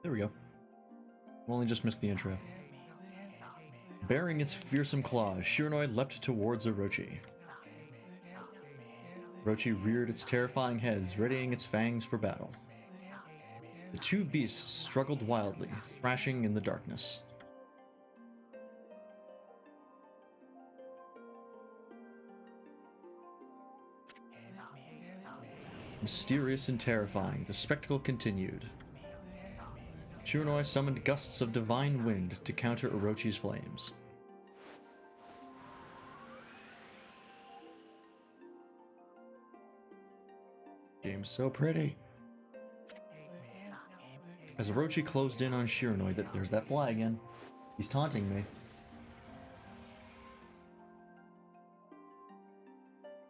There we go. Only just missed the intro. Bearing its fearsome claws, Shiranui leapt towards Orochi. Orochi reared its terrifying heads, readying its fangs for battle. The two beasts struggled wildly, thrashing in the darkness. Mysterious and terrifying, the spectacle continued. Shiranui summoned gusts of divine wind to counter Orochi's flames. Game's so pretty. As Orochi closed in on Shiranui, there's that fly again. He's taunting me.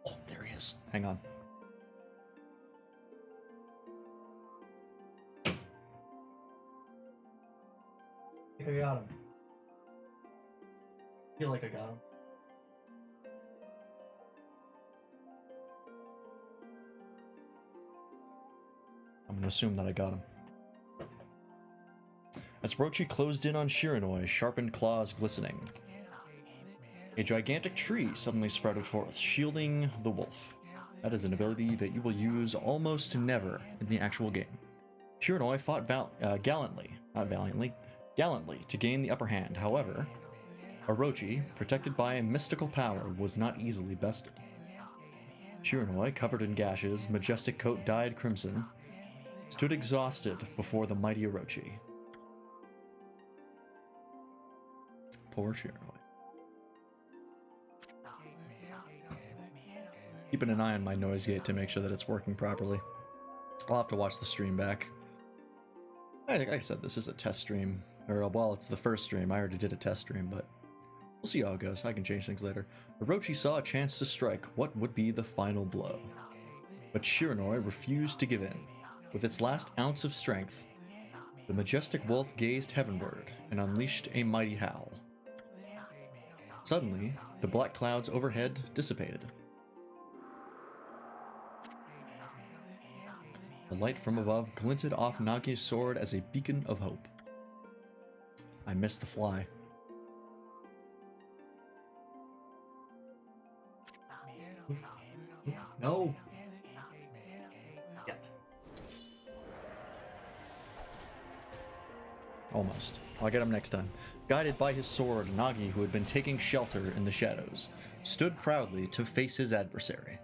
Oh, there he is. Hang on. I think I got him. I feel like I got him. I'm gonna assume that I got him. As Orochi closed in on Shiranui, sharpened claws glistening, a gigantic tree suddenly sprouted forth, shielding the wolf. That is an ability that you will use almost never in the actual game. Shiranui fought gallantly to gain the upper hand. However, Orochi, protected by a mystical power, was not easily bested. Shiranui, covered in gashes, majestic coat dyed crimson, stood exhausted before the mighty Orochi. Poor Shiranui. Keeping an eye on my noise gate to make sure that it's working properly. I'll have to watch the stream back. I think I said this is a test stream. Or, well, it's the first stream. I already did a test stream, but we'll see how it goes. I can change things later. Orochi saw a chance to strike what would be the final blow. But Shiranui refused to give in. With its last ounce of strength, the majestic wolf gazed heavenward and unleashed a mighty howl. Suddenly, the black clouds overhead dissipated. The light from above glinted off Nagi's sword as a beacon of hope. I missed the fly. No! Yet. Almost. I'll get him next time. Guided by his sword, Nagi, who had been taking shelter in the shadows, stood proudly to face his adversary.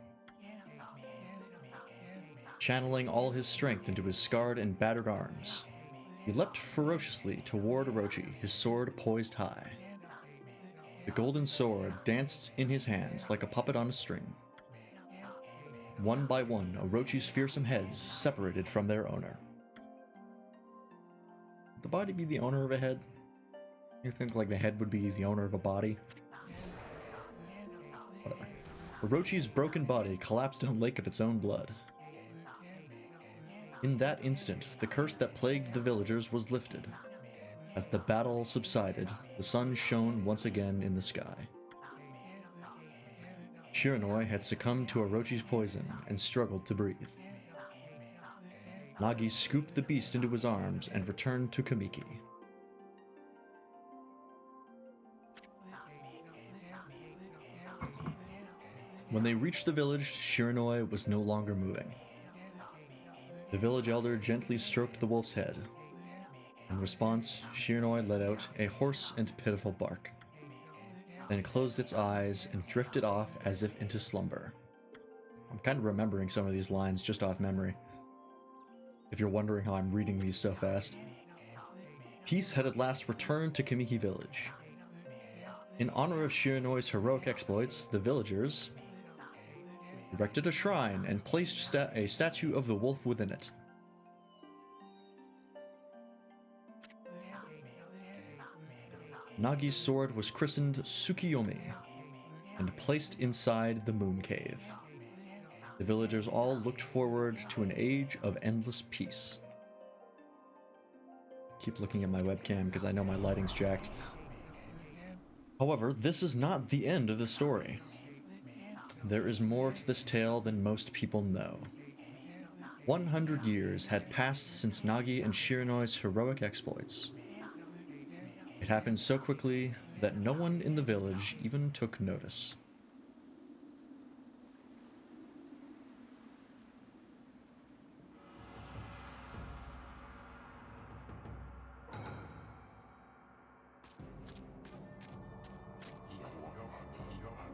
Channeling all his strength into his scarred and battered arms, he leapt ferociously toward Orochi, his sword poised high. The golden sword danced in his hands like a puppet on a string. One by one, Orochi's fearsome heads separated from their owner. Would the body be the owner of a head? You think like the head would be the owner of a body? Whatever. Orochi's broken body collapsed in a lake of its own blood. In that instant, the curse that plagued the villagers was lifted. As the battle subsided, the sun shone once again in the sky. Shiranui had succumbed to Orochi's poison and struggled to breathe. Nagi scooped the beast into his arms and returned to Kamiki. When they reached the village, Shiranui was no longer moving. The village elder gently stroked the wolf's head. In response, Shiranui let out a hoarse and pitiful bark, then closed its eyes and drifted off as if into slumber. I'm kind of remembering some of these lines just off memory, if you're wondering how I'm reading these so fast. Peace had at last returned to Kamiki village. In honor of Shiranui's heroic exploits, the villagers erected a shrine and placed a statue of the wolf within it. Nagi's sword was christened Tsukiyomi and placed inside the moon cave. The villagers all looked forward to an age of endless peace. Keep looking at my webcam because I know my lighting's jacked. However, this is not the end of the story. There is more to this tale than most people know. 100 years had passed since Nagi and Shiranoi's heroic exploits. It happened so quickly that no one in the village even took notice.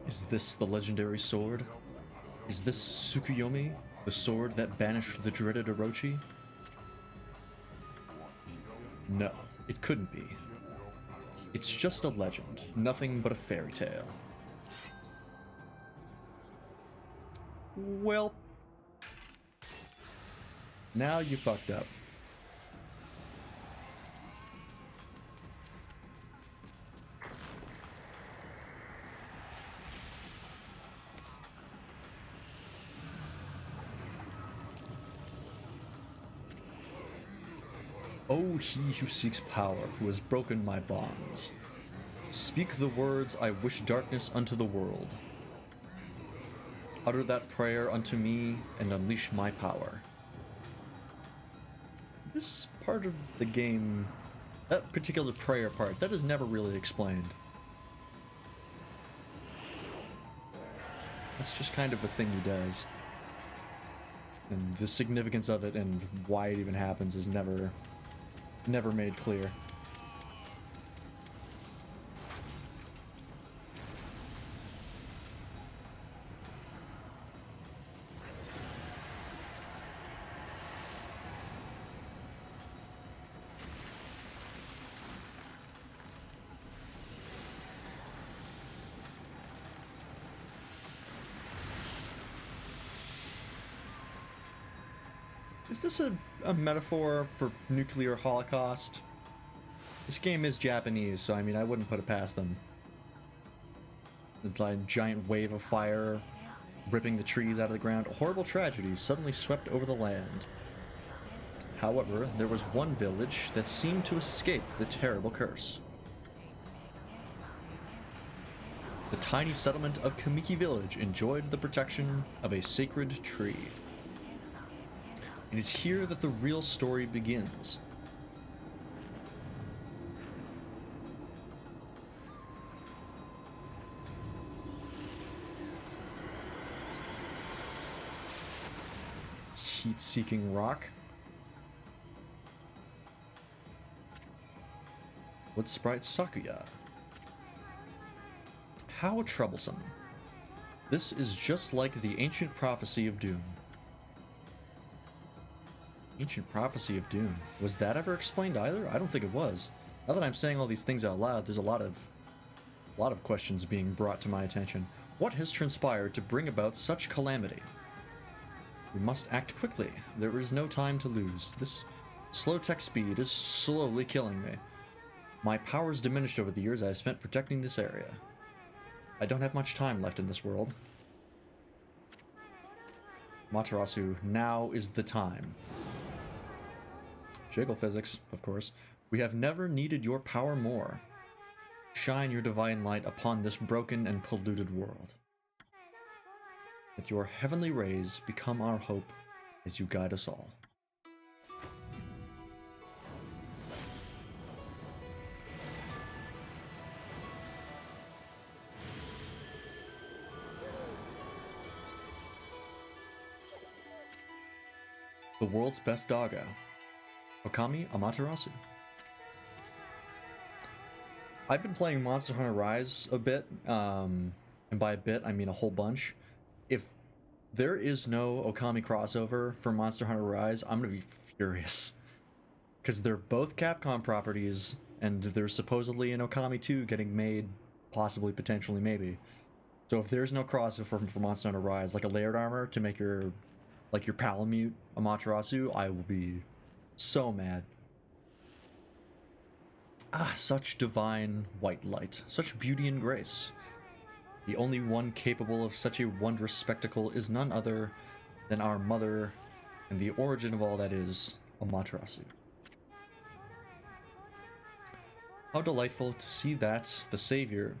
Is this the legendary sword? Is this Tsukuyomi, the sword that banished the dreaded Orochi? No, it couldn't be. It's just a legend, nothing but a fairy tale. Well, now you fucked up. O he who seeks power, who has broken my bonds. Speak the words, I wish darkness unto the world. Utter that prayer unto me, and unleash my power. This part of the game, that particular prayer part, that is never really explained. That's just kind of a thing he does. And the significance of it and why it even happens is never made clear. Is this a metaphor for nuclear holocaust? This game is Japanese, so I mean, I wouldn't put it past them. It's like a giant wave of fire ripping the trees out of the ground. A horrible tragedy suddenly swept over the land. However, there was one village that seemed to escape the terrible curse. The tiny settlement of Kamiki Village enjoyed the protection of a sacred tree. It is here that the real story begins. Heat-seeking rock. Wood sprite Sakuya. How troublesome. This is just like the ancient prophecy of doom. Ancient prophecy of doom. Was that ever explained either? I don't think it was. Now that I'm saying all these things out loud, there's a lot of questions being brought to my attention. What has transpired to bring about such calamity? We must act quickly. There is no time to lose. This slow tech speed is slowly killing me. My powers diminished over the years I have spent protecting this area. I don't have much time left in this world. Materasu, now is the time. Jiggle physics, of course. We have never needed your power more. Shine your divine light upon this broken and polluted world. Let your heavenly rays become our hope as you guide us all. The world's best doggo. Okami Amaterasu. I've been playing Monster Hunter Rise a bit, and by a bit I mean a whole bunch. If there is no Okami crossover for Monster Hunter Rise, I'm gonna be furious. Because they're both Capcom properties, and there's supposedly an Okami 2 getting made, possibly, potentially, maybe. So if there's no crossover for Monster Hunter Rise, like a layered armor to make your Palamute Amaterasu, I will be so mad. Ah, such divine white light, such beauty and grace. The only one capable of such a wondrous spectacle is none other than our mother, and the origin of all that is, Amaterasu. How delightful to see that the Savior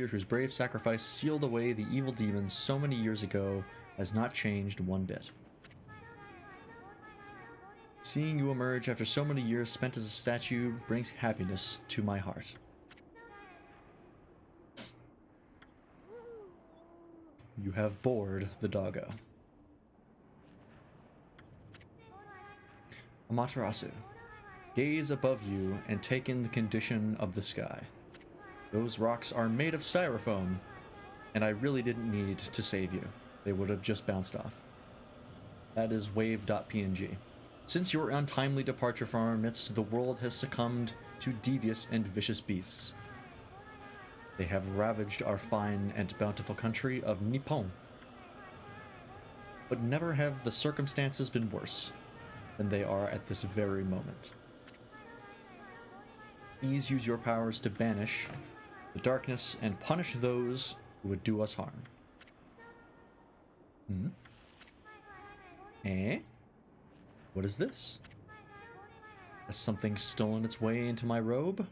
whose brave sacrifice sealed away the evil demons so many years ago has not changed one bit. Seeing you emerge after so many years spent as a statue brings happiness to my heart. You have bored the doggo. Amaterasu, gaze above you and take in the condition of the sky. Those rocks are made of styrofoam, and I really didn't need to save you. They would have just bounced off. That is wave.png. Since your untimely departure from our midst, the world has succumbed to devious and vicious beasts. They have ravaged our fine and bountiful country of Nippon. But never have the circumstances been worse than they are at this very moment. Please use your powers to banish the darkness and punish those who would do us harm. Eh? What is this? Has something stolen its way into my robe?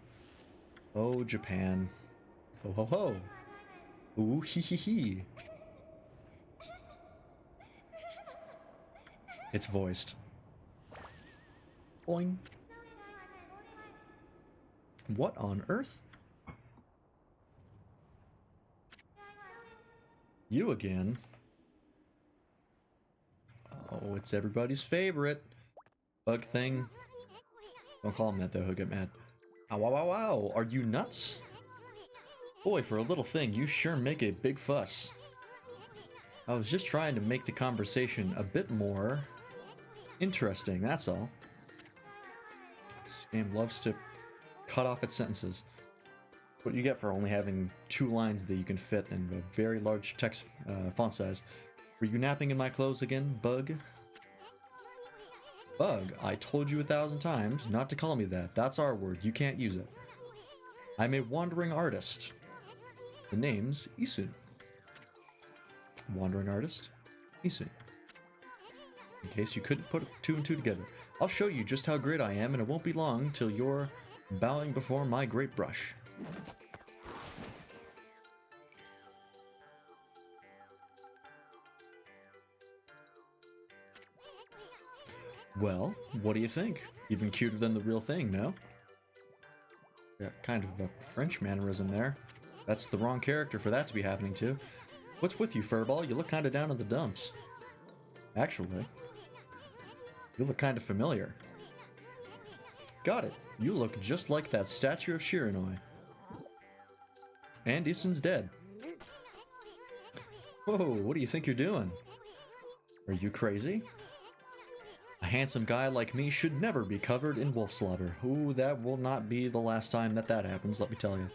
Oh, Japan. Ho ho ho. Ooh hee hee hee. It's voiced. Boing. What on earth? You again? Oh, it's everybody's favorite bug thing. Don't call him that though, he'll get mad. Ow, wow, wow, wow. Are you nuts? Boy, for a little thing, you sure make a big fuss. I was just trying to make the conversation a bit more interesting, that's all. This game loves to cut off its sentences. What you get for only having 2 lines that you can fit in a very large text font size. Were you napping in my clothes again, bug? Bug, I told you 1,000 times not to call me that. That's our word. You can't use it. I'm a wandering artist. The name's Isun. Wandering artist, Isun. In case you couldn't put 2 and 2 together. I'll show you just how great I am, and it won't be long till you're bowing before my great brush. Well, what do you think? Even cuter than the real thing, no? Got kind of a French mannerism there. That's the wrong character for that to be happening to. What's with you, Furball? You look kind of down in the dumps. Actually, you look kind of familiar. Got it. You look just like that statue of Shiranui. And Isun's dead. Whoa, what do you think you're doing? Are you crazy? A handsome guy like me should never be covered in wolf slobber. Ooh, that will not be the last time that happens, let me tell you.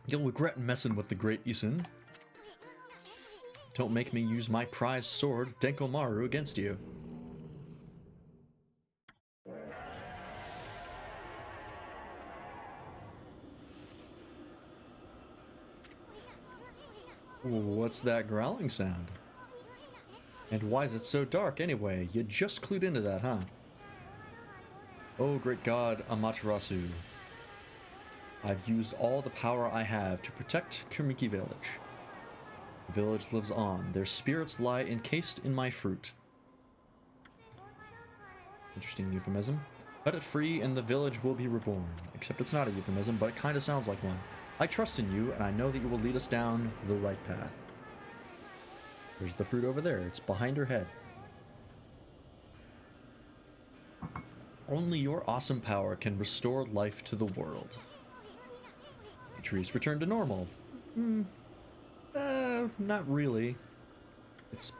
You'll regret messing with the great Isun. Don't make me use my prized sword, Denkomaru, against you. What's that growling sound? And why is it so dark anyway? You just clued into that, huh? Oh, great god, Amaterasu. I've used all the power I have to protect Kumiki Village. The village lives on. Their spirits lie encased in my fruit. Interesting euphemism. Cut it free and the village will be reborn. Except it's not a euphemism, but it kind of sounds like one. I trust in you, and I know that you will lead us down the right path. There's the fruit over there. It's behind her head. Only your awesome power can restore life to the world. The trees return to normal. Not really. It's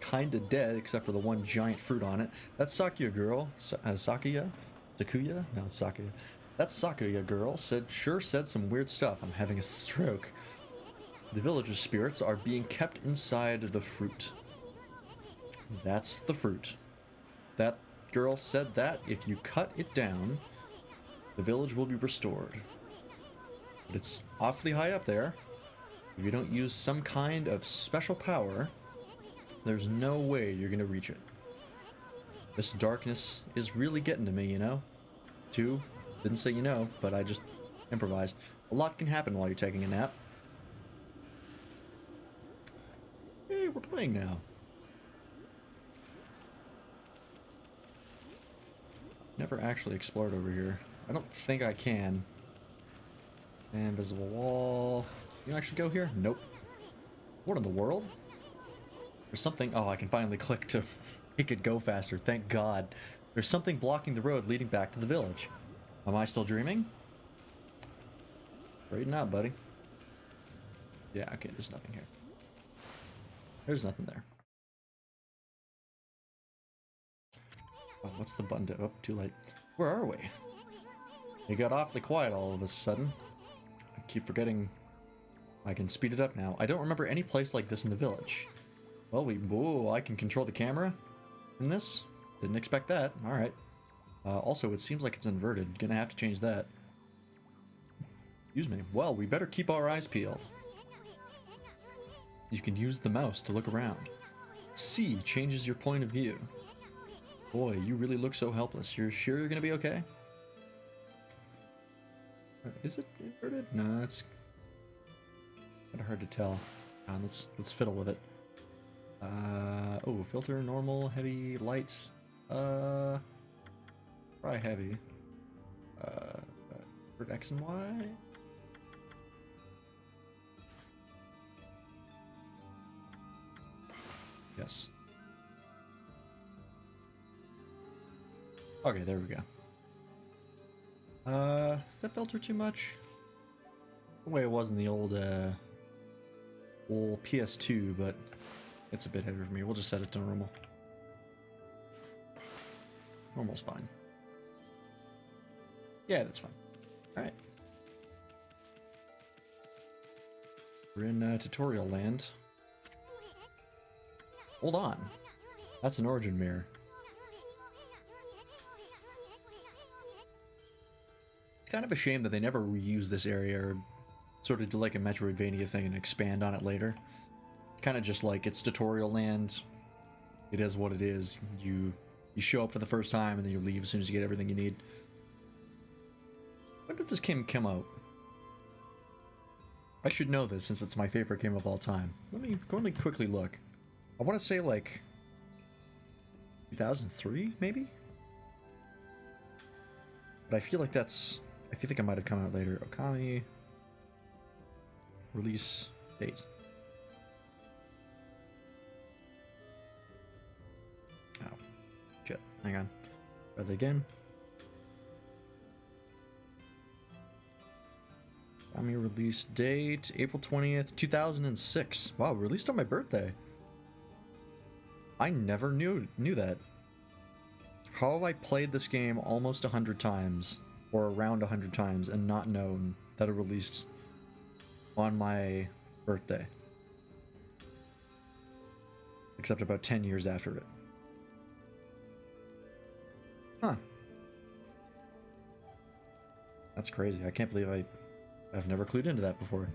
kinda dead, except for the one giant fruit on it. That Sakuya girl, Sakuya? Sakuya? No, it's Sakuya. That Sakuya girl sure said some weird stuff. I'm having a stroke. The villagers' spirits are being kept inside the fruit. That's the fruit. That girl said that if you cut it down, the village will be restored. But it's awfully high up there. If you don't use some kind of special power, there's no way you're gonna reach it. This darkness is really getting to me, you know? Didn't say you know, but I just improvised. A lot can happen while you're taking a nap. Hey, we're playing now. never actually explored over here. I don't think I can. Invisible wall. Can you actually go here? Nope. What in the world? There's something... Oh, I can finally click to make it go faster. Thank God. There's something blocking the road leading back to the village. Am I still dreaming? Straighten out, buddy. Yeah, okay, there's nothing here. There's nothing there. Oh, what's the button to... Oh, too late. Where are we? It got awfully quiet all of a sudden. I keep forgetting I can speed it up now. I don't remember any place like this in the village. Well, whoa, I can control the camera in this? Didn't expect that. Alright. Also, it seems like it's inverted. Gonna have to change that. Excuse me. Well, we better keep our eyes peeled. You can use the mouse to look around. C changes your point of view. Boy, you really look so helpless. You're sure you're gonna be okay? Is it inverted? No, it's kind of hard to tell. Let's fiddle with it. Oh, filter, normal, heavy, light. Try heavy. For X and Y. Yes. Okay, there we go. Is that filter too much? The way it was in the old PS2, but it's a bit heavy for me. We'll just set it to normal. Normal's fine. Yeah, that's fine. Alright. We're in tutorial land. Hold on. That's an origin mirror. It's kind of a shame that they never reuse this area or sort of do like a Metroidvania thing and expand on it later. It's kind of just like, it's tutorial land. It is what it is. You show up for the first time and then you leave as soon as you get everything you need. When did this game come out? I should know this since it's my favorite game of all time. Let me quickly look. I want to say like 2003, maybe? But I feel like that's... I feel like it might have come out later. Okami... Release date. Oh. Shit. Hang on. Try that again. Okami release date, April 20th, 2006. Wow, released on my birthday. I never knew that. How have I played this game almost 100 times, or around 100 times, and not known that it released on my birthday? Except about 10 years after it. Huh. That's crazy. I can't believe I've never clued into that before.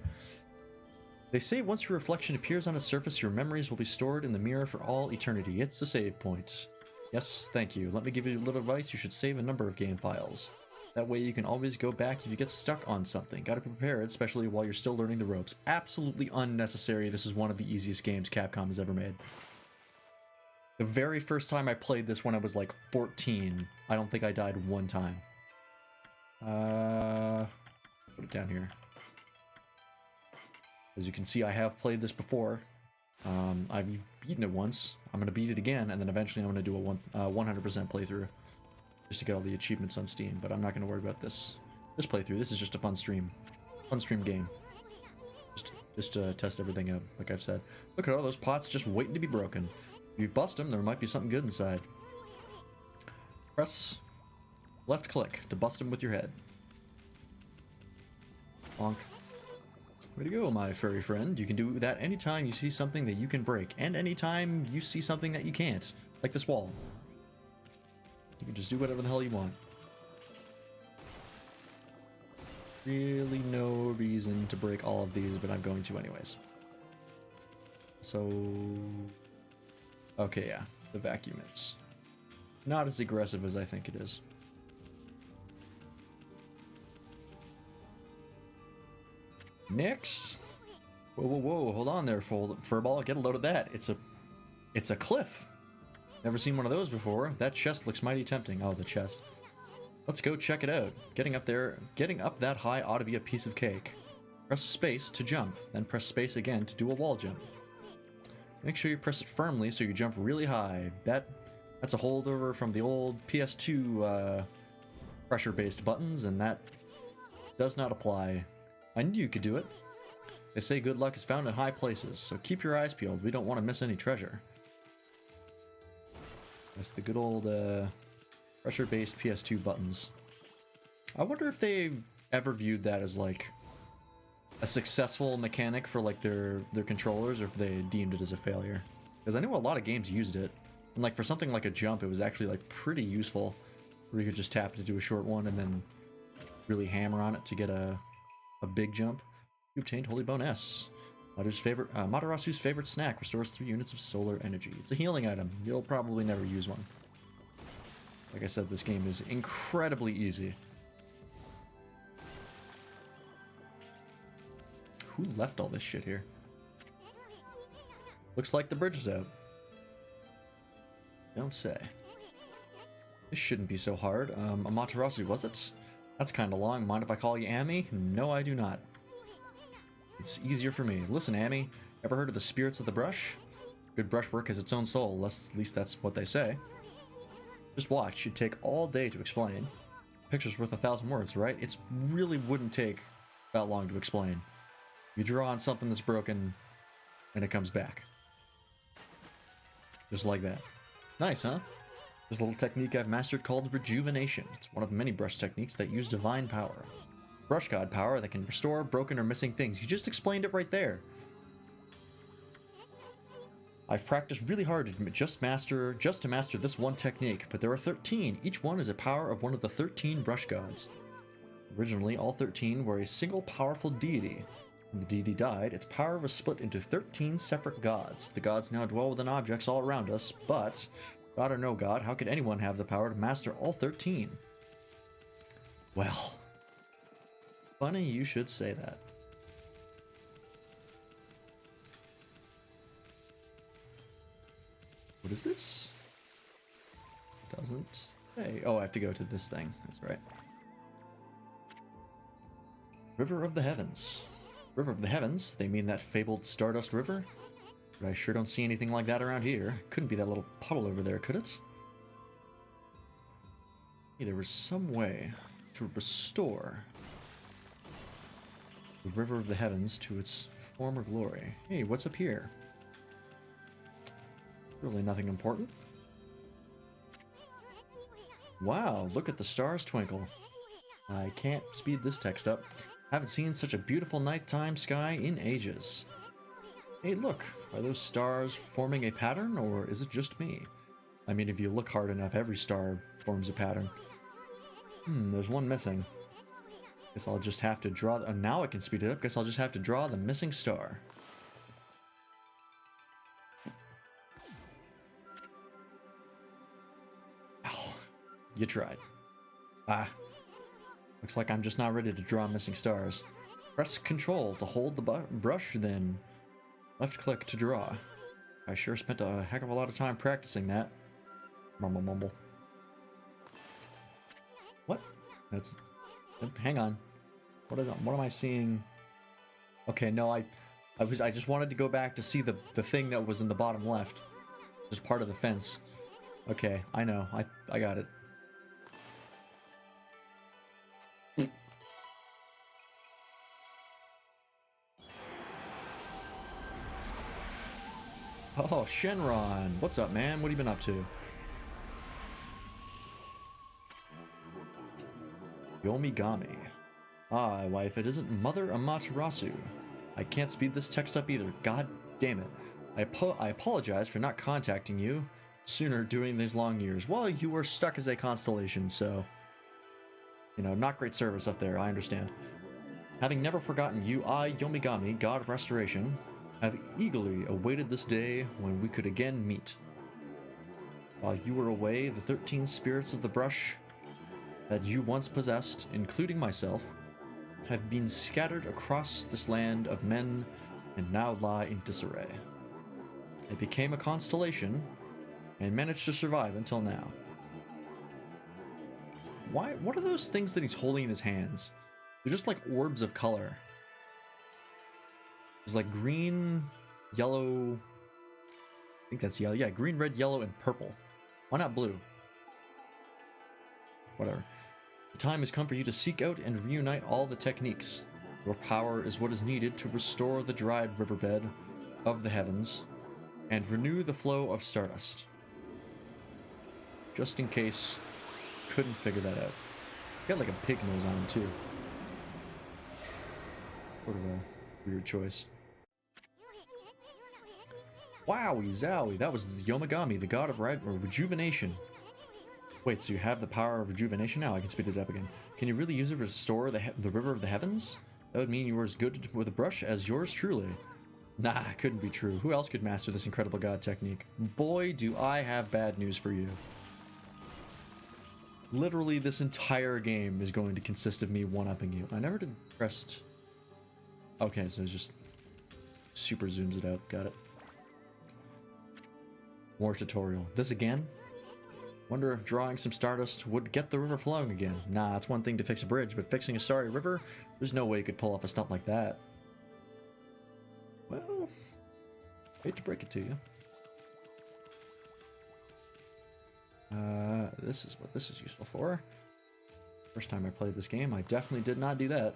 They say once your reflection appears on its surface, your memories will be stored in the mirror for all eternity. It's a save point. Yes, thank you. Let me give you a little advice. You should save a number of game files. That way you can always go back if you get stuck on something. Gotta be prepared, especially while you're still learning the ropes. Absolutely unnecessary. This is one of the easiest games Capcom has ever made. The very first time I played this when I was like 14, I don't think I died one time. Put it down here. As you can see, I have played this before. I've beaten it once. I'm going to beat it again, and then eventually I'm going to do a 100% playthrough. Just to get all the achievements on Steam, but I'm not going to worry about this playthrough. This is just a fun stream game. Just to test everything out, like I've said. Look at all those pots just waiting to be broken. If you bust them, there might be something good inside. Press left click to bust them with your head. Bonk. Way to go, my furry friend. You can do that anytime you see something that you can break, and anytime you see something that you can't, like this wall. You can just do whatever the hell you want. Really no reason to break all of these, but I'm going to anyways. So... okay, yeah. The vacuum is not as aggressive as I think it is. Next! Whoa, hold on there, Furball. Get a load of that. It's a cliff. Never seen one of those before. That chest looks mighty tempting. Oh, the chest. Let's go check it out. Getting up that high ought to be a piece of cake. Press space to jump, then press space again to do a wall jump. Make sure you press it firmly so you jump really high. That's a holdover from the old PS2 pressure-based buttons, and that does not apply. I knew you could do it. They say good luck is found in high places, so keep your eyes peeled. We don't want to miss any treasure. That's the good old pressure-based PS2 buttons. I wonder if they ever viewed that as like a successful mechanic for like their controllers, or if they deemed it as a failure. Because I know a lot of games used it, and like for something like a jump, it was actually like pretty useful, where you could just tap to do a short one and then really hammer on it to get a big jump. You obtained Holy Bone S. Matarasu's favorite snack, restores 3 units of solar energy. It's a healing item. You'll probably never use one. Like I said, this game is incredibly easy. Who left all this shit here? Looks like the bridge is out. Don't say. This shouldn't be so hard. Amaterasu, was it? That's kinda long. Mind if I call you Amy? No, I do not. It's easier for me. Listen, Amy, ever heard of the spirits of the brush? Good brushwork has its own soul, at least that's what they say. Just watch, it'd take all day to explain. Picture's worth 1,000 words, right? It really wouldn't take that long to explain. You draw on something that's broken, and it comes back. Just like that. Nice, huh? There's a little technique I've mastered called rejuvenation. It's one of many brush techniques that use divine power. Brush god power that can restore broken or missing things. You just explained it right there. I've practiced really hard to just to master this one technique, but there are 13. Each one is a power of one of the 13 brush gods. Originally, all 13 were a single powerful deity. When the deity died, its power was split into 13 separate gods. The gods now dwell within objects all around us, but god or no god, how could anyone have the power to master all 13? Well, funny you should say that. What is this? Doesn't say. Oh, I have to go to this thing. That's right. River of the Heavens. River of the Heavens? They mean that fabled Stardust River? But I sure don't see anything like that around here. Couldn't be that little puddle over there, could it? Hey, there was some way to restore the River of the Heavens to its former glory. Hey, what's up here? Really nothing important. Wow, look at the stars twinkle. I can't speed this text up. Haven't seen such a beautiful nighttime sky in ages. Hey, look, are those stars forming a pattern, or is it just me? I mean, if you look hard enough, every star forms a pattern. There's one missing. Guess I'll just have to draw... now I can speed it up. Guess I'll just have to draw the missing star. Oh, you tried. Looks like I'm just not ready to draw missing stars. Press Control to hold the brush, then left click to draw. I sure spent a heck of a lot of time practicing that. Mumble mumble. What? That's... hang on. What am I seeing? Okay, no, I just wanted to go back to see the thing that was in the bottom left. Just part of the fence. Okay, I know. I got it. Oh, Shenron. What's up, man? What have you been up to? Yomigami. Ah, wife, it isn't Mother Amaterasu. I can't speed this text up either. God damn it. I apologize for not contacting you sooner during these long years. Well, you were stuck as a constellation, so... you know, not great service up there, I understand. Having never forgotten you, I, Yomigami, God of Restoration, have eagerly awaited this day when we could again meet. While you were away, the 13 spirits of the brush that you once possessed, including myself, have been scattered across this land of men and now lie in disarray. It became a constellation and managed to survive until now. Why? What are those things that he's holding in his hands? They're just like orbs of color. There's like green, yellow. I think that's yellow. Yeah, green, red, yellow, and purple. Why not blue? Whatever. The time has come for you to seek out and reunite all the techniques. Your power is what is needed to restore the dried riverbed of the heavens and renew the flow of stardust. Just in case, couldn't figure that out. Got like a pig nose on him too. Sort of a weird choice. Wowie zowie, that was Yomagami, the god of rejuvenation. Wait, so you have the power of rejuvenation now? I can speed it up again. Can you really use it to restore the river of the heavens? That would mean you were as good with a brush as yours truly. Nah, couldn't be true. Who else could master this incredible god technique? Boy, do I have bad news for you. Literally, this entire game is going to consist of me one-upping you. I never did pressed... Okay, so it just super zooms it out. Got it. More tutorial. This again? Wonder if drawing some stardust would get the river flowing again. Nah, it's one thing to fix a bridge, but fixing a starry river? There's no way you could pull off a stunt like that. Well, hate to break it to you. This is what this is useful for. First time I played this game, I definitely did not do that.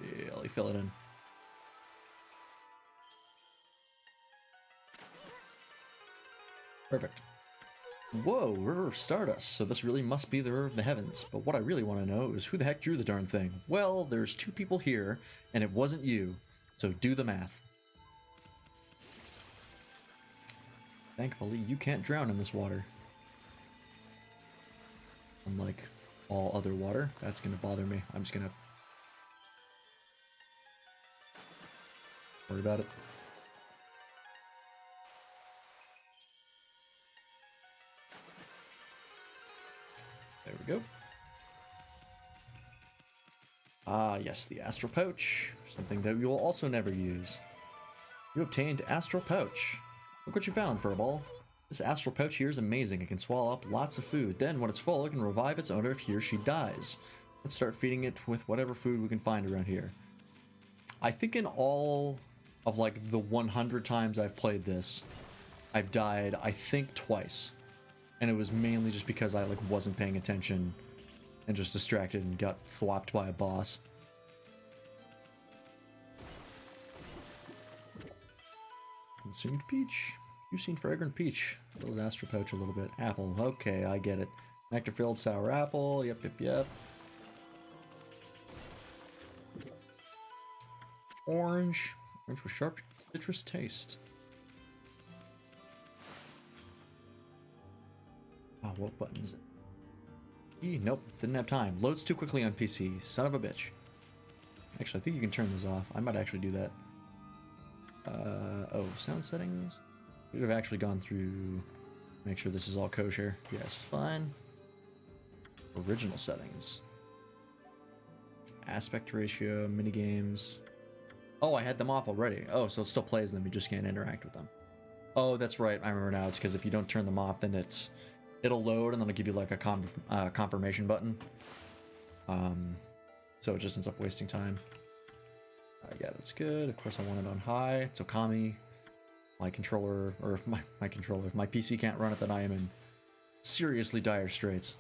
Yeah, let me fill it in. Perfect. Whoa, River of Stardust. So this really must be the River of the Heavens. But what I really want to know is who the heck drew the darn thing? Well, there's two people here, and it wasn't you. So do the math. Thankfully, you can't drown in this water. Unlike all other water. That's going to bother me. I'm just going to... worry about it. There we go. Ah, yes, the Astral Pouch. Something that you will also never use. You obtained Astral Pouch. Look what you found, Furball. This Astral Pouch here is amazing. It can swallow up lots of food. Then, when it's full, it can revive its owner if he or she dies. Let's start feeding it with whatever food we can find around here. I think in all of, like, the 100 times I've played this, I've died, I think, twice. And it was mainly just because I, like, wasn't paying attention and just distracted and got thwopped by a boss. Consumed peach. You've seen fragrant peach. Those Astral Pouch a little bit. Apple. Okay, I get it. Nectar-filled sour apple. Yep, yep, yep. Orange. Orange with sharp citrus taste. Oh, what button is it? E, nope, didn't have time. Loads too quickly on PC. Son of a bitch. Actually, I think you can turn this off. I might actually do that. Oh, sound settings? Should have actually gone through, make sure this is all kosher. Yeah, it's fine. Original settings. Aspect ratio, minigames. Oh, I had them off already. Oh, so it still plays them, you just can't interact with them. Oh, that's right, I remember now. It's because if you don't turn them off, then it'll load and then it'll give you like a confirmation button. So it just ends up wasting time. Yeah, that's good. Of course I want it on high. It's Okami. My controller, or if my controller, if my PC can't run it, then I am in seriously dire straits.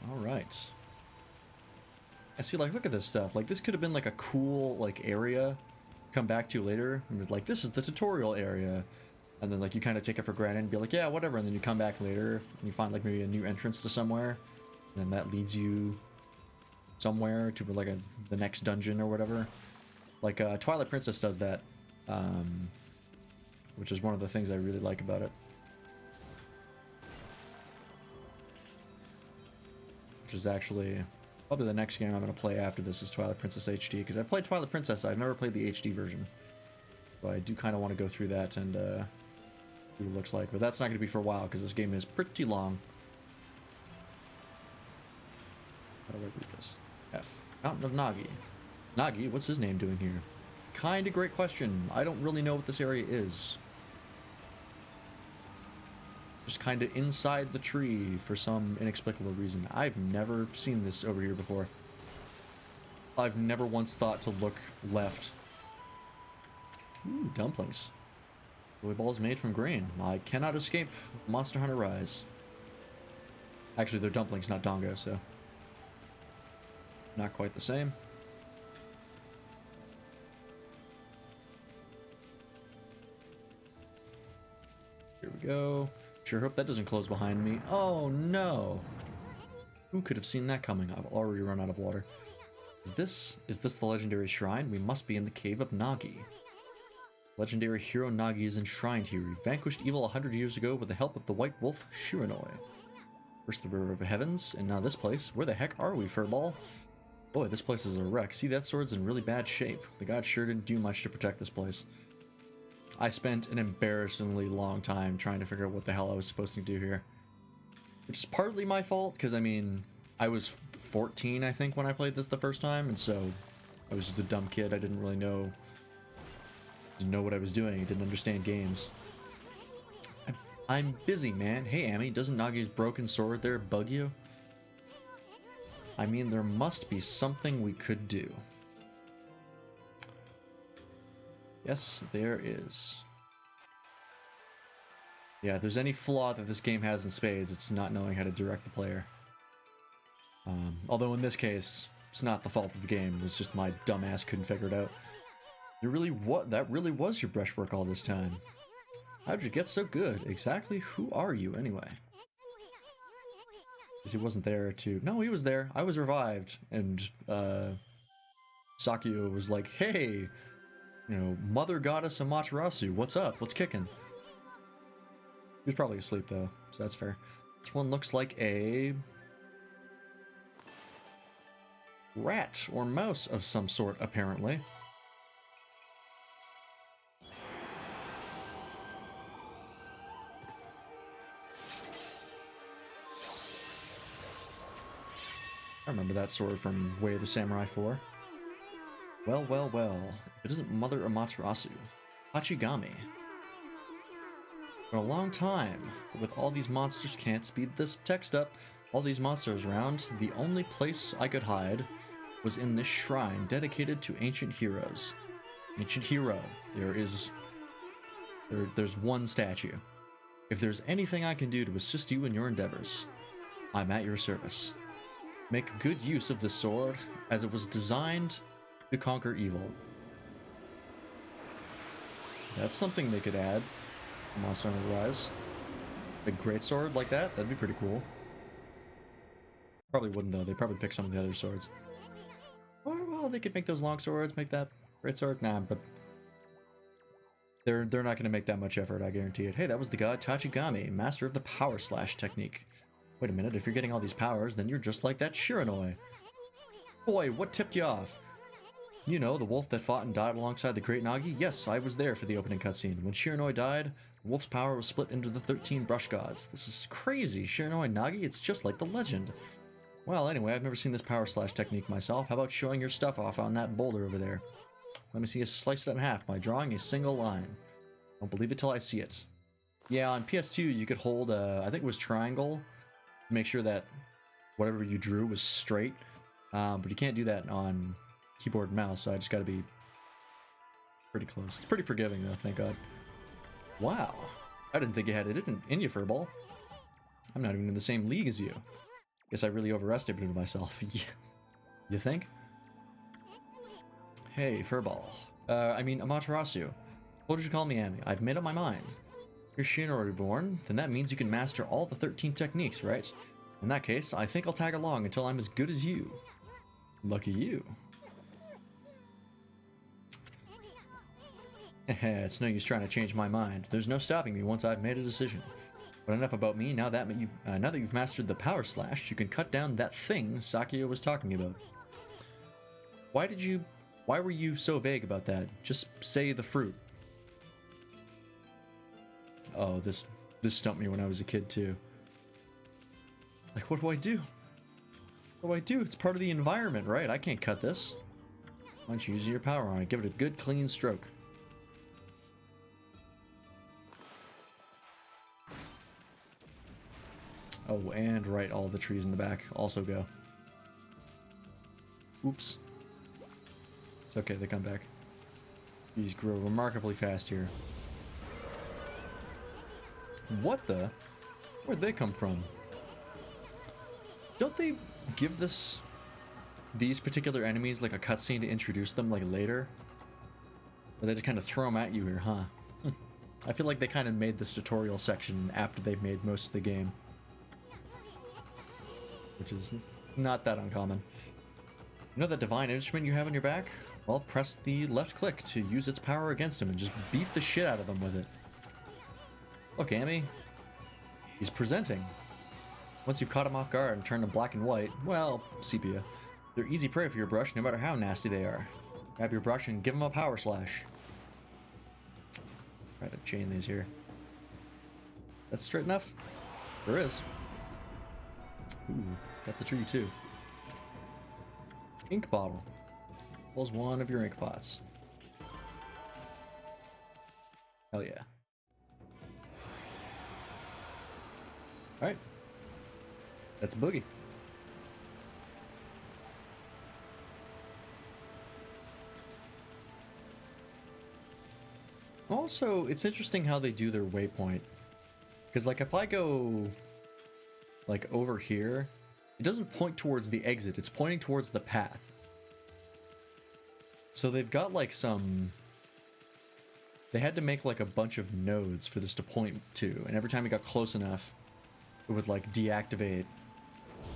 Alright. I see, like, look at this stuff. Like, this could have been like a cool, like, area come back to later. And like, this is the tutorial area. And then, like, you kind of take it for granted and be like, yeah, whatever. And then you come back later and you find, like, maybe a new entrance to somewhere. And then that leads you somewhere to, like, the next dungeon or whatever. Like, Twilight Princess does that. Which is one of the things I really like about it. Which is actually probably the next game I'm going to play after this is Twilight Princess HD. Because I played Twilight Princess, I've never played the HD version. So I do kind of want to go through that and see what it looks like. But that's not going to be for a while because this game is pretty long. How do I read this? F. Fountain of Nagi. Nagi? What's his name doing here? Kinda great question. I don't really know what this area is. Just kinda inside the tree for some inexplicable reason. I've never seen this over here before. I've never once thought to look left. Ooh, dumplings. Soy balls made from grain. I cannot escape Monster Hunter Rise. Actually, they're dumplings, not dongo, so... not quite the same. Here we go. Sure hope that doesn't close behind me. Oh no! Who could have seen that coming? I've already run out of water. Is this the legendary shrine? We must be in the cave of Nagi. Legendary hero Nagi is enshrined here. He vanquished evil 100 years ago with the help of the white wolf Shiranui. First the River of Heavens, and now this place. Where the heck are we, Furball? Boy, this place is a wreck. See, that sword's in really bad shape. The god sure didn't do much to protect this place. I spent an embarrassingly long time trying to figure out what the hell I was supposed to do here. Which is partly my fault, because, I mean, I was 14, I think, when I played this the first time, and so I was just a dumb kid. I didn't really know what I was doing. I didn't understand games. I'm busy, man. Hey, Amy, doesn't Nagi's broken sword there bug you? I mean, there must be something we could do. Yes, there is. Yeah, if there's any flaw that this game has in spades, it's not knowing how to direct the player. Although in this case, it's not the fault of the game. It was just my dumbass couldn't figure it out. That really was your brushwork all this time. How'd you get so good? Exactly who are you, anyway? Because he wasn't there to... No, he was there. I was revived. And, Sakio was like, hey, you know, Mother Goddess Amaterasu, what's up? What's kicking? He was probably asleep, though, so that's fair. This one looks like a... rat or mouse of some sort, apparently. I remember that sword from Way of the Samurai 4. Well, well, well. If it isn't Mother Amaterasu. Hachigami. For a long time, with all these monsters, can't speed this text up, all these monsters around, the only place I could hide was in this shrine dedicated to ancient heroes. Ancient hero. There's one statue. If there's anything I can do to assist you in your endeavors, I'm at your service. Make good use of this sword, as it was designed to conquer evil. That's something they could add. Monster Hunter Rise. A great sword like that? That'd be pretty cool. Probably wouldn't though, they'd probably pick some of the other swords. Or, well, they could make those long swords, make that great sword. Nah, but... They're not going to make that much effort, I guarantee it. Hey, that was the god Tachigami, master of the power slash technique. Wait a minute, if you're getting all these powers, then you're just like that Shiranui. Boy, what tipped you off? You know, the wolf that fought and died alongside the great Nagi? Yes, I was there for the opening cutscene. When Shiranui died, the wolf's power was split into the 13 brush gods. This is crazy. Shiranui Nagi, it's just like the legend. Well, anyway, I've never seen this power slash technique myself. How about showing your stuff off on that boulder over there? Let me see you slice it in half by drawing a single line. Don't believe it till I see it. Yeah, on PS2, you could hold, I think it was triangle, to make sure that whatever you drew was straight. But you can't do that on keyboard and mouse, so I just gotta be pretty close. It's pretty forgiving, though, thank God. Wow. I didn't think you had it in you, Furball. I'm not even in the same league as you. Guess I really overestimated myself. You think? Hey, Furball. Amaterasu. What did you call me, Amy? I've made up my mind. You're Shiranui reborn? Then that means you can master all the 13 techniques, right? In that case, I think I'll tag along until I'm as good as you. Lucky you. It's no use trying to change my mind. There's no stopping me once I've made a decision. But enough about me. Now that you've mastered the power slash, you can cut down that thing Sakio was talking about. Why were you so vague about that? Just say the fruit. Oh, this stumped me when I was a kid too. Like, what do I do? What do I do? It's part of the environment, right? I can't cut this. Why don't you use your power on it? Give it a good clean stroke. Oh, and right, all the trees in the back also go. Oops. It's okay, they come back. These grow remarkably fast here. What the? Where'd they come from? Don't they give these particular enemies like a cutscene to introduce them like later? Or they just kind of throw them at you here, huh? I feel like they kind of made this tutorial section after they've made most of the game. Which is not that uncommon. You know that divine instrument you have on your back? Well, press the left click to use its power against him and just beat the shit out of them with it. Look, Amy. He's presenting. Once you've caught him off guard and turned him black and white, well, sepia, they're easy prey for your brush no matter how nasty they are. Grab your brush and give him a power slash. Try to chain these here. That's straight enough? There is. Ooh, got the tree too. Ink bottle. Pulls one of your ink pots. Hell yeah. Alright. That's Boogie. Also, it's interesting how they do their waypoint. Because, like, if I go, like, over here, it doesn't point towards the exit, it's pointing towards the path. So they've got, like, they had to make, like, a bunch of nodes for this to point to, and every time you got close enough, it would, like, deactivate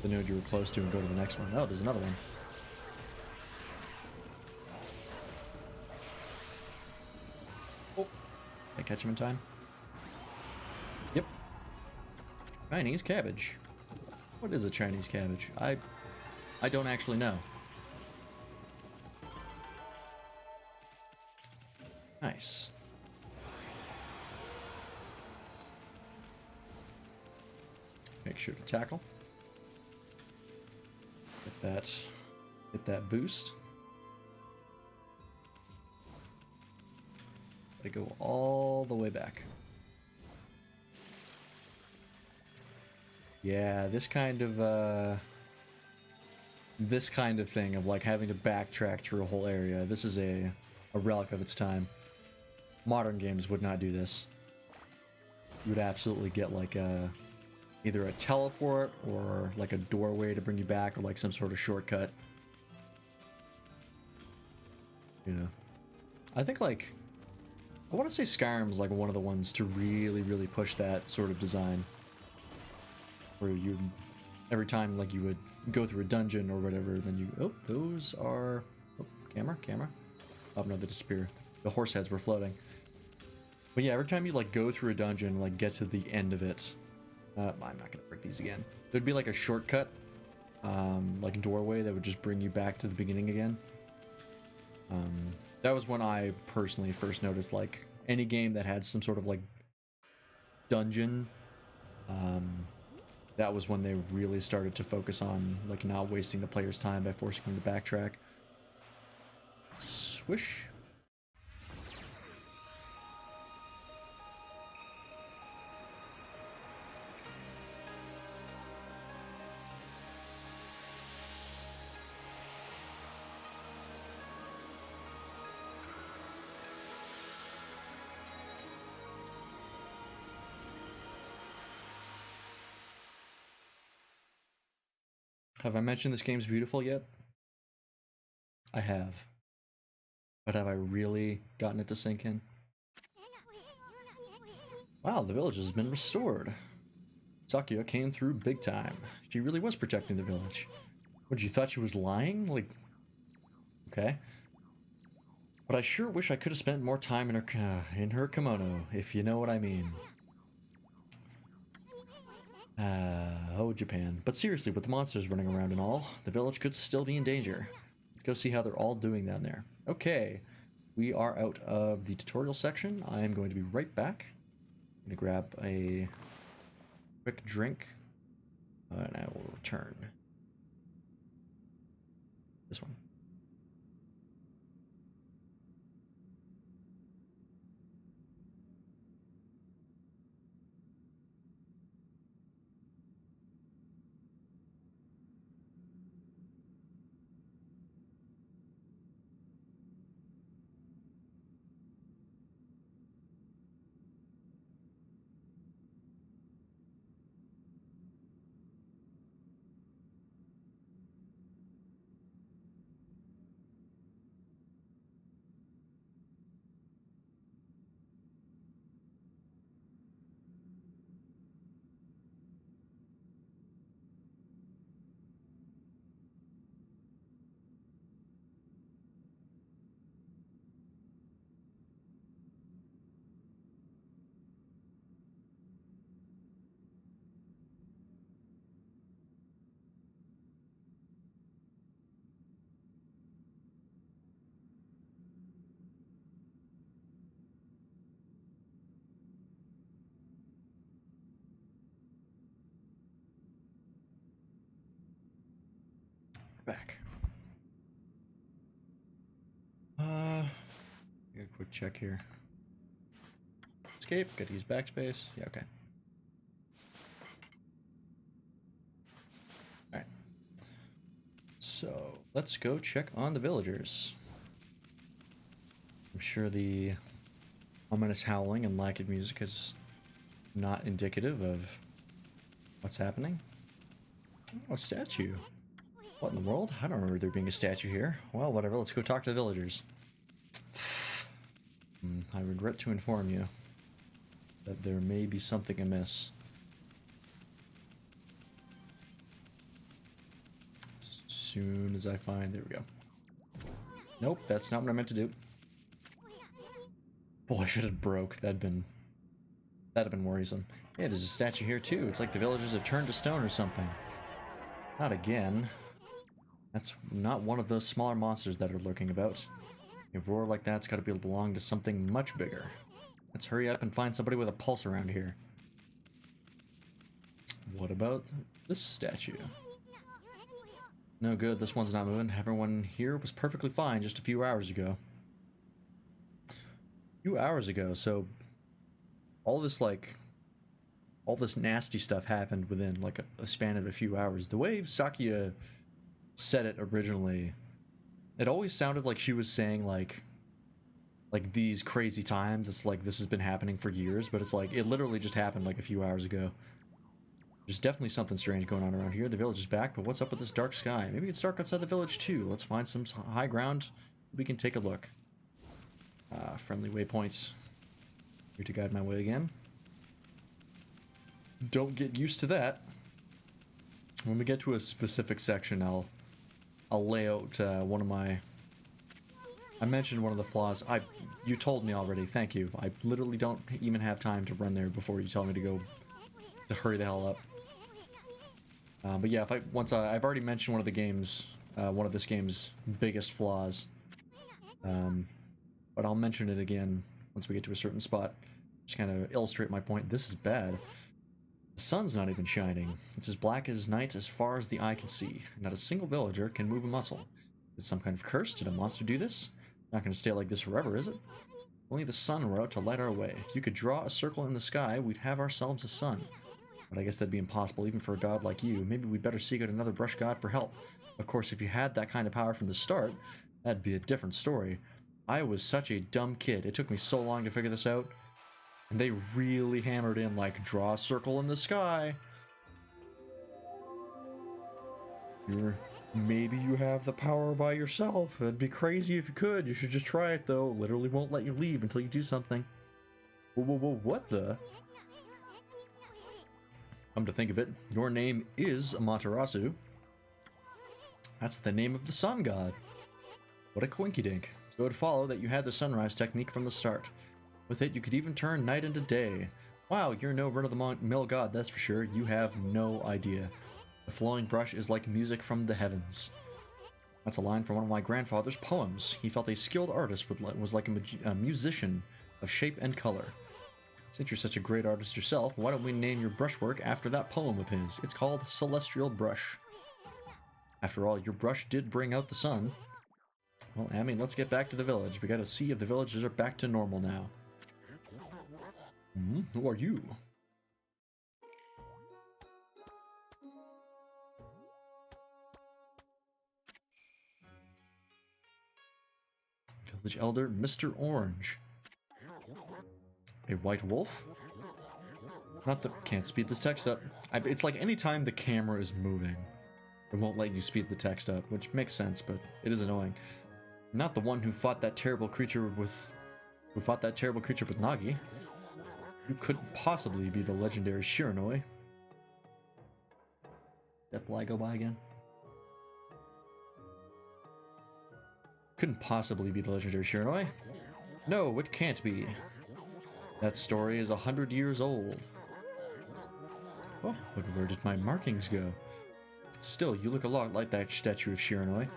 the node you were close to and go to the next one. Oh, there's another one. Oh, did I catch him in time? Yep. Chinese cabbage. What is a Chinese cabbage? I don't actually know. Nice. Make sure to tackle. Get that boost. Gotta go all the way back. Yeah, this kind of thing of like having to backtrack through a whole area. This is a relic of its time. Modern games would not do this. You would absolutely get like either a teleport or like a doorway to bring you back, or like some sort of shortcut. You know, I think like I want to say Skyrim's like one of the ones to really push that sort of design, where you every time like you would go through a dungeon or whatever, then you those are camera. Oh no, they disappear. The horse heads were floating. But yeah, every time you like go through a dungeon, like get to the end of it. I'm not gonna break these again. There'd be like a shortcut, like a doorway that would just bring you back to the beginning again. That was when I personally first noticed like any game that had some sort of like dungeon. That was when they really started to focus on like not wasting the player's time by forcing them to backtrack. Swish. Have I mentioned this game's beautiful yet? I have. But have I really gotten it to sink in? Wow, the village has been restored. Sakuya came through big time. She really was protecting the village. What, you thought she was lying? Like, okay. But I sure wish I could have spent more time in her kimono, if you know what I mean. Oh, Japan. But seriously, with the monsters running around and all, the village could still be in danger. Let's go see how they're all doing down there. Okay, we are out of the tutorial section. I am going to be right back. I'm going to grab a quick drink, and I will return. This one. Back. Get a quick check here. Escape. Got to use backspace. Yeah, okay. All right. So let's go check on the villagers. I'm sure the ominous howling and lack of music is not indicative of what's happening. Oh, a statue. What in the world? I don't remember there being a statue here. Well, whatever. Let's go talk to the villagers. I regret to inform you that there may be something amiss. As soon as I find... There we go. Nope, that's not what I meant to do. Boy, if it had broke, that'd have been worrisome. Hey, there's a statue here too. It's like the villagers have turned to stone or something. Not again. That's not one of those smaller monsters that are lurking about. A roar like that's gotta belong to something much bigger. Let's hurry up and find somebody with a pulse around here. What about this statue? No good, this one's not moving. Everyone here was perfectly fine just a few hours ago. So all this nasty stuff happened within like a span of a few hours. The way Sakia said it originally, it always sounded like she was saying like these crazy times. It's like this has been happening for years, but it's like it literally just happened like a few hours ago. There's definitely something strange going on around here. The village is back, but what's up with this dark sky? Maybe it's dark outside the village too. Let's find some high ground. We can take a look. Friendly waypoints. Here to guide my way again. Don't get used to that. When we get to a specific section, I'll lay out one of my... I mentioned one of the flaws. You told me already. Thank you. I literally don't even have time to run there before you tell me to go to hurry the hell up. But yeah, I've already mentioned one of this game's biggest flaws. But I'll mention it again once we get to a certain spot. Just kind of illustrate my point. This is bad. The sun's not even shining. It's as black as night as far as the eye can see. Not a single villager can move a muscle. Is it some kind of curse? Did a monster do this? Not going to stay like this forever, is it? Only the sun were out to light our way. If you could draw a circle in the sky, we'd have ourselves a sun. But I guess that'd be impossible even for a god like you. Maybe we'd better seek out another brush god for help. Of course, if you had that kind of power from the start, that'd be a different story. I was such a dumb kid. It took me so long to figure this out. And they really hammered in, like, draw a circle in the sky. Maybe you have the power by yourself. It'd be crazy if you could. You should just try it, though. Literally won't let you leave until you do something. Whoa, what the? Come to think of it, your name is Amaterasu. That's the name of the sun god. What a coinkydink. So it would follow that you had the sunrise technique from the start. With it, you could even turn night into day. Wow, you're no run-of-the-mill god, that's for sure. You have no idea. The flowing brush is like music from the heavens. That's a line from one of my grandfather's poems. He felt a skilled artist was like a musician of shape and color. Since you're such a great artist yourself, why don't we name your brushwork after that poem of his? It's called Celestial Brush. After all, your brush did bring out the sun. Well, Amy, let's get back to the village. We gotta see if the villagers are back to normal now. Who are you? Village Elder Mr. Orange. A white wolf? Can't speed this text up. It's like anytime the camera is moving, it won't let you speed the text up, which makes sense, but it is annoying. Not the one who fought that terrible creature with Nagi. You couldn't possibly be the legendary Shiranui. That fly go by again? Couldn't possibly be the legendary Shiranui. No, it can't be. That story is 100 years old. Oh, look, where did my markings go? Still, you look a lot like that statue of Shiranui.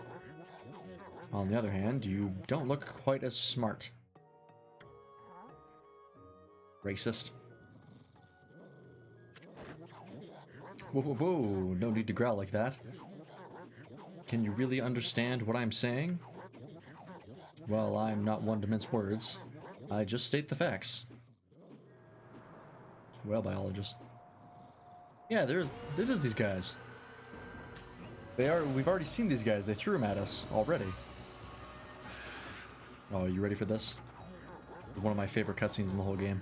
On the other hand, you don't look quite as smart. Racist. Whoa, no need to growl like that. Can you really understand what I'm saying? Well, I'm not one to mince words. I just state the facts. Well, biologist. Yeah, there's these guys. We've already seen these guys. They threw them at us already. Oh, you ready for this? One of my favorite cutscenes in the whole game.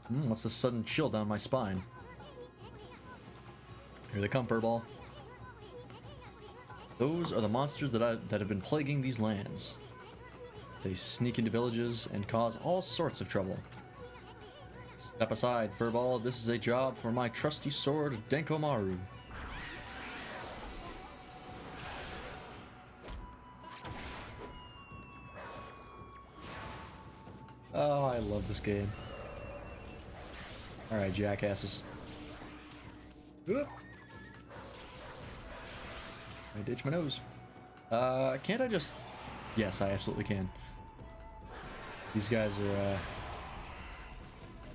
What's the sudden chill down my spine? Here they come, Furball. Those are the monsters that have been plaguing these lands. They sneak into villages and cause all sorts of trouble. Step aside, Furball. This is a job for my trusty sword, Denkomaru. Oh, I love this game. Alright, jackasses. Oop. I ditch my nose. Can't I just... Yes, I absolutely can. These guys are,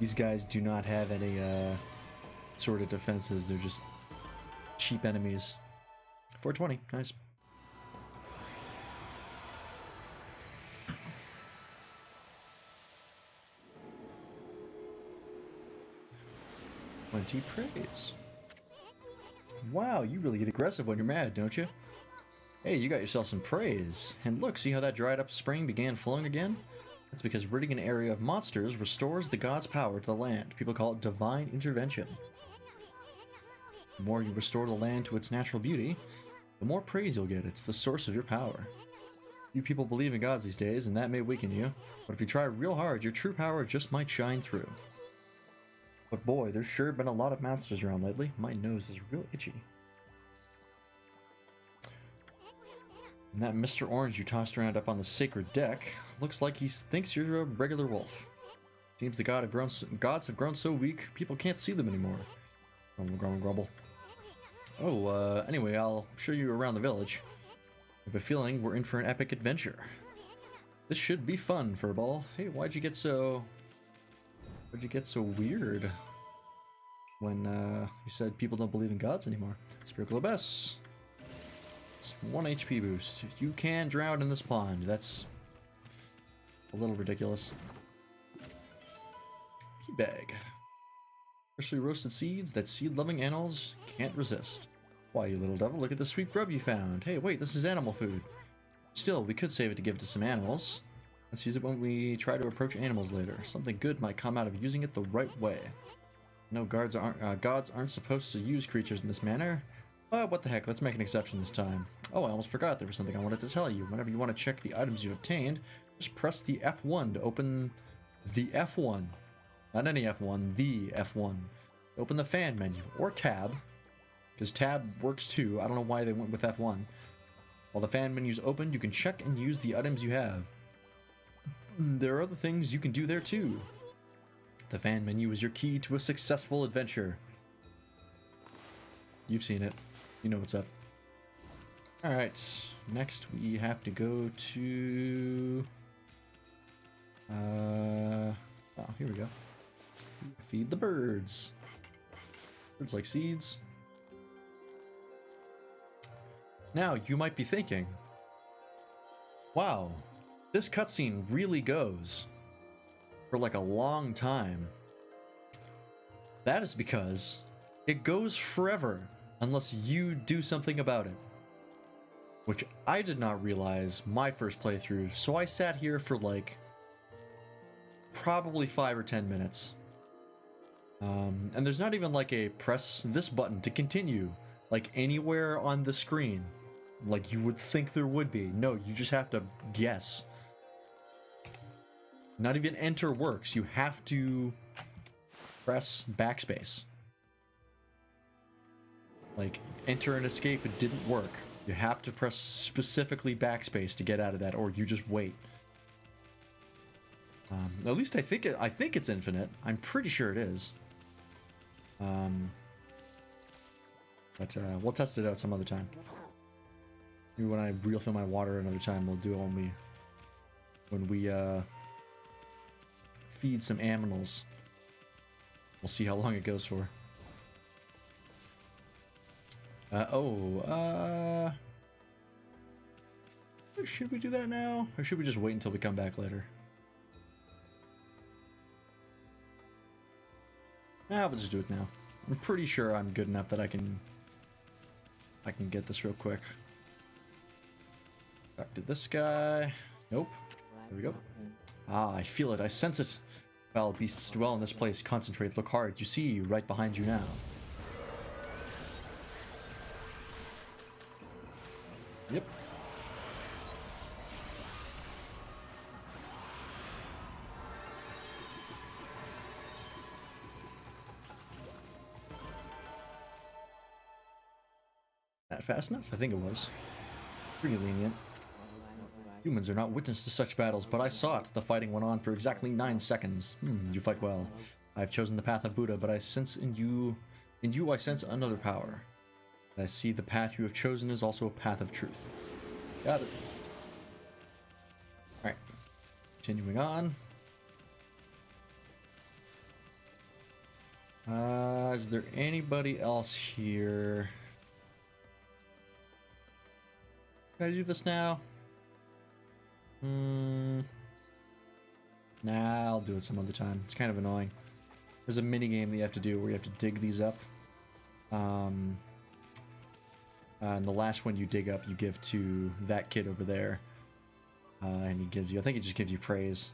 These guys do not have any, sort of defenses. They're just cheap enemies. 420, nice. Plenty praise. Wow, you really get aggressive when you're mad, don't you? Hey, you got yourself some praise. And look, see how that dried up spring began flowing again? That's because ridding an area of monsters restores the god's power to the land. People call it divine intervention. The more you restore the land to its natural beauty, the more praise you'll get. It's the source of your power. You people believe in gods these days, and that may weaken you. But if you try real hard, your true power just might shine through. But boy, there's sure been a lot of monsters around lately. My nose is real itchy. And that Mr. Orange you tossed around up on the sacred deck looks like he thinks you're a regular wolf. Seems the gods have grown so weak, people can't see them anymore. Grumble, grumble, grumble. Oh, anyway, I'll show you around the village. I have a feeling we're in for an epic adventure. This should be fun, Furball. Hey, why'd you get so weird when you said people don't believe in gods anymore? Sprinkle of Bess. It's 1 HP boost. You can drown in this pond. That's a little ridiculous. Tea bag. Freshly roasted seeds that seed-loving animals can't resist. Why, you little devil, look at the sweet grub you found. Hey, wait, this is animal food. Still, we could save it to give to some animals. Let's use it when we try to approach animals later. Something good might come out of using it the right way. No, gods aren't supposed to use creatures in this manner. But what the heck, let's make an exception this time. Oh, I almost forgot there was something I wanted to tell you. Whenever you want to check the items you've obtained, just press the F1 to open the F1. Not any F1, the F1. Open the fan menu, or tab, because tab works too. I don't know why they went with F1. While the fan menu's open, you can check and use the items you have. There are other things you can do there too. The fan menu is your key to a successful adventure. You've seen it. You know what's up. Alright, next we have to go to... oh, here we go. Feed the birds. Birds like seeds. Now, you might be thinking, wow, this cutscene really goes for like a long time. That is because it goes forever unless you do something about it. Which I did not realize my first playthrough, so I sat here for like probably 5 or 10 minutes. And there's not even like a press this button to continue, like anywhere on the screen, like you would think there would be. No, you just have to guess. Not even enter works. You have to press backspace. Like, enter and escape, it didn't work. You have to press specifically backspace to get out of that, or you just wait. At least I think it's infinite. I'm pretty sure it is. But we'll test it out some other time. Maybe when I refill my water another time, we'll do it when we feed some animals. We'll see how long it goes for. Should we do that now? Or should we just wait until we come back later? Nah, we'll just do it now. I'm pretty sure I'm good enough that I can get this real quick. Back to this guy. Nope. There we go. Ah, I feel it. I sense it. Foul beasts dwell in this place. Concentrate. Look hard. You see right behind you now. Yep. That fast enough? I think it was. Pretty lenient. Humans are not witness to such battles, but I saw it. The fighting went on for exactly 9 seconds. You fight well. I've chosen the path of Buddha, but I sense in you I sense another power. I see the path you have chosen is also a path of truth. Got it. Alright. Continuing on. Is there anybody else here? Can I do this now? Nah, I'll do it some other time. It's kind of annoying. There's a mini game that you have to do where you have to dig these up. And the last one you dig up, you give to that kid over there. And he gives you, I think he just gives you praise.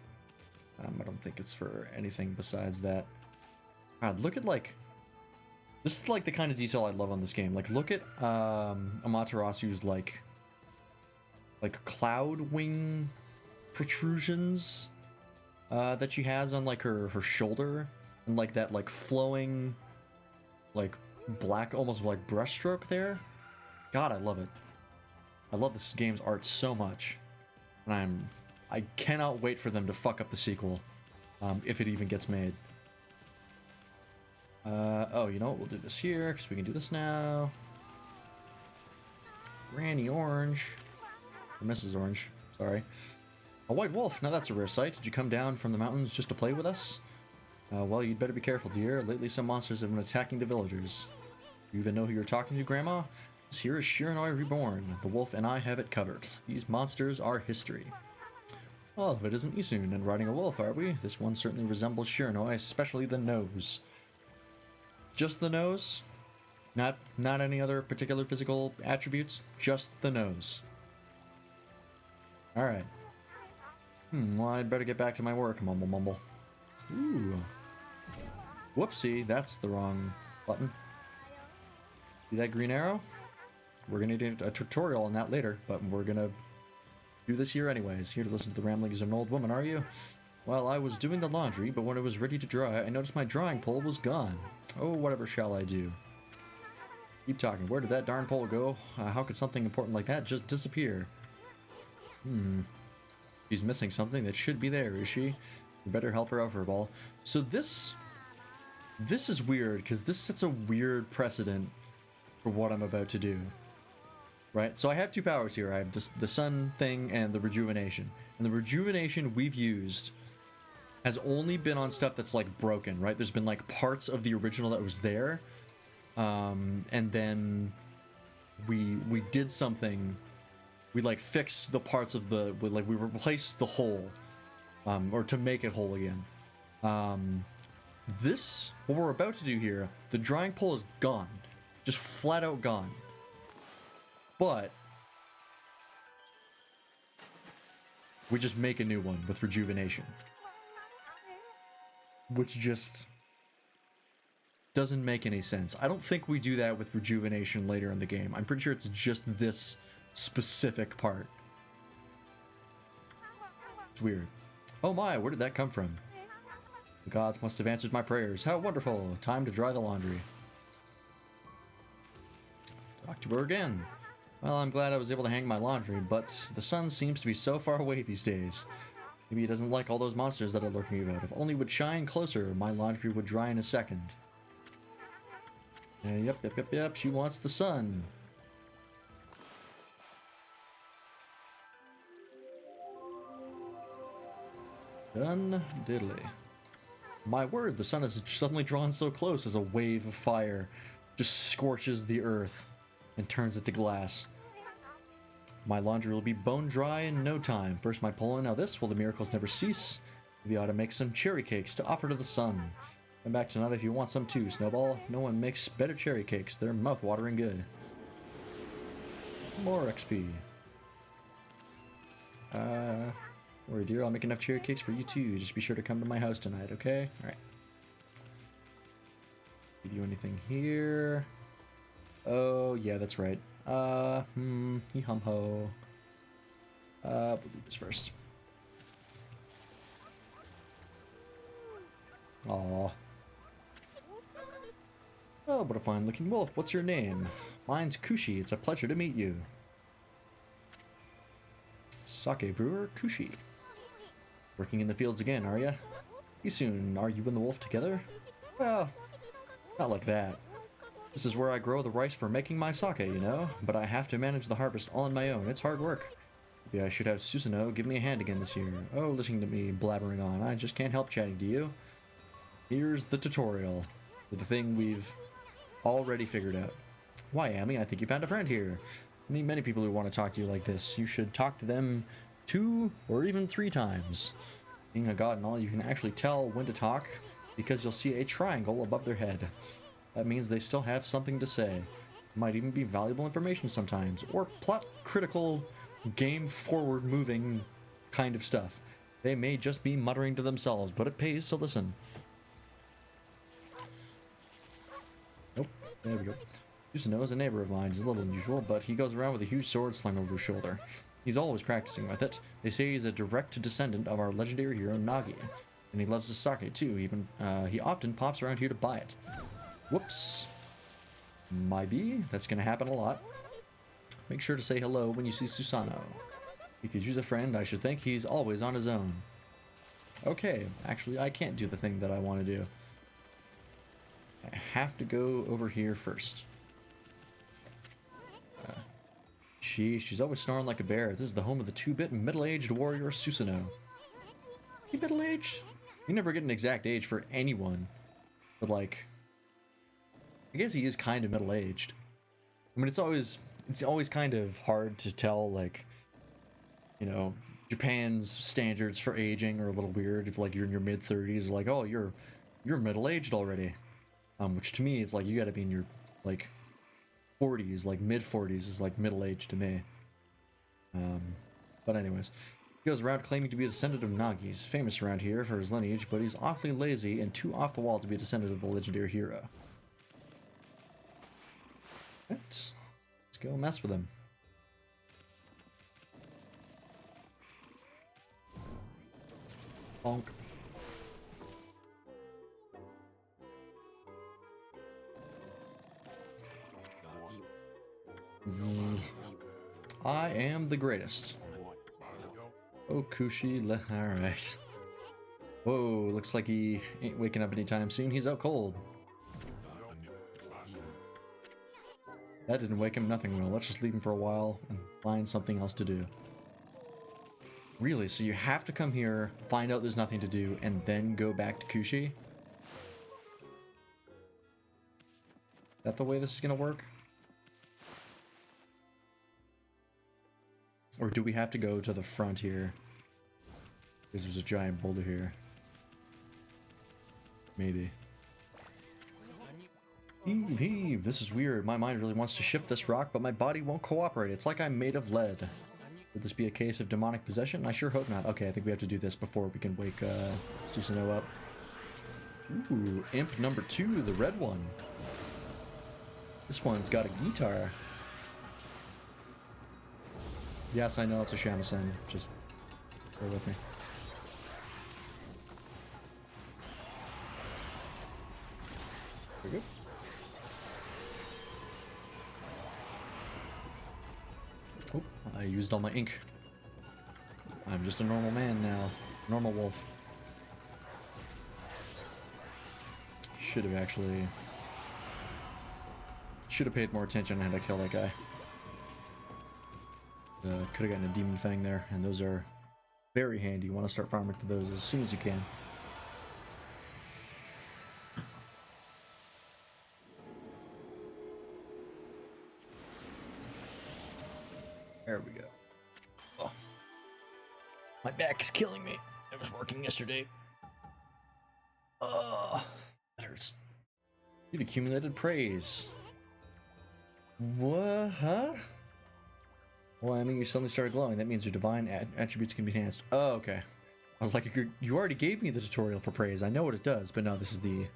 I don't think it's for anything besides that. God, look at like, this is like the kind of detail I love on this game. Like, look at Amaterasu's like cloud wing protrusions that she has on like her shoulder, and like that like flowing like black almost like brushstroke there. God, I love it. I love this game's art so much, and I cannot wait for them to fuck up the sequel, if it even gets made. Oh, you know what? We'll do this here because we can do this now. Granny Orange. Or Mrs. Orange, sorry. A white wolf, now that's a rare sight. Did you come down from the mountains just to play with us? Well, you'd better be careful, dear. Lately some monsters have been attacking the villagers. You even know who you're talking to, Grandma? This here is Shiranui Reborn. The wolf and I have it covered. These monsters are history. Oh, if it isn't Isun and riding a wolf, are we? This one certainly resembles Shiranui, especially the nose. Just the nose? Not any other particular physical attributes? Just the nose. Alright. Well, I'd better get back to my work, mumble mumble. Ooh. Whoopsie, that's the wrong button. See that green arrow? We're gonna do a tutorial on that later, but we're gonna do this here anyways. Here to listen to the ramblings of an old woman, are you? Well, I was doing the laundry, but when it was ready to dry, I noticed my drying pole was gone. Oh, whatever shall I do? Keep talking. Where did that darn pole go? How could something important like that just disappear? She's missing something that should be there, is she? We better help her out for a ball. So this is weird, because this sets a weird precedent for what I'm about to do. Right? So I have two powers here. I have the sun thing and the rejuvenation. And the rejuvenation we've used has only been on stuff that's like broken, right? There's been like parts of the original that was there. And then we did something. We like fixed the parts of we replaced the hole, or to make it whole again. What we're about to do here, the drying pole is gone, just flat out gone. But we just make a new one with rejuvenation, which just doesn't make any sense. I don't think we do that with rejuvenation later in the game. I'm pretty sure it's just this specific part. It's weird. Oh my, where did that come from? The gods must have answered my prayers. How wonderful. Time to dry the laundry. Talk to her again. Well, I'm glad I was able to hang my laundry, but the sun seems to be so far away these days. Maybe he doesn't like all those monsters that are lurking about. If only it would shine closer, my laundry would dry in a second. Yep. She wants the sun. Done diddly. My word, the sun is suddenly drawn so close as a wave of fire just scorches the earth and turns it to glass. My laundry will be bone dry in no time. First my pollen, now this. Will the miracles never cease? Maybe I ought to make some cherry cakes to offer to the sun. Come back tonight if you want some too, Snowball. No one makes better cherry cakes. They're mouth-watering good. More XP. Or dear, I'll make enough cherry cakes for you too. Just be sure to come to my house tonight, okay? Alright. Give you anything here? Oh, yeah, that's right. Hee-hum-ho. We'll do this first. Aww. Oh, what a fine-looking wolf. What's your name? Mine's Kushi. It's a pleasure to meet you. Sake brewer Kushi. Working in the fields again, are ya? You soon. Are you and the wolf together? Well, not like that. This is where I grow the rice for making my sake, you know? But I have to manage the harvest all on my own. It's hard work. Maybe I should have Susanoo give me a hand again this year. Oh, listening to me blabbering on. I just can't help chatting to you. Here's the tutorial. For the thing we've already figured out. Why, Amy? I think you found a friend here. I meet many people who want to talk to you like this. You should talk to them 2 or even 3 times. Being a god and all, you can actually tell when to talk because you'll see a triangle above their head. That means they still have something to say. It might even be valuable information sometimes, or plot-critical, game-forward-moving kind of stuff. They may just be muttering to themselves, but it pays to listen. Nope, there we go. Susanoo is a neighbor of mine. He's a little unusual, but he goes around with a huge sword slung over his shoulder. He's always practicing with it. They say he's a direct descendant of our legendary hero Nagi. And he loves his sake too, even he often pops around here to buy it. Whoops. Might be. That's gonna happen a lot. Make sure to say hello when you see Susanoo. He could use a friend. I should think he's always on his own. Okay, actually I can't do the thing that I want to do. I have to go over here first. She's always snoring like a bear. This is the home of the 2-bit middle-aged warrior Susanoo. He middle-aged? You never get an exact age for anyone. But like, I guess he is kind of middle-aged. I mean, it's always kind of hard to tell, like, you know, Japan's standards for aging are a little weird. If like you're in your mid-30s, like, oh, you're middle-aged already. Which to me is like you got to be in your like 40s, like mid-40s is like middle-aged to me. But anyways, he goes around claiming to be a descendant of Nagi. He's famous around here for his lineage, but he's awfully lazy and too off the wall to be a descendant of the legendary hero. Let's go mess with him. Bonk. I am the greatest. Oh, Kushi, alright. Whoa, looks like he ain't waking up anytime soon. He's out cold. That didn't wake him, nothing will. Let's just leave him for a while and find something else to do. Really? So you have to come here, find out there's nothing to do, and then go back to Kushi? Is that the way this is gonna work? Or do we have to go to the front here? Because there's a giant boulder here. Maybe. Heave, heave. This is weird. My mind really wants to shift this rock, but my body won't cooperate. It's like I'm made of lead. Would this be a case of demonic possession? I sure hope not. Okay, I think we have to do this before we can wake Susanoo up. Ooh, imp number 2, the red one. This one's got a guitar. Yes, I know it's a shamisen. Just bear with me. Very good. Oh, I used all my ink. I'm just a normal man now. Normal wolf. Should have paid more attention had I killed that guy. Could have gotten a demon fang there, and those are very handy. You want to start farming to those as soon as you can. There we go. Oh. My back is killing me. I was working yesterday. That hurts. You've accumulated praise. What? Huh? Well, I mean, you suddenly started glowing. That means your divine attributes can be enhanced. Oh, okay. I was like, you already gave me the tutorial for praise. I know what it does, but no, this is the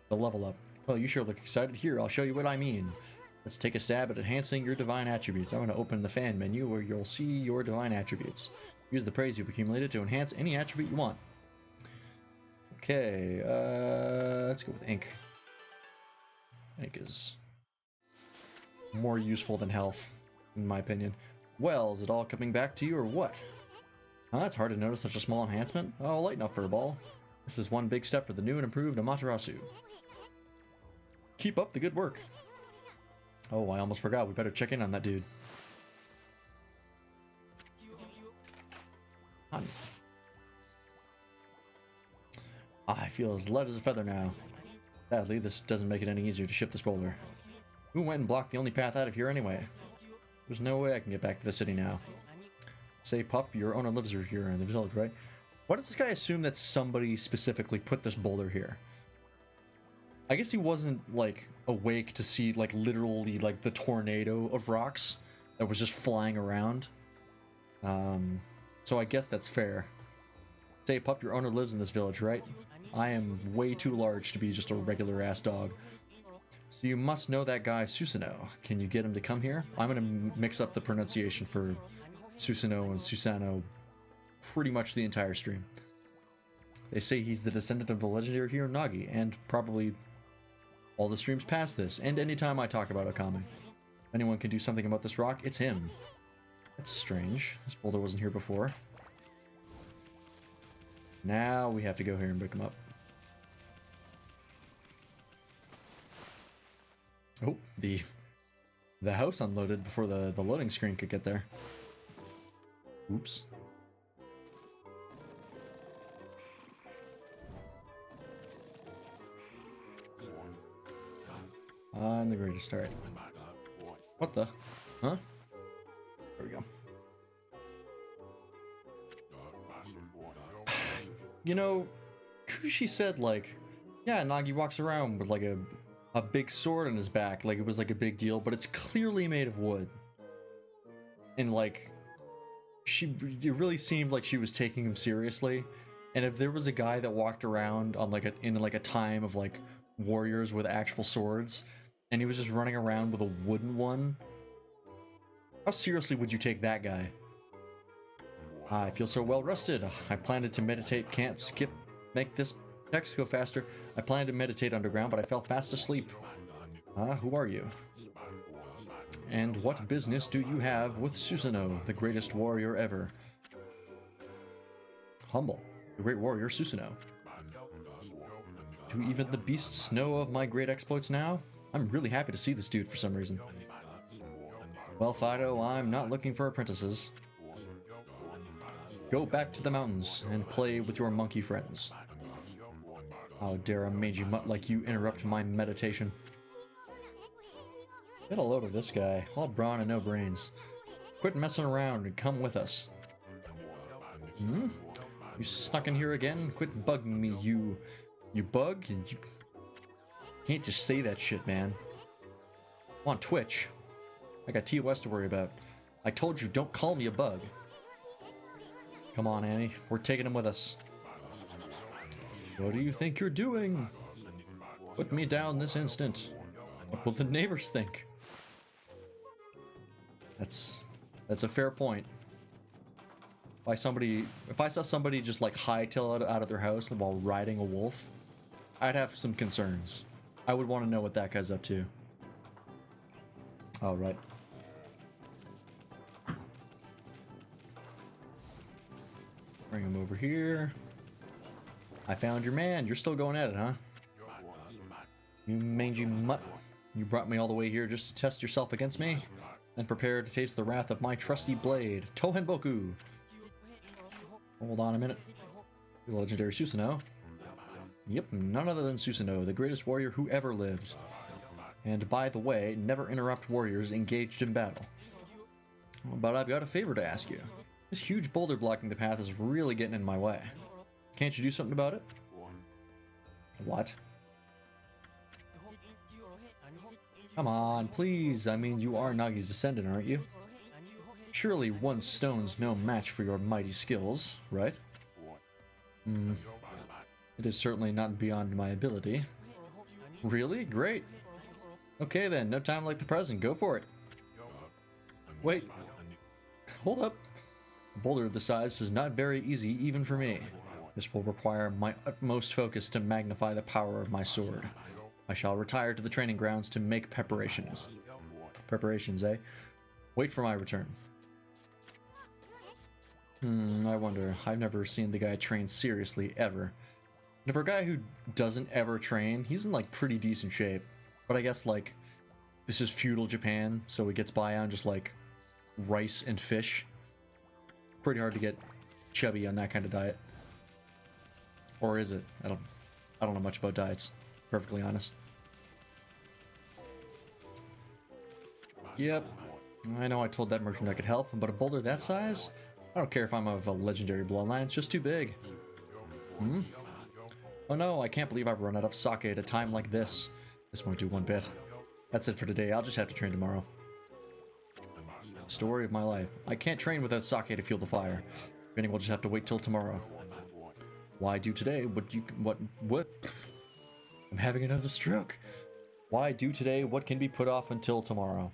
level up. Well, you sure look excited. Here, I'll show you what I mean. Let's take a stab at enhancing your divine attributes. I'm going to open the fan menu where you'll see your divine attributes. Use the praise you've accumulated to enhance any attribute you want. Okay, let's go with ink. Ink is more useful than health, in my opinion. Well, is it all coming back to you or what? It's hard to notice such a small enhancement. Oh, lighten up, Furball. This is one big step for the new and improved Amaterasu. Keep up the good work. Oh, I almost forgot. We better check in on that dude. I feel as light as a feather now. Sadly, this doesn't make it any easier to ship this boulder. Who went and blocked the only path out of here anyway? There's no way I can get back to the city now. Say, pup, your owner lives here in the village, right? Why does this guy assume that somebody specifically put this boulder here? I guess he wasn't, like, awake to see, like, literally, like, the tornado of rocks that was just flying around. So I guess that's fair. Say, pup, your owner lives in this village, right? I am way too large to be just a regular-ass dog. So you must know that guy, Susanoo. Can you get him to come here? I'm gonna mix up the pronunciation for Susanoo and Susano pretty much the entire stream. They say he's the descendant of the legendary hero Nagi, and probably all the streams past this, and anytime I talk about Okami. If anyone can do something about this rock, it's him. That's strange. This boulder wasn't here before. Now we have to go here and pick him up. Oh, the house unloaded before the loading screen could get there. Oops. I'm the greatest. Alright. What the? Huh? There we go. You know, Kushi said, like, yeah, Nagi walks around with, like, a big sword on his back, like it was, like, a big deal, but it's clearly made of wood. And, like, it really seemed like she was taking him seriously. And if there was a guy that walked around on, like, in a time of, like, warriors with actual swords, and he was just running around with a wooden one, how seriously would you take that guy? I feel so well rested. I planned to meditate, can't skip, make this text go faster. I planned to meditate underground, but I fell fast asleep. Who are you? And what business do you have with Susanoo, the greatest warrior ever? Humble, the great warrior Susanoo. Do even the beasts know of my great exploits now? I'm really happy to see this dude for some reason. Well, Fido, I'm not looking for apprentices. Go back to the mountains and play with your monkey friends. How dare a mangy mutt like you interrupt my meditation? Get a load of this guy, all brawn and no brains. Quit messing around and come with us. Hmm? You snuck in here again? Quit bugging me, you bug? You can't just say that shit, man. I'm on Twitch. I got TOS to worry about. I told you, don't call me a bug. Come on, Annie. We're taking him with us. What do you think you're doing? Put me down this instant. What will the neighbors think? That's a fair point. If I saw somebody just like hightail it out of their house while riding a wolf, I'd have some concerns. I would want to know what that guy's up to. All right. Bring him over here. I found your man. You're still going at it, huh? You mangy mutt. You brought me all the way here just to test yourself against me? And prepare to taste the wrath of my trusty blade, Tohenboku. Hold on a minute. The legendary Susanoo. Yep, none other than Susanoo, the greatest warrior who ever lived. And by the way, never interrupt warriors engaged in battle. But I've got a favor to ask you. This huge boulder blocking the path is really getting in my way. Can't you do something about it? What? Come on, please. I mean, you are Nagi's descendant, aren't you? Surely one stone's no match for your mighty skills, right? It is certainly not beyond my ability. Really? Great. Okay then, no time like the present. Go for it. Wait. Hold up. A boulder of this size is not very easy even for me. This will require my utmost focus to magnify the power of my sword. I shall retire to the training grounds to make preparations. Preparations, eh? Wait for my return. I wonder. I've never seen the guy train seriously, ever. And for a guy who doesn't ever train, he's in, like, pretty decent shape. But I guess, like, this is feudal Japan, so he gets by on just, like, rice and fish. Pretty hard to get chubby on that kind of diet. Or is it? I don't know much about diets, perfectly honest. Yep. I know I told that merchant I could help, but a boulder that size? I don't care if I'm of a legendary bloodline, it's just too big. Oh no, I can't believe I've run out of sake at a time like this. This won't do one bit. That's it for today, I'll just have to train tomorrow. Story of my life. I can't train without sake to fuel the fire. Training will just have to wait till tomorrow. Why do today what? I'm having another stroke. Why do today what can be put off until tomorrow?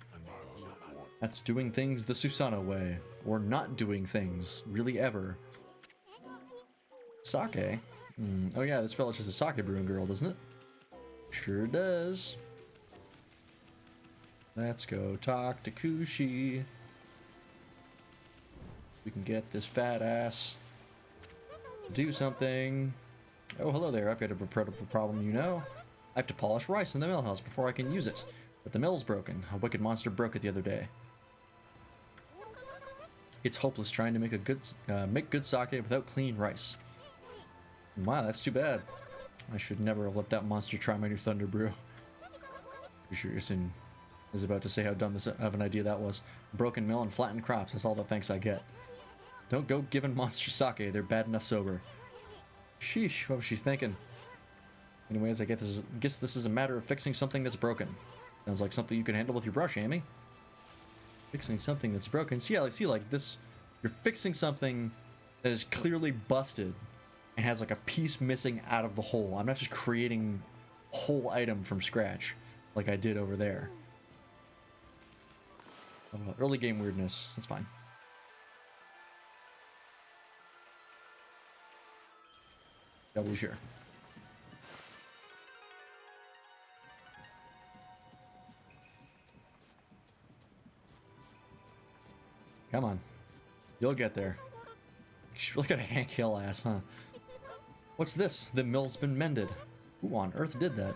That's doing things the Susanoo way. Or not doing things, really ever. Sake? Oh yeah, this fella's just a sake brewing girl, doesn't it? Sure does. Let's go talk to Kushi. We can get this fat ass to do something. Oh, hello there. I've got a problem, you know. I have to polish rice in the mill house before I can use it. But the mill's broken. A wicked monster broke it the other day. It's hopeless trying to make good sake without clean rice. Wow, that's too bad. I should never have let that monster try my new thunder brew. Be sure Yusin is about to say how dumb of an idea that was. Broken mill and flattened crops, that's all the thanks I get. Don't go giving monsters sake, they're bad enough sober. Sheesh, what was she thinking? Anyways, I guess this is a matter of fixing something that's broken. Sounds like something you can handle with your brush, Amy. Fixing something that's broken. See, like this, you're fixing something that is clearly busted and has like a piece missing out of the hole. I'm not just creating a whole item from scratch like I did over there. Early game weirdness, that's fine. Double sure. Come on. You'll get there. She's really got a Hank Hill ass, huh? What's this? The mill's been mended. Who on earth did that?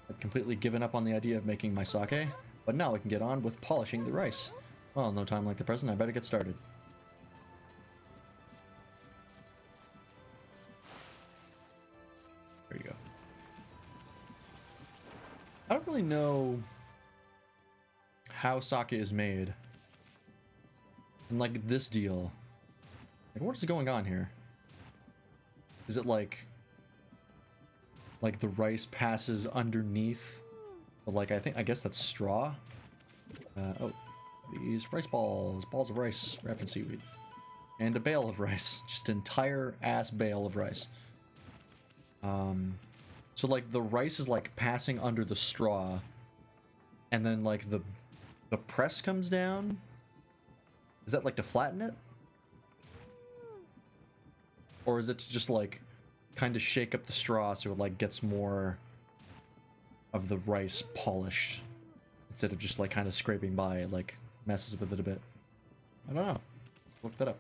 I'd completely given up on the idea of making my sake, but now I can get on with polishing the rice. Well, no time like the present, I better get started. There you go. I don't really know how sake is made. And like this deal, like what is going on here? Is it like the rice passes underneath, but like I guess that's straw. Oh, these rice balls of rice wrapped in seaweed, and a bale of rice, just an entire ass bale of rice. So like the rice is like passing under the straw, and then like the press comes down. Is that like to flatten it? Or is it to just like kind of shake up the straw so it like gets more of the rice polished instead of just like kind of scraping by? It like messes with it a bit. I don't know. Look that up.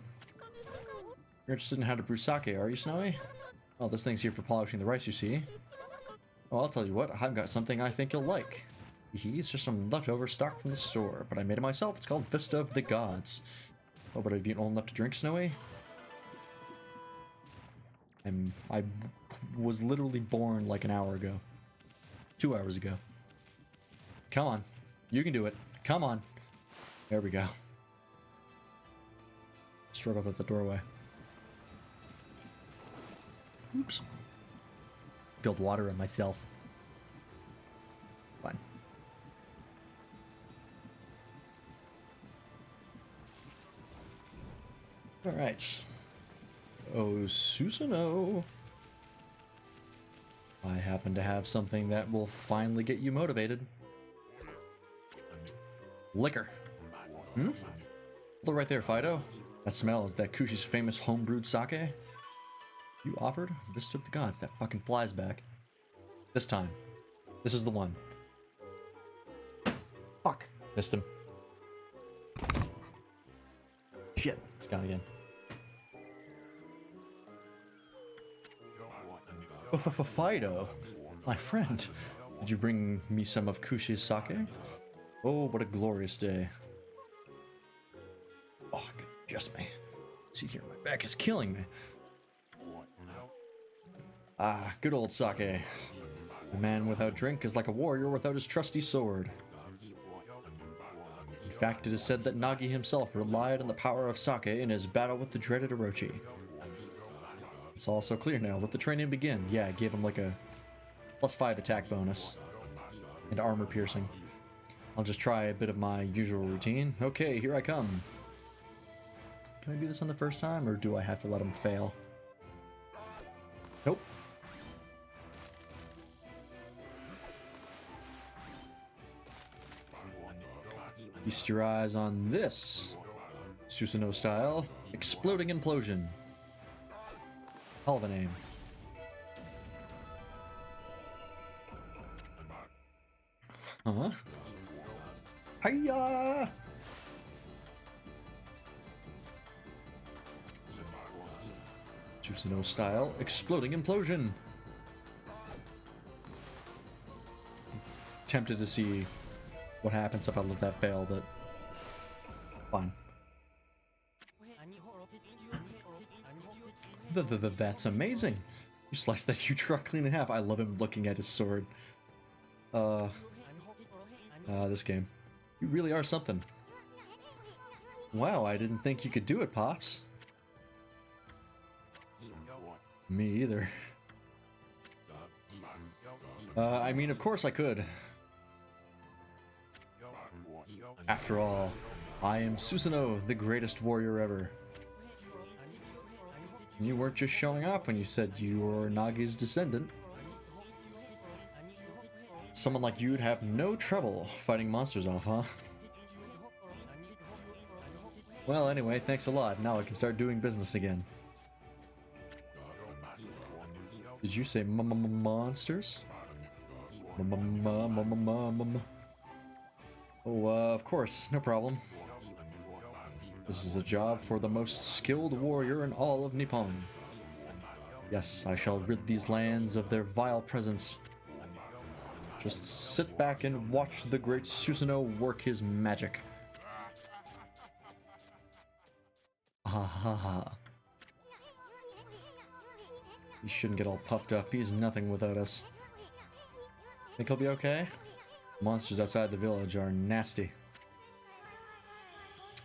You're interested in how to brew sake, are you, Snowy? Well, this thing's here for polishing the rice, you see. Well, I'll tell you what, I've got something I think you'll like. It's just some leftover stock from the store, but I made it myself. It's called Vista of the Gods. Oh, but have you old enough to drink, Snowy? I was literally born like an hour ago. 2 hours ago. Come on. You can do it. Come on. There we go. Struggled at the doorway. Oops. Spilled water on myself. Fine. Alright. Oh, Susanoo. I happen to have something that will finally get you motivated. Liquor. Hmm? Look right there, Fido. That smell is that Kushi's famous homebrewed sake. You offered? Vista of the Gods. That fucking flies back. This time. This is the one. Fuck. Missed him. Shit. It's gone again. Fido, my friend, did you bring me some of Kushi's sake? Oh, what a glorious day. Oh, I could adjust me. See here, my back is killing me. Ah, good old sake. A man without drink is like a warrior without his trusty sword. In fact, it is said that Nagi himself relied on the power of sake in his battle with the dreaded Orochi. It's all so clear now. Let the training begin. Yeah, I gave him like a +5 attack bonus. And armor piercing. I'll just try a bit of my usual routine. Okay, here I come. Can I do this on the first time, or do I have to let him fail? Nope. Feast your eyes on this. Susanoo style. Exploding implosion. Hell of a name. Huh? Hiya! Susanoo style, exploding implosion. Tempted to see what happens if I let that fail, but fine. That's amazing. You sliced that huge rock clean in half. I love him looking at his sword. This game. You really are something. Wow, I didn't think you could do it, Pops. Me either. I mean, of course I could. After all, I am Susanoo, the greatest warrior ever. You weren't just showing off when you said you were Nagi's descendant. Someone like you'd have no trouble fighting monsters off, huh? Well, anyway, thanks a lot. Now I can start doing business again. Did you say monsters? Oh, of course, no problem. This is a job for the most skilled warrior in all of Nippon. Yes, I shall rid these lands of their vile presence. Just sit back and watch the great Susanoo work his magic. Ha ha ha. He shouldn't get all puffed up. He's nothing without us. Think he'll be okay? Monsters outside the village are nasty.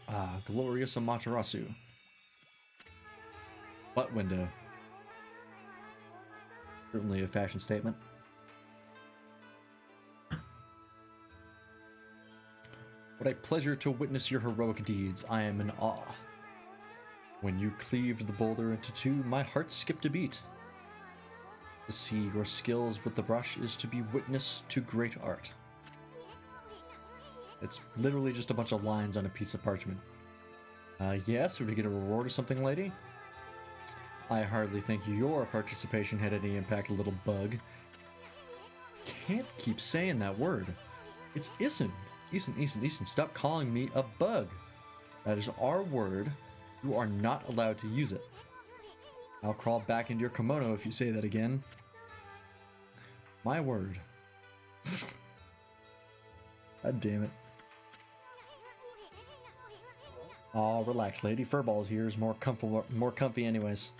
Ah, glorious Amaterasu. Butt window. Certainly a fashion statement. What a pleasure to witness your heroic deeds. I am in awe. When you cleaved the boulder into two, my heart skipped a beat. To see your skills with the brush is to be witness to great art. It's literally just a bunch of lines on a piece of parchment. Yes, would we get a reward or something, lady? I hardly think your participation had any impact, little bug. Can't keep saying that word. It's Issen. Issen, stop calling me a bug. That is our word. You are not allowed to use it. I'll crawl back into your kimono if you say that again. My word. God damn it. Aw, relax, lady. Furballs here is more comfy anyways.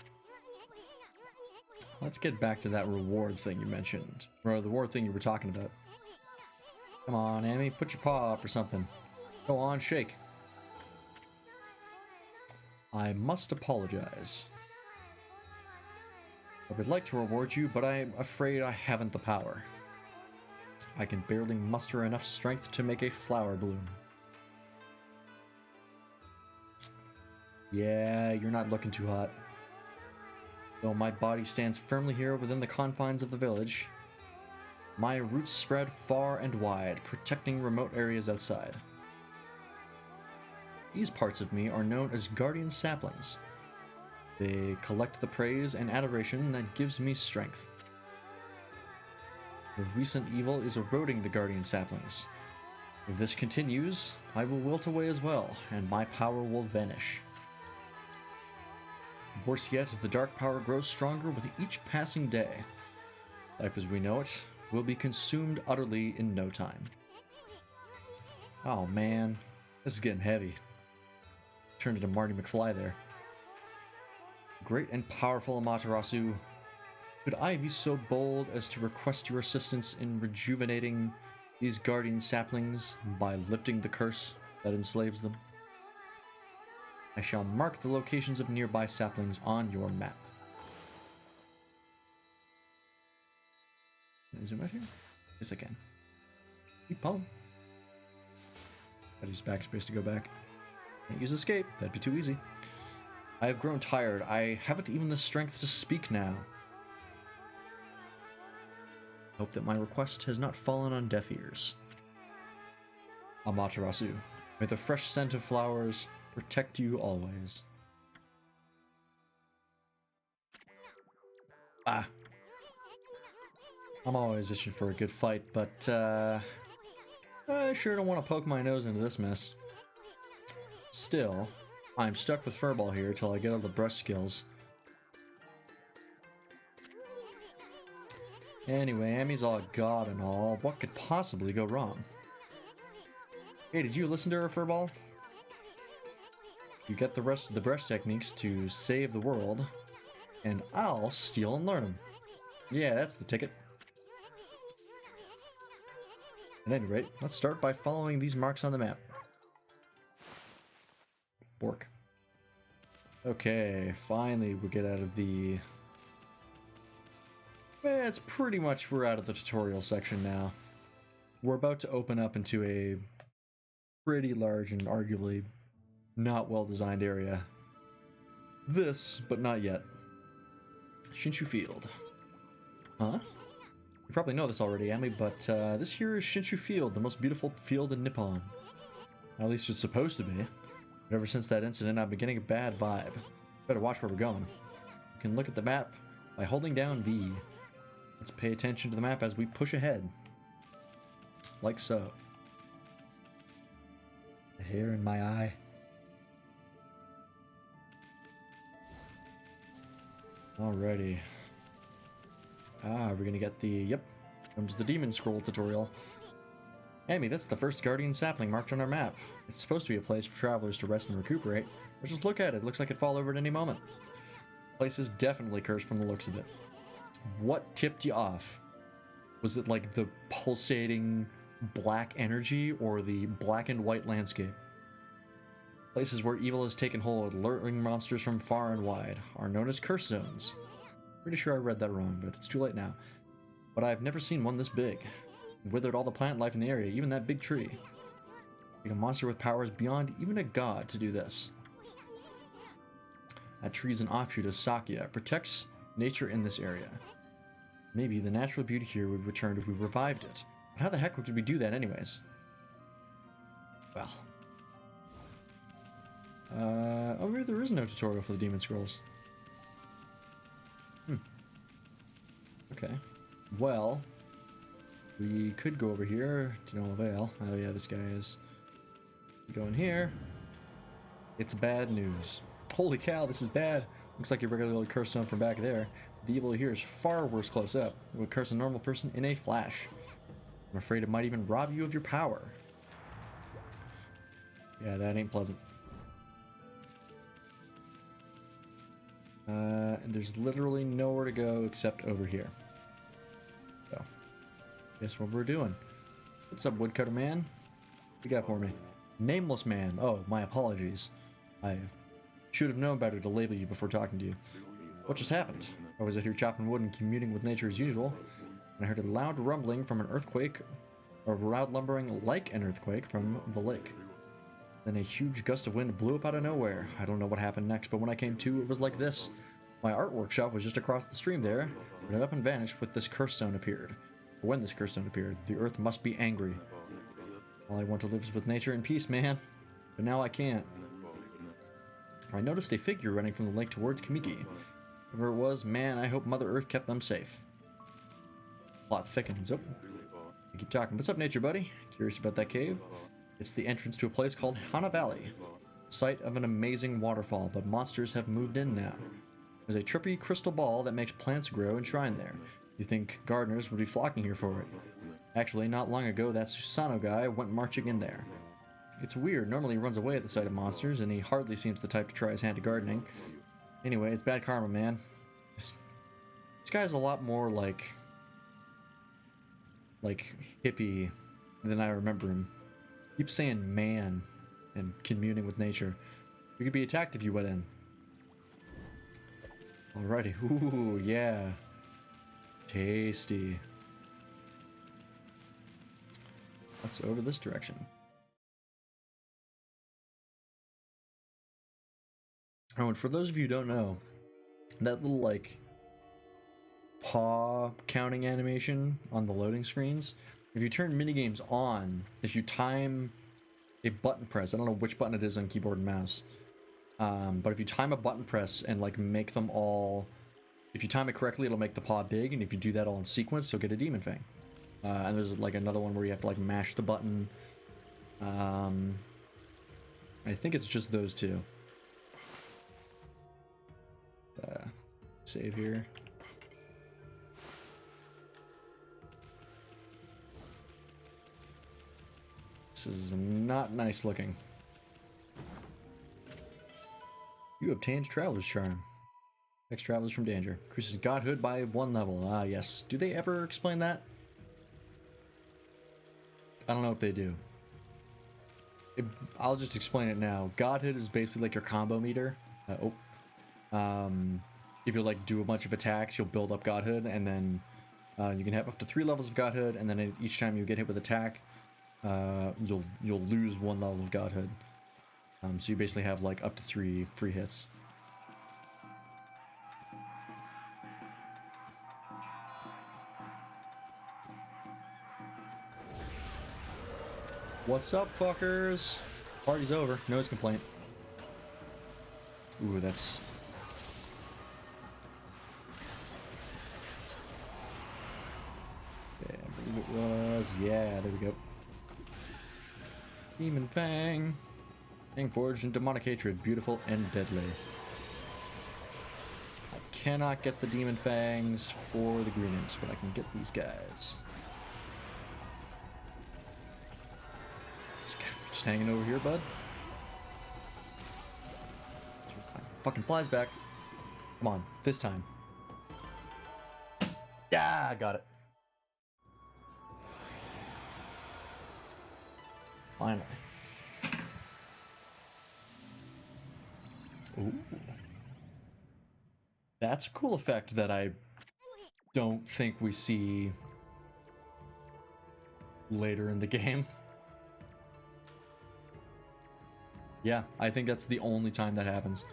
Let's get back to that reward thing you mentioned. Or the reward thing you were talking about. Come on, Amy, put your paw up or something. Go on, shake. I must apologize. I would like to reward you, but I'm afraid I haven't the power. I can barely muster enough strength to make a flower bloom. Yeah, you're not looking too hot. Though my body stands firmly here within the confines of the village, my roots spread far and wide, protecting remote areas outside. These parts of me are known as guardian saplings. They collect the praise and adoration that gives me strength. The recent evil is eroding the guardian saplings. If this continues, I will wilt away as well, and my power will vanish. Worse yet, the dark power grows stronger with each passing day. Life as we know it will be consumed utterly in no time. Oh man, this is getting heavy. Turned into Marty McFly there. Great and powerful Amaterasu, could I be so bold as to request your assistance in rejuvenating these guardian saplings by lifting the curse that enslaves them? I shall mark the locations of nearby saplings on your map. Can I zoom out here? Yes, I can. Keep pulling. Gotta use backspace to go back. Can't use escape, that'd be too easy. I have grown tired. I haven't even the strength to speak now. Hope that my request has not fallen on deaf ears. Amaterasu, may the fresh scent of flowers protect you always. Ah. I'm always itching for a good fight, but I sure don't want to poke my nose into this mess. Still, I'm stuck with Furball here till I get all the brush skills. Anyway, Amy's all god and all. What could possibly go wrong? Hey, did you listen to her, Furball? You get the rest of the brush techniques to save the world, and I'll steal and learn them. Yeah, that's the ticket. At any rate, let's start by following these marks on the map. Bork. Okay, finally we get out of the... It's pretty much we're out of the tutorial section now. We're about to open up into a pretty large and arguably not well-designed area. This, but not yet. Shinshu Field. Huh? You probably know this already, Amy, but this here is Shinshu Field, the most beautiful field in Nippon. At least it's supposed to be. But ever since that incident, I've been getting a bad vibe. Better watch where we're going. You can look at the map by holding down B. Let's pay attention to the map as we push ahead. Like so. The hair in my eye. Alrighty. We're gonna get the... Yep. Comes the Demon Scroll tutorial. Amy, that's the first guardian sapling marked on our map. It's supposed to be a place for travelers to rest and recuperate. But just look at it. Looks like it'd fall over at any moment. The place is definitely cursed from the looks of it. What tipped you off? Was it like the pulsating black energy or the black and white landscape? Places where evil has taken hold, luring monsters from far and wide, are known as curse zones. Pretty sure I read that wrong, but it's too late now. But I've never seen one this big. It withered all the plant life in the area, even that big tree. Like a monster with powers beyond even a god to do this. That tree's an offshoot of Sakya. It protects nature in this area. Maybe the natural beauty here would return if we revived it. But how the heck would we do that anyways? Well. Oh, maybe there is no tutorial for the Demon Scrolls. Okay. Well, we could go over here to no avail. Oh yeah, this guy is. Going here. It's bad news. Holy cow, this is bad. Looks like your regular old curse zone from back there. The evil here is far worse close up. It would curse a normal person in a flash. I'm afraid it might even rob you of your power. Yeah, that ain't pleasant. And there's literally nowhere to go except over here. So, guess what we're doing. What's up, woodcutter man? What you got for me? Nameless man. Oh, my apologies. I should have known better to label you before talking to you. What just happened? I was out here chopping wood and communing with nature as usual, and I heard a loud rumbling from an earthquake, or loud lumbering like an earthquake from the lake. Then a huge gust of wind blew up out of nowhere. I don't know what happened next, but when I came to, it was like this. My art workshop was just across the stream there, but it up and vanished with this curse stone appeared. When this curse stone appeared, the earth must be angry. All I want to live is with nature in peace, man. But now I can't. I noticed a figure running from the lake towards Kamiki. Whoever it was, man, I hope Mother Earth kept them safe. Plot thickens. Oh, I keep talking. What's up, nature buddy? Curious about that cave? It's the entrance to a place called Hana Valley, site of an amazing waterfall, but monsters have moved in now. There's a trippy crystal ball that makes plants grow enshrined there. You think gardeners would be flocking here for it. Actually, not long ago, that Susano guy went marching in there. It's weird, normally he runs away at the sight of monsters, and he hardly seems the type to try his hand at gardening. Anyway, it's bad karma, man. This guy's a lot more like hippie than I remember him. Keep saying man and communing with nature. You could be attacked if you went in. Alrighty, ooh, yeah. Tasty. Let's over this direction. Oh, and for those of you who don't know, that little, like, paw counting animation on the loading screens, if you turn minigames on, if you time a button press, I don't know which button it is on keyboard and mouse, but if you time a button press and, like, make them all, if you time it correctly, it'll make the paw big, and if you do that all in sequence, you'll get a demon fang. And there's, like, another one where you have to, like, mash the button. I think it's just those two. Save here. This is not nice looking. You obtained Traveler's Charm. Protects travelers from danger. Increases godhood by 1 level. Ah, yes. Do they ever explain that? I don't know if they do. I'll just explain it now. Godhood is basically like your combo meter. If you like do a bunch of attacks, you'll build up godhood, and then you can have up to 3 levels of godhood, and then each time you get hit with attack, you'll lose 1 level of godhood. So you basically have like up to three hits. What's up, fuckers? Party's over. Noise complaint. Ooh, that's... yeah, I believe it was... yeah, there we go. Demon Fang. Fang forged in demonic hatred. Beautiful and deadly. I cannot get the Demon Fangs for the Green Imps, but I can get these guys. Just hanging over here, bud. Fucking flies back. Come on, this time. Yeah, I got it. Finally. Ooh. That's a cool effect that I don't think we see later in the game. Yeah, I think that's the only time that happens.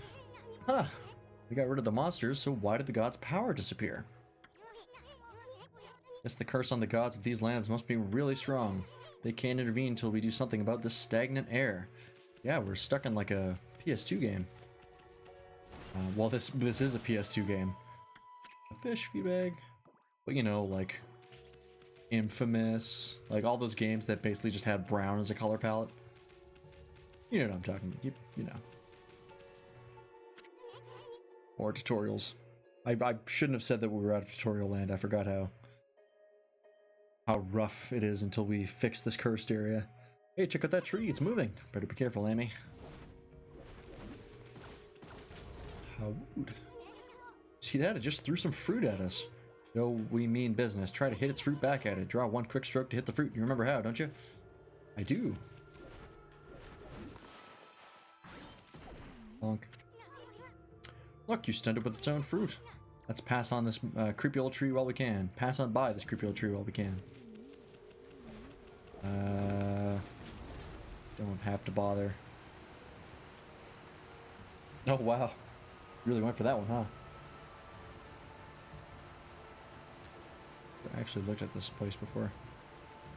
Huh. We got rid of the monsters, so why did the gods' power disappear? Guess the curse on the gods of these lands must be really strong. They can't intervene until we do something about this stagnant air. Yeah, we're stuck in like a PS2 game. Well, this is a PS2 game. A fish feedbag. But you know, like Infamous, like all those games that basically just had brown as a color palette. You know what I'm talking about. You know. Or tutorials. I shouldn't have said that we were out of tutorial land. I forgot how rough it is until we fix this cursed area. Hey, check out that tree. It's moving. Better be careful, Amy. How rude. See that? It just threw some fruit at us. No, we mean business. Try to hit its fruit back at it. Draw one quick stroke to hit the fruit. You remember how, don't you? I do. Bonk. Look, you stunned it with its own fruit. Let's pass on this creepy old tree while we can. Pass on by this creepy old tree while we can. Don't have to bother. Oh, wow. Really went for that one, huh? I actually looked at this place before.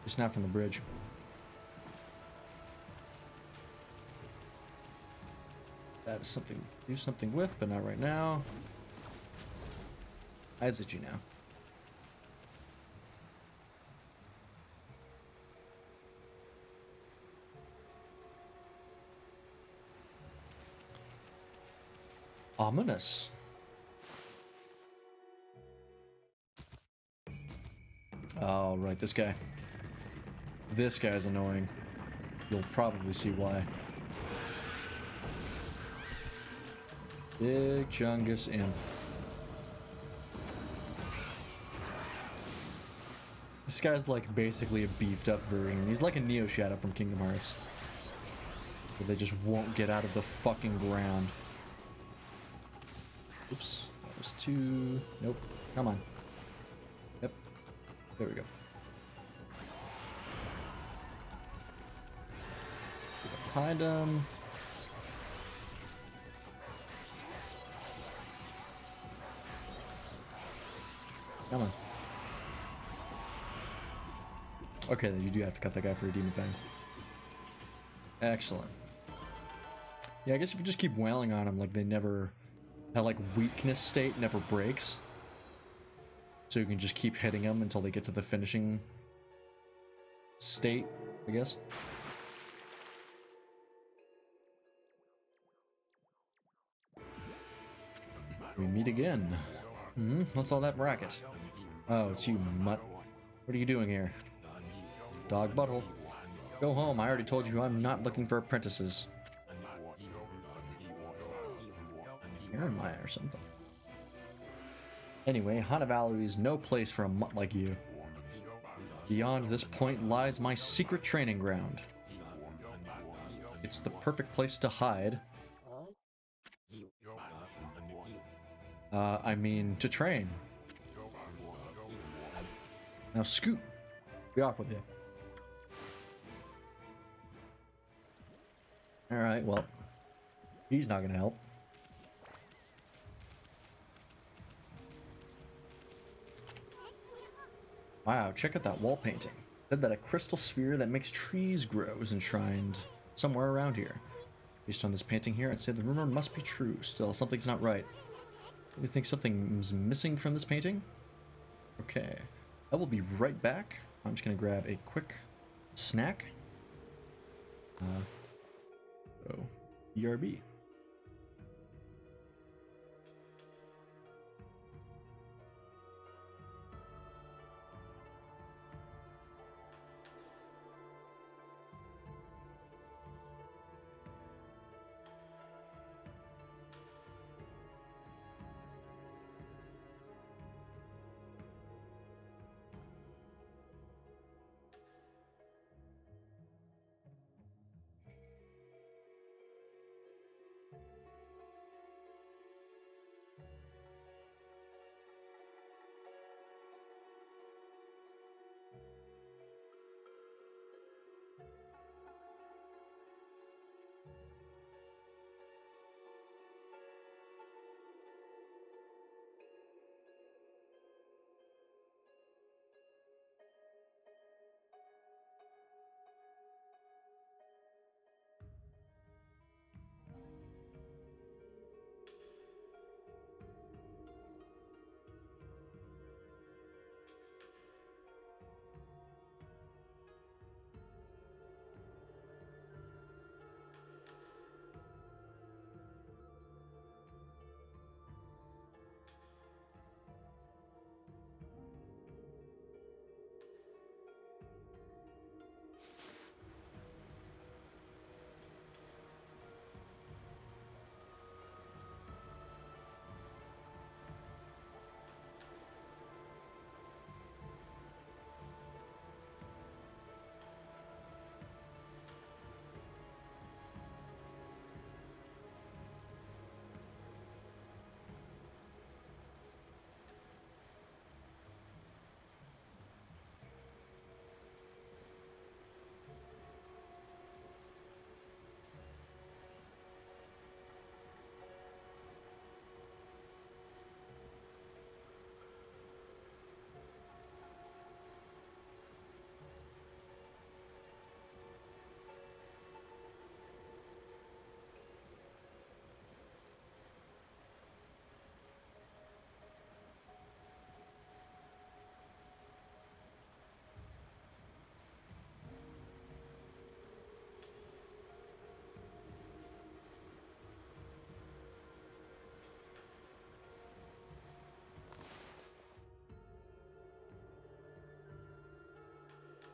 Just not from the bridge. That is something to do something with, but not right now. As did you now. Ominous. Oh, right, this guy. This guy's annoying. You'll probably see why. Big Chungus Imp. This guy's like basically a beefed up version. He's like a Neo Shadow from Kingdom Hearts. But they just won't get out of the fucking ground. Oops, that was too... Nope, come on. Yep, there we go. Behind him. Come on. Okay, then you do have to cut that guy for a demon thing. Excellent. Yeah, I guess if you just keep wailing on him, like they never... That like weakness state never breaks. So you can just keep hitting them until they get to the finishing state, I guess. We meet again. What's all that racket? Oh, it's you, mutt. What are you doing here? Dog butthole. Go home, I already told you I'm not looking for apprentices. Where am I or something? Anyway, Hana Valley is no place for a mutt like you. Beyond this point lies my secret training ground. It's the perfect place to hide. I mean, to train. Now scoot. Be off with you. Alright, well. He's not gonna help. Wow, check out that wall painting. It said that a crystal sphere that makes trees grow is enshrined somewhere around here. Based on this painting here, I'd say the rumor must be true. Still, something's not right. You think something's missing from this painting? Okay. I will be right back. I'm just gonna grab a quick snack. BRB.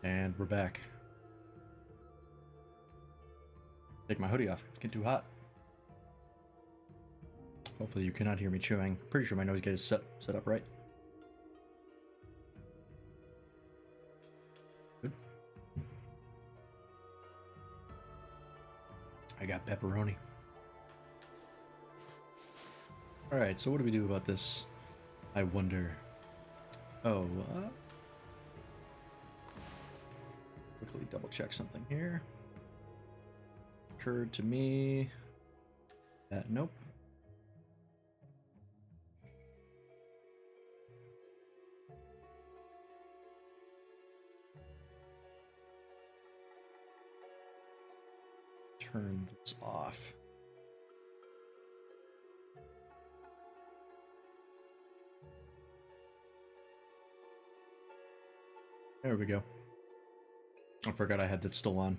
And we're back. Take my hoodie off. It's getting too hot. Hopefully you cannot hear me chewing. Pretty sure my nose gate is set up right. Good. I got pepperoni. Alright, so what do we do about this? I wonder. Oh, quickly double check something here. Occurred to me that nope. Turn this off. There we go. I forgot I had that still on.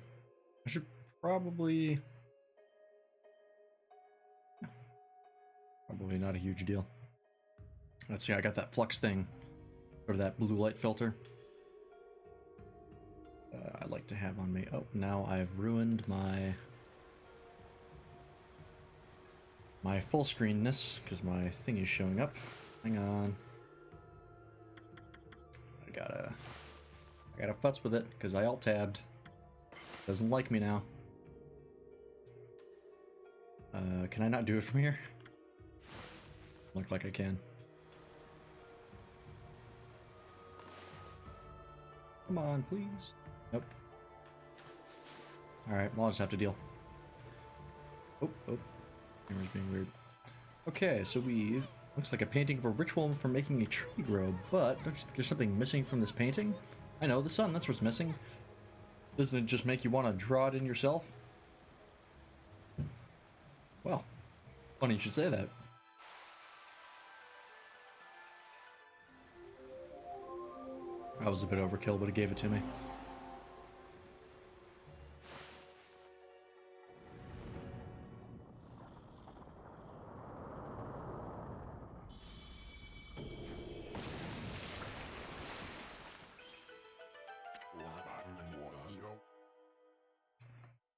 I should probably not a huge deal. Let's see, I got that flux thing, or that blue light filter. I like to have on me. Oh, now I've ruined my full screenness because my thing is showing up. Hang on. I gotta futz with it because I alt tabbed. Doesn't like me now. Can I not do it from here? Look like I can. Come on, please. Nope. Alright, well, I'll just have to deal. Oh. Camera's being weird. Okay, so we've... Looks like a painting of a ritual for making a tree grow, but there's something missing from this painting? I know, the sun, that's what's missing. Doesn't it just make you want to draw it in yourself? Well, funny you should say that. That was a bit overkill, but it gave it to me.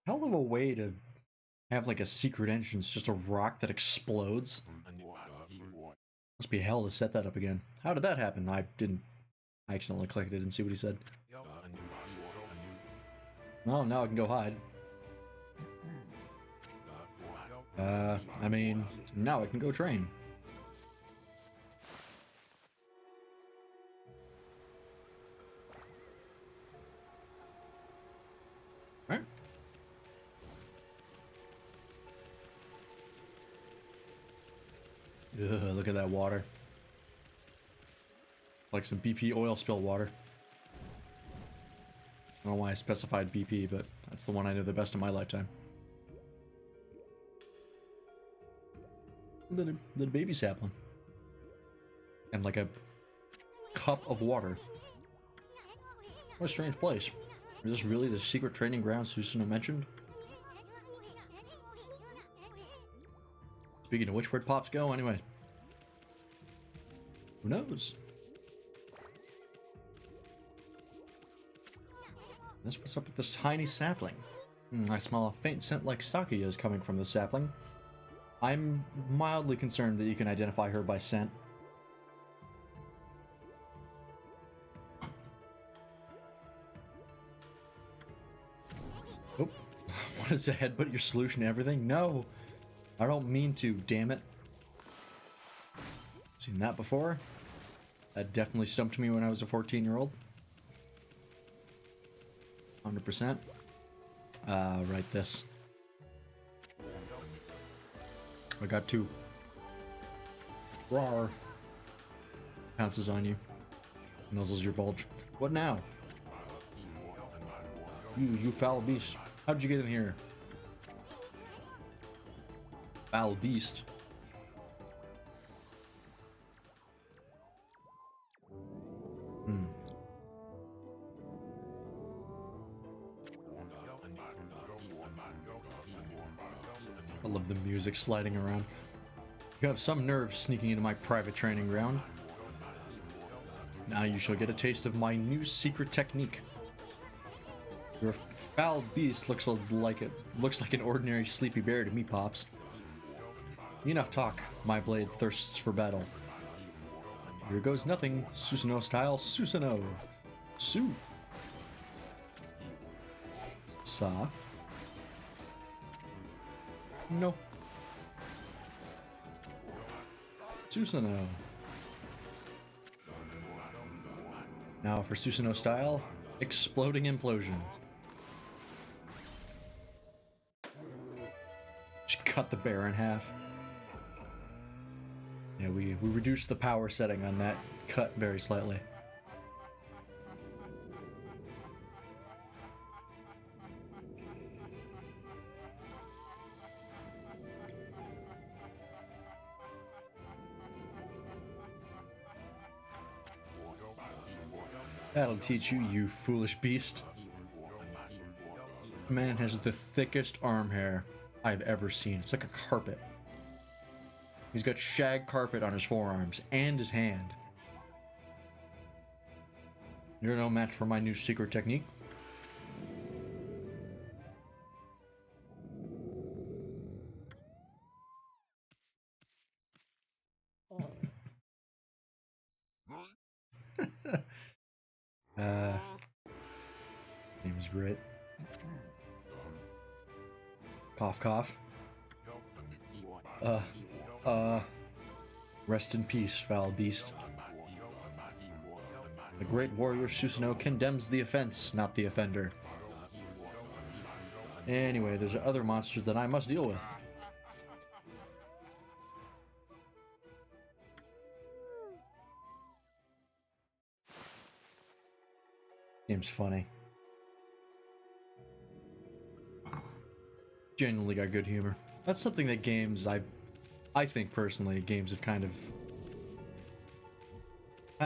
Hell of a way to have like a secret entrance, just a rock that explodes. Must be hell to set that up again. How did that happen? I accidentally clicked it and see what he said. Well, now I can go hide. I mean, now I can go train. Alright. Ugh, look at that water. Like some BP oil spill water. I don't know why I specified BP, but that's the one I know the best in my lifetime. Little baby sapling. And like a cup of water. What a strange place. Is this really the secret training ground Susanoo mentioned? Speaking of which, where'd Pops go anyway? Who knows? What's up with this tiny sapling? I smell a faint scent like sake is coming from the sapling. I'm mildly concerned that you can identify her by scent. Oh, what is a headbutt your solution to everything? No, I don't mean to, damn it. Seen that before? That definitely stumped me when I was a 14-year-old. 100%. Right this. I got two. Rawr. Pounces on you. Nuzzles your bulge. What now? You foul beast. How'd you get in here? Foul beast. I love the music sliding around. You have some nerve sneaking into my private training ground. Now you shall get a taste of my new secret technique. Your foul beast looks like an ordinary sleepy bear to me, Pops. Enough talk. My blade thirsts for battle. Here goes nothing. Susanoo style. Susanoo. Su. Sa. No. Susanoo. Now for Susanoo style, exploding implosion. Just cut the bear in half. Yeah, we reduced the power setting on that cut very slightly. That'll teach you, you foolish beast. The man has the thickest arm hair I've ever seen. It's like a carpet. He's got shag carpet on his forearms and his hand. You're no match for my new secret technique. Name is great. Cough, cough. Rest in peace, foul beast. The great warrior Susanoo condemns the offense, not the offender. Anyway, there's other monsters that I must deal with. Game's funny. Genuinely got good humor. That's something that games I think personally games have kind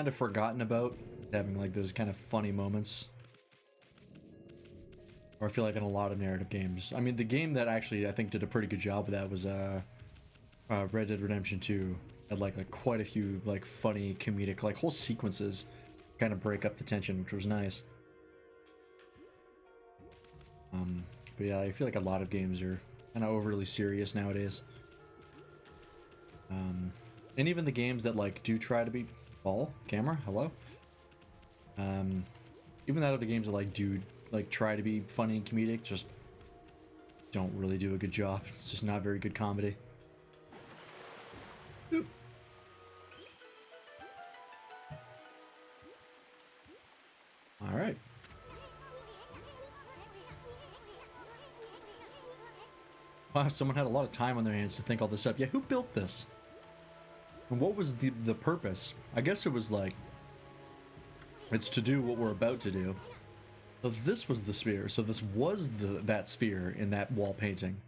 of forgotten about, having like those kind of funny moments. Or I feel like in a lot of narrative games. I mean, the game that actually I think did a pretty good job of that was Red Dead Redemption 2. Had like quite a few like funny comedic like whole sequences kind of break up the tension, which was nice. But yeah, I feel like a lot of games are kind of overly serious nowadays. And even the games that like do try to be camera, hello. Even that other games that like do like try to be funny and comedic just don't really do a good job. It's just not very good comedy. Ooh. All right. Wow, someone had a lot of time on their hands to think all this up. Yeah, who built this? And what was the purpose? I guess it was like, it's to do what we're about to do. So this was the sphere. So this was that sphere in that wall painting.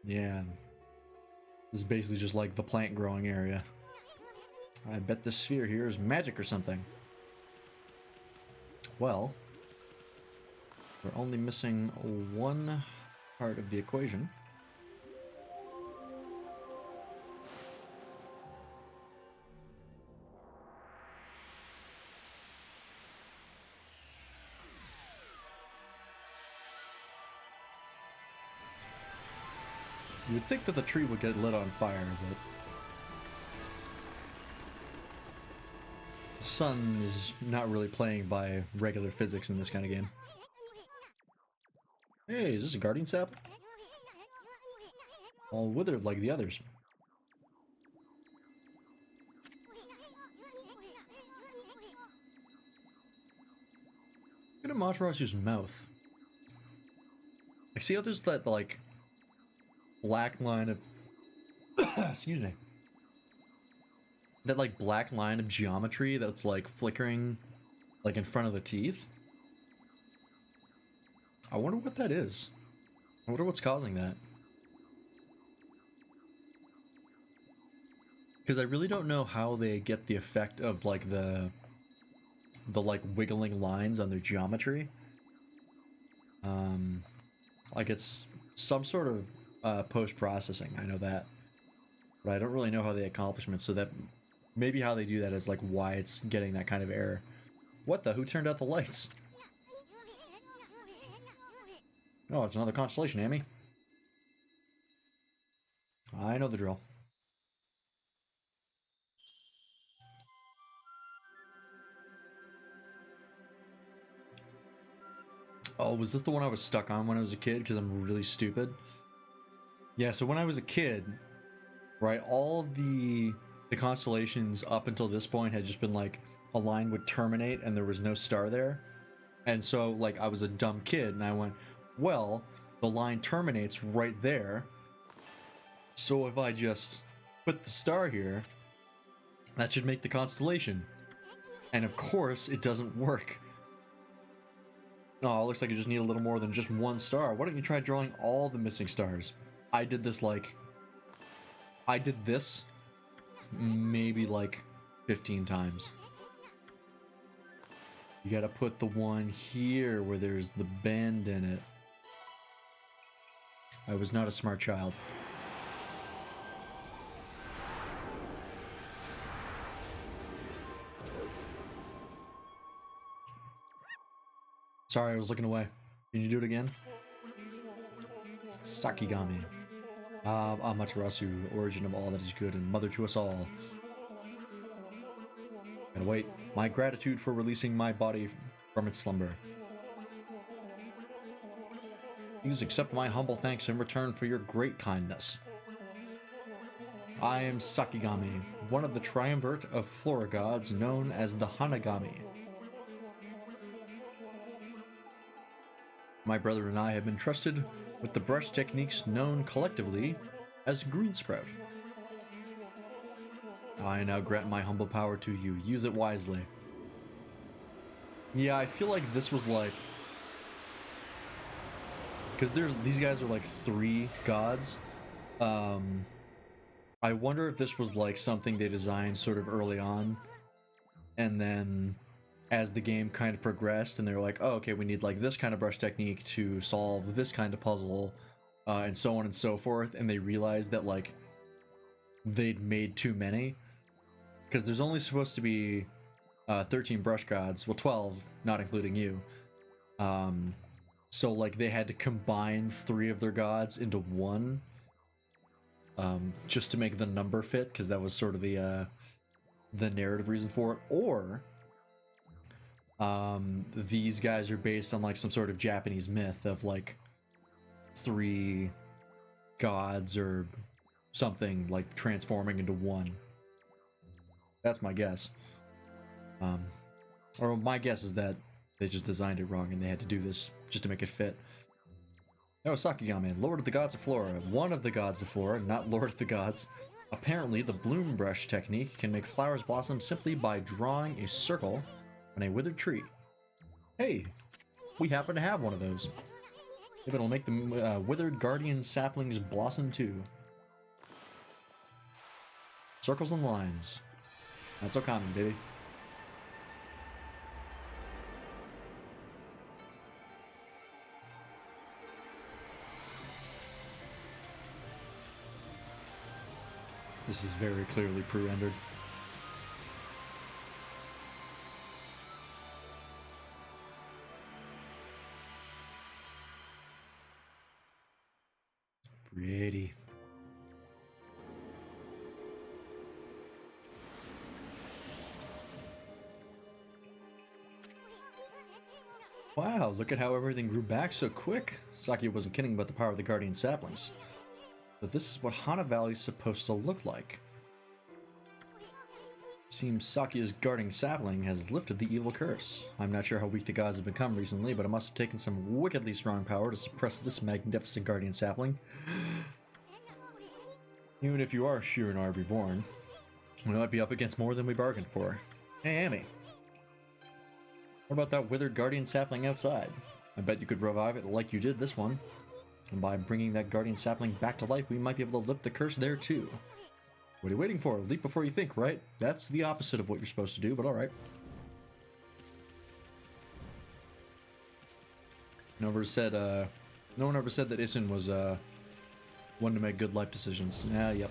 Yeah. This is basically just like the plant growing area. I bet this sphere here is magic or something. Well, we're only missing one part of the equation. You would think that the tree would get lit on fire, but the sun is not really playing by regular physics in this kind of game. Hey, is this a guardian sap? All withered like the others. Look at Matarazu's mouth. I see how there's that like black line of excuse me. That like black line of geometry that's like flickering like in front of the teeth. I wonder what that is. I wonder what's causing that. Because I really don't know how they get the effect of like the like wiggling lines on their geometry. Like it's some sort of post-processing, I know that. But I don't really know how they accomplish it, so that maybe how they do that is like why it's getting that kind of error. What the? Who turned out the lights? Oh, it's another constellation, Amy. I know the drill. Oh, was this the one I was stuck on when I was a kid? Because I'm really stupid. Yeah, so when I was a kid, right, all the constellations up until this point had just been like a line would terminate and there was no star there. And so like I was a dumb kid and I went, well, the line terminates right there. So if I just put the star here, that should make the constellation. And of course, it doesn't work. Oh, it looks like you just need a little more than just one star. Why don't you try drawing all the missing stars? I did this maybe like 15 times. You gotta put the one here where there's the bend in it. I was not a smart child. Sorry, I was looking away. Can you do it again? Sakigami. Amaterasu, origin of all that is good and mother to us all. And wait, my gratitude for releasing my body from its slumber. Please accept my humble thanks in return for your great kindness. I am Sakigami, one of the triumvirate of flora gods known as the Hanagami. My brother and I have been trusted with the brush techniques known collectively as green sprout. I now grant my humble power to you. Use it wisely. Yeah, I feel like this was like... because these guys are like 3 gods. I wonder if this was like something they designed sort of early on. And then as the game kind of progressed and they're like, oh, okay, we need like this kind of brush technique to solve this kind of puzzle, and so on and so forth. And they realized that like they'd made too many. Because there's only supposed to be 13 brush gods. Well, 12, not including you. So like they had to combine 3 of their gods into one. Just to make the number fit, because that was sort of the narrative reason for it. Or these guys are based on like some sort of Japanese myth of like 3 gods or something like transforming into one. That's my guess. Or my guess is that they just designed it wrong and they had to do this just to make it fit. Oh, Sakigami, Lord of the Gods of Flora. One of the gods of Flora, not Lord of the Gods. Apparently, the bloom brush technique can make flowers blossom simply by drawing a circle on a withered tree. Hey, we happen to have one of those. If it'll make the withered guardian saplings blossom too. Circles and lines. That's Okami, baby. This is very clearly pre-rendered. Pretty. Wow, look at how everything grew back so quick. Saki wasn't kidding about the power of the guardian saplings. But this is what Hana Valley is supposed to look like. Seems Saki's guarding sapling has lifted the evil curse. I'm not sure how weak the gods have become recently, but it must have taken some wickedly strong power to suppress this magnificent guardian sapling. Even if you are Shiranui reborn, we might be up against more than we bargained for. Hey, Amy. What about that withered guardian sapling outside? I bet you could revive it like you did this one. And by bringing that guardian sapling back to life, we might be able to lift the curse there too. What are you waiting for? Leap before you think, right? That's the opposite of what you're supposed to do, but alright. No one ever said that Isin was one to make good life decisions. Yeah, yep.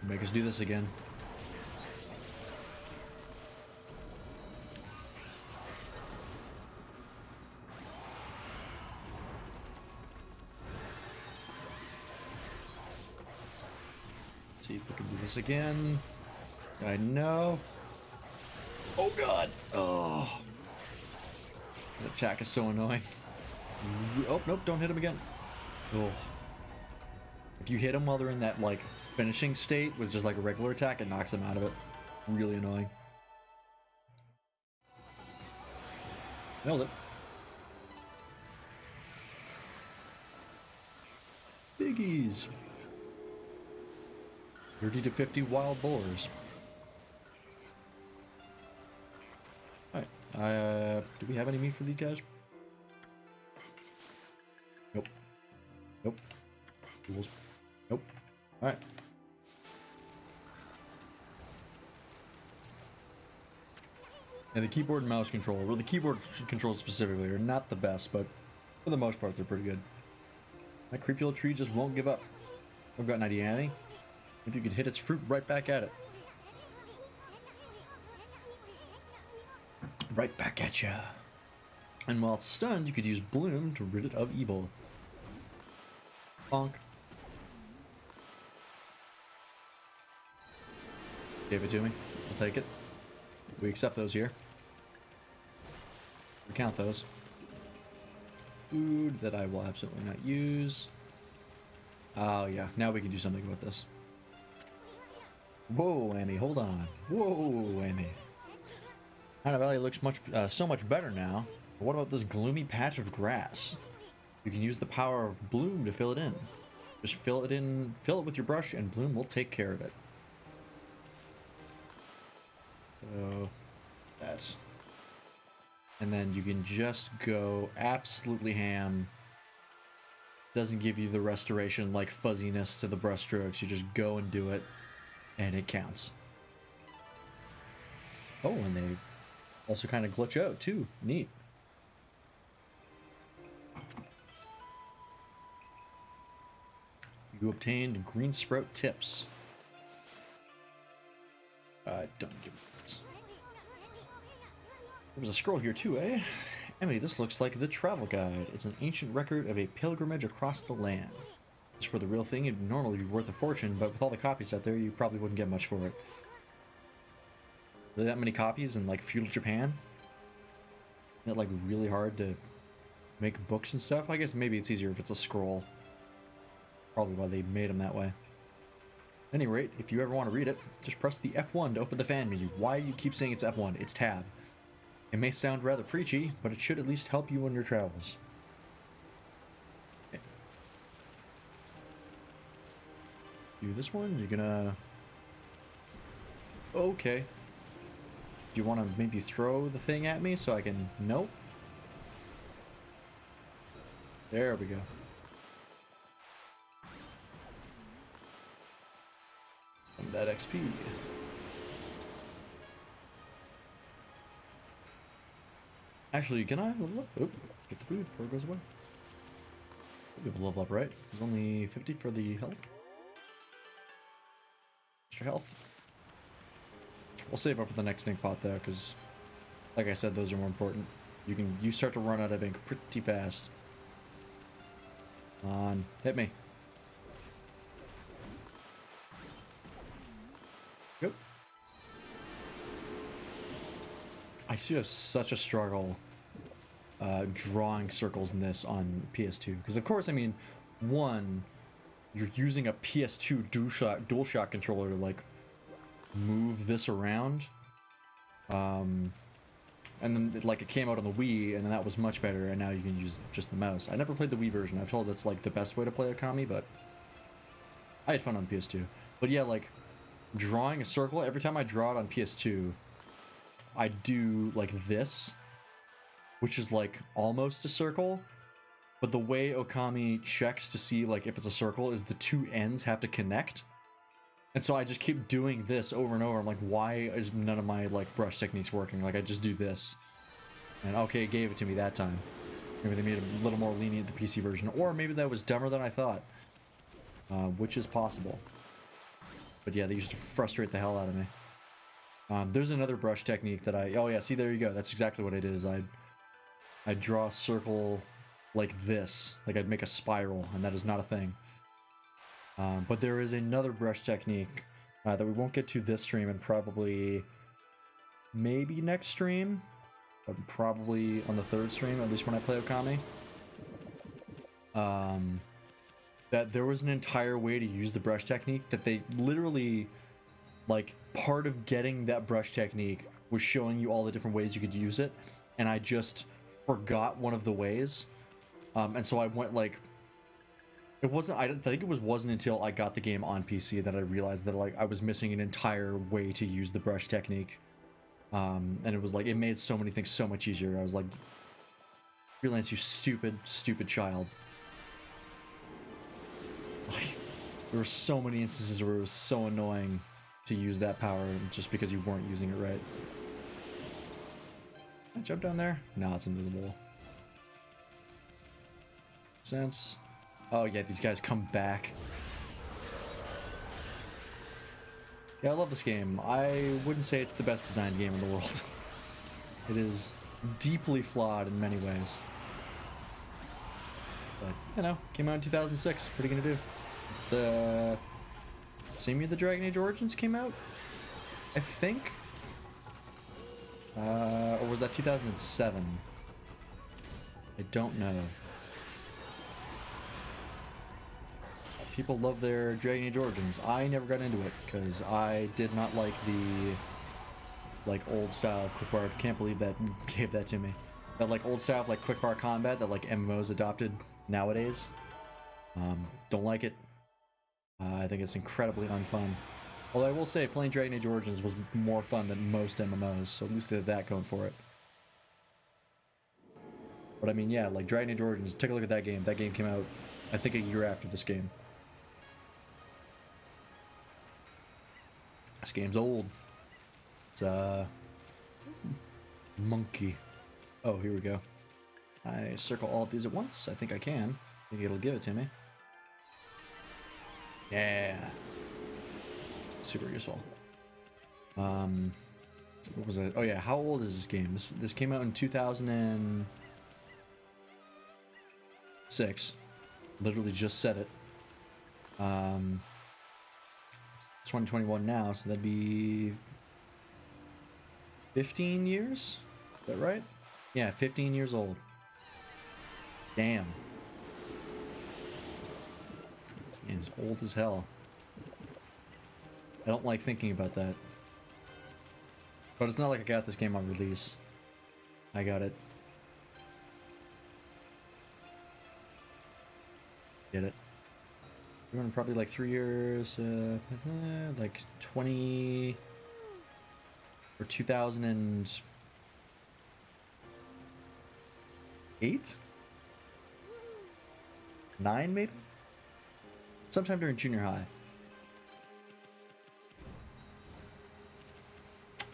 Make us do this again. see if we can do this again. I know. Oh god! Oh! That attack is so annoying. Oh, nope, don't hit him again. Oh. If you hit him while they're in that, like, finishing state with just, like, a regular attack, it knocks them out of it. Really annoying. Nailed it. Biggies. 30 to 50 wild boars. Alright, do we have any meat for these guys? Nope. Nope. Tools. Nope. Alright. And the keyboard and mouse controller, well, the keyboard controls specifically are not the best, but for the most part, they're pretty good. That creepy little tree just won't give up. I've got an idea, Annie. Maybe you could hit its fruit right back at it. Right back at ya. And while it's stunned, you could use Bloom to rid it of evil. Bonk. Gave it to me. I'll take it. We accept those here. We count those. Food that I will absolutely not use. Oh yeah, now we can do something with this. Whoa, Annie, hold on. Whoa, Annie. Hana Valley looks so much better now. But what about this gloomy patch of grass? You can use the power of Bloom to fill it in. Just fill it with your brush, and Bloom will take care of it. So that's, and then you can just go absolutely ham. Doesn't give you the restoration like fuzziness to the brush strokes. You just go and do it, and it counts. Oh, and they also kind of glitch out too. Neat. You obtained green sprout tips. Don't give me this. There was a scroll here too, eh? Emily, this looks like the travel guide. It's an ancient record of a pilgrimage across the land. As for the real thing, it'd normally be worth a fortune, but with all the copies out there, you probably wouldn't get much for it. Really that many copies in, like, feudal Japan? Isn't it, like, really hard to make books and stuff? I guess maybe it's easier if it's a scroll. Probably why they made them that way. At any rate, if you ever want to read it, just press the F1 to open the fan menu. Why do you keep saying it's F1? It's tab. It may sound rather preachy, but it should at least help you on your travels. Okay. Do this one, you're gonna... Okay. Do you want to maybe throw the thing at me so I can... Nope. There we go. And that XP. Actually, can I level up? Oh, get the food before it goes away. We'll be able to level up, right? There's only 50 for the health. Extra health. We'll save up for the next ink pot though, because, like I said, those are more important. You start to run out of ink pretty fast. Come on, hit me. Yep. I used to have such a struggle drawing circles in this on PS2. Because, of course, I mean, one, you're using a PS2 DualShock controller to, like, move this around. And then, it came out on the Wii, and then that was much better, and now you can use just the mouse. I never played the Wii version. I'm told that's, like, the best way to play Okami, but I had fun on PS2. But, yeah, like, drawing a circle, every time I draw it on PS2, I do like this, which is like almost a circle, but the way Okami checks to see like if it's a circle is the two ends have to connect, and so I just keep doing this over and over. I'm like, why is none of my like brush techniques working? Like I just do this, and okay, it gave it to me that time. Maybe they made it a little more lenient the PC version, or maybe that was dumber than I thought, which is possible. But yeah, they used to frustrate the hell out of me. There's another brush technique that oh yeah, see, there you go. That's exactly what I did. Is I'd draw a circle like this, like I'd make a spiral, and that is not a thing. But there is another brush technique that we won't get to this stream, and probably maybe next stream, but probably on the third stream, at least when I play Okami. That there was an entire way to use the brush technique that they literally, like, part of getting that brush technique was showing you all the different ways you could use it, and I just forgot one of the ways, and so I went like, it wasn't, I don't think it wasn't until I got the game on PC that I realized that, like, I was missing an entire way to use the brush technique, and it was like, it made so many things so much easier. I was like, Freelance, you stupid child. Like, there were so many instances where it was so annoying to use that power just because you weren't using it right. Can I jump down there? No, it's invisible. Sense. Oh yeah, these guys come back. Yeah, I love this game. I wouldn't say it's the best designed game in the world. It is deeply flawed in many ways. But, you know, came out in 2006. What are you gonna do? It's the same year the Dragon Age Origins came out, I think. Or was that 2007? I don't know. People love their Dragon Age Origins. I never got into it because I did not like the old style quick bar. Can't believe that gave that to me. That like old style like quick bar combat that like MMOs adopted nowadays. Don't like it. I think it's incredibly unfun. Although I will say, playing Dragon Age Origins was more fun than most MMOs, so at least it had that going for it. But I mean, yeah, like Dragon Age Origins, take a look at that game. That game came out, I think, a year after this game. This game's old. It's, monkey. Oh, here we go. I circle all of these at once. I think I can. I think it'll give it to me. Yeah. Super useful. What was it? Oh yeah, how old is this game? This came out in 2006. Literally just said it. It's 2021 now, so that'd be 15 years? Is that right? Yeah, 15 years old. Damn. This game's old as hell. I don't like thinking about that. But it's not like I got this game on release. I got it. Get it. We're running probably like 3 years, like 20 or 2008? 9 maybe? Sometime during junior high.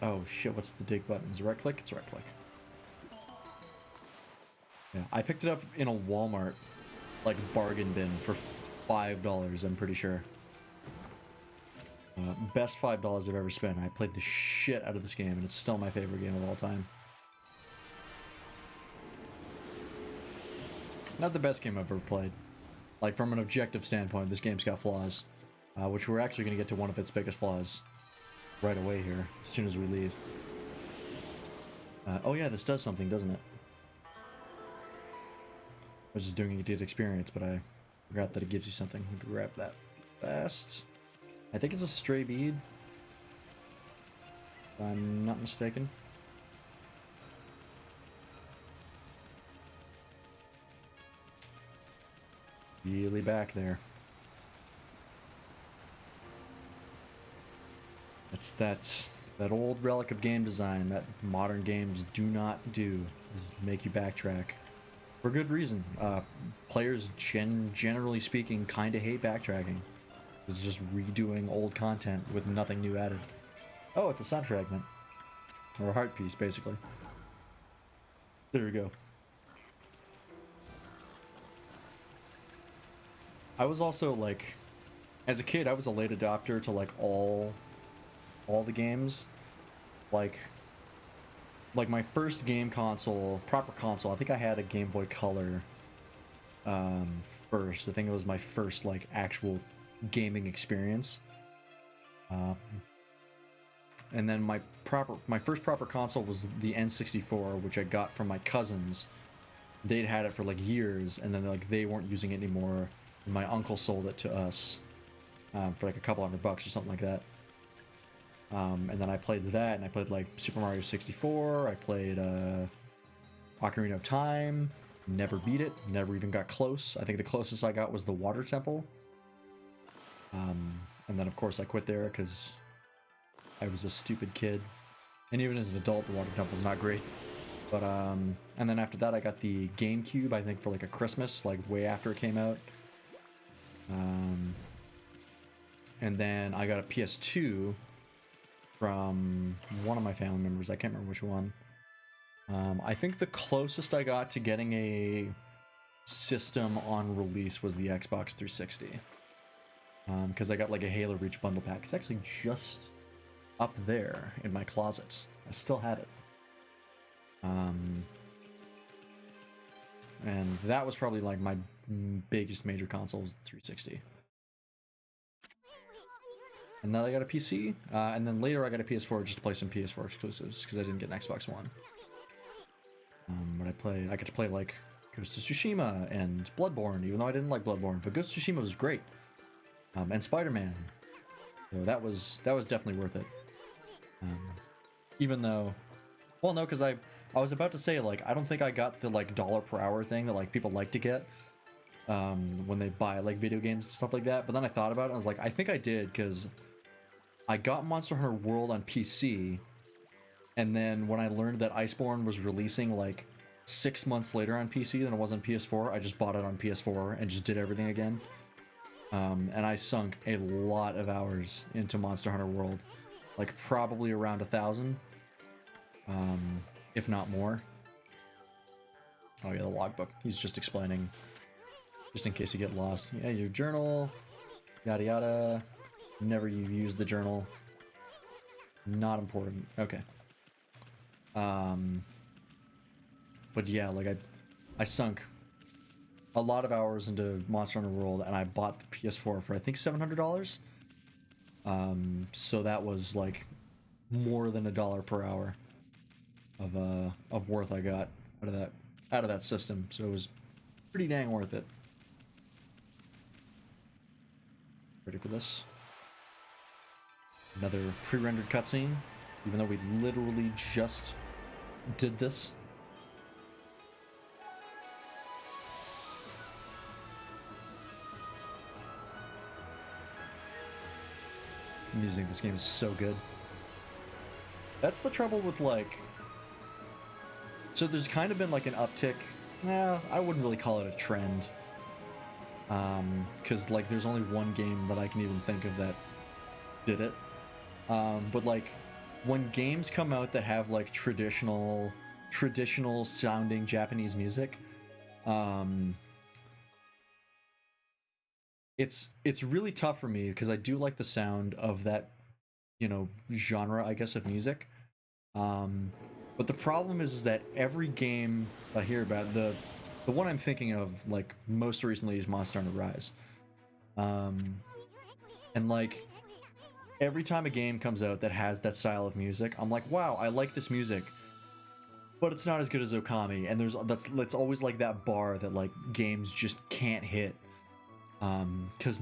Oh shit, what's the dig button? Is it right click? It's right click. Yeah, I picked it up in a Walmart, like, bargain bin for $5, I'm pretty sure. Best $5 I've ever spent. I played the shit out of this game, and it's still my favorite game of all time. Not the best game I've ever played. Like, from an objective standpoint, this game's got flaws, which we're actually going to get to one of its biggest flaws right away here, as soon as we leave. Oh yeah, this does something, doesn't it? I was just doing a good experience, but I forgot that it gives you something. Grab that fast. I think it's a stray bead, if I'm not mistaken. Really back there. It's that old relic of game design that modern games do not do, is make you backtrack. For good reason. Players, generally speaking, kind of hate backtracking. It's just redoing old content with nothing new added. Oh, it's a sound fragment. Or a heart piece, basically. There we go. I was also, like, as a kid, I was a late adopter to, like, all the games. Like my first game console, proper console, I think I had a Game Boy Color first. I think it was my first, like, actual gaming experience. And then my first proper console was the N64, which I got from my cousins. They'd had it for like years, and then like they weren't using it anymore. And my uncle sold it to us for like a couple $100 or something like that. And then I played that, and I played like Super Mario 64. I played Ocarina of Time. Never beat it. Never even got close. I think the closest I got was the Water Temple. And then of course I quit there because I was a stupid kid. And even as an adult, the Water Temple's not great. But and then after that I got the GameCube, I think for like a Christmas, like way after it came out. And then I got a PS2 from one of my family members. I can't remember which one. I think the closest I got to getting a system on release was the Xbox 360. Because I got like a Halo Reach bundle pack. It's actually just up there in my closet. I still have it. And that was probably like my biggest major console was the 360. And then I got a PC, and then later I got a PS4 just to play some PS4 exclusives because I didn't get an Xbox One. But I got to play like Ghost of Tsushima and Bloodborne, even though I didn't like Bloodborne, but Ghost of Tsushima was great. And Spider-Man, so that was definitely worth it. Even though, well, no, because I was about to say like I don't think I got the like dollar per hour thing that like people like to get when they buy like video games and stuff like that. But then I thought about it, and I was like, I think I did because I got Monster Hunter World on PC, and then when I learned that Iceborne was releasing like 6 months later on PC than it was on PS4, I just bought it on PS4 and just did everything again. And I sunk a lot of hours into Monster Hunter World, like probably around 1,000, if not more. Oh yeah, the logbook. He's just explaining, just in case you get lost. Yeah, your journal, yada yada. Never you use the journal. Not important. Okay. But yeah, like I sunk a lot of hours into Monster Hunter World, and I bought the PS4 for I think $700. So that was like more than $1 per hour of worth I got out of that system. So it was pretty dang worth it. Ready for this? Another pre-rendered cutscene, even though we literally just did this. The music in this game is so good. That's the trouble with like... So there's kind of been like an uptick. I wouldn't really call it a trend. Because like there's only one game that I can even think of that did it. But like when games come out that have like traditional sounding Japanese music, it's really tough for me because I do like the sound of that, you know, genre, I guess, of music. But the problem is that every game I hear about, the one I'm thinking of like most recently is Monster Hunter Rise. And like every time a game comes out that has that style of music, I'm like, wow, I like this music, but it's not as good as Okami. And that's always like that bar that like games just can't hit, because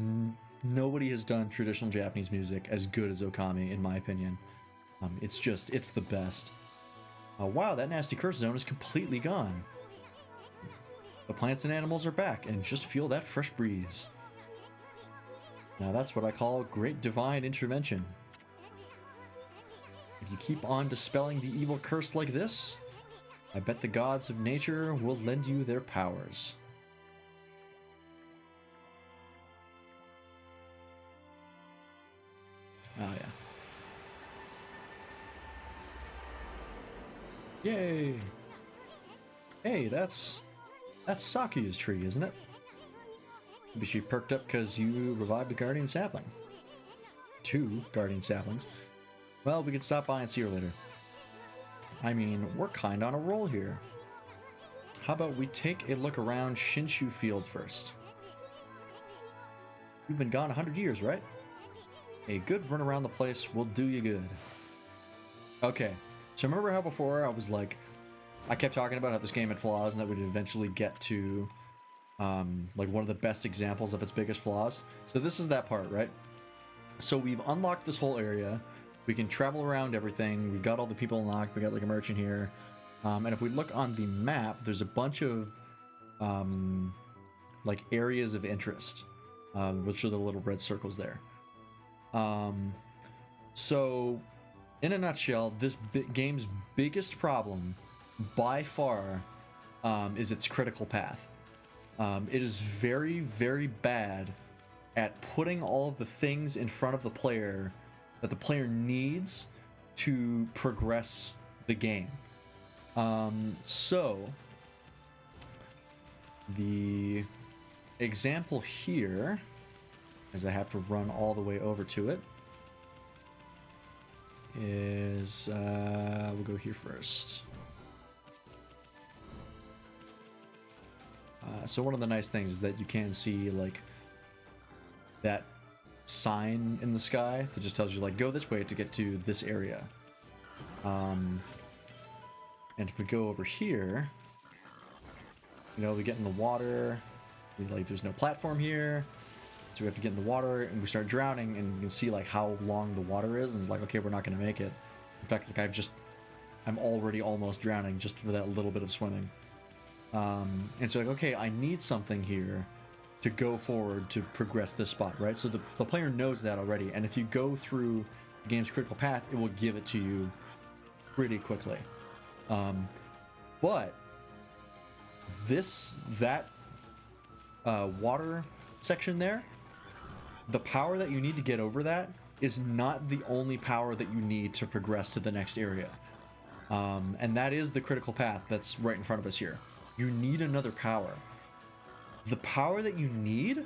nobody has done traditional Japanese music as good as Okami, in my opinion. It's the best. Wow, that nasty curse zone is completely gone. The plants and animals are back, and just feel that fresh breeze. Now that's what I call great divine intervention. If you keep on dispelling the evil curse like this, I bet the gods of nature will lend you their powers. Oh yeah. Yay! Hey, that's Saki's tree, isn't it? Maybe she perked up because you revived a guardian sapling. 2 guardian saplings. Well, we can stop by and see her later. I mean, we're kind on a roll here. How about we take a look around Shinshu Field first? You've been gone 100 years, right? A good run around the place will do you good. Okay, so remember how before I was like, I kept talking about how this game had flaws and that we'd eventually get to like one of the best examples of its biggest flaws. So this is that part, right? So we've unlocked this whole area. We can travel around everything. We've got all the people unlocked. We got like a merchant here. And if we look on the map, there's a bunch of like areas of interest, which are the little red circles there. So in a nutshell, this game's biggest problem by far is its critical path. It is very, very bad at putting all of the things in front of the player that the player needs to progress the game. So the example here, as I have to run all the way over to it, is we'll go here first. So one of the nice things is that you can see like that sign in the sky that just tells you like go this way to get to this area. And if we go over here, you know, we get in the water, there's no platform here, so we have to get in the water and we start drowning, and you can see like how long the water is, and it's like, okay, we're not going to make it. In fact, like I'm already almost drowning just for that little bit of swimming. And so like, okay, I need something here to go forward to progress this spot, right? So the player knows that already, and if you go through the game's critical path, it will give it to you pretty quickly. But that water section there, the power that you need to get over that is not the only power that you need to progress to the next area. And that is the critical path that's right in front of us here. You need another power. The power that you need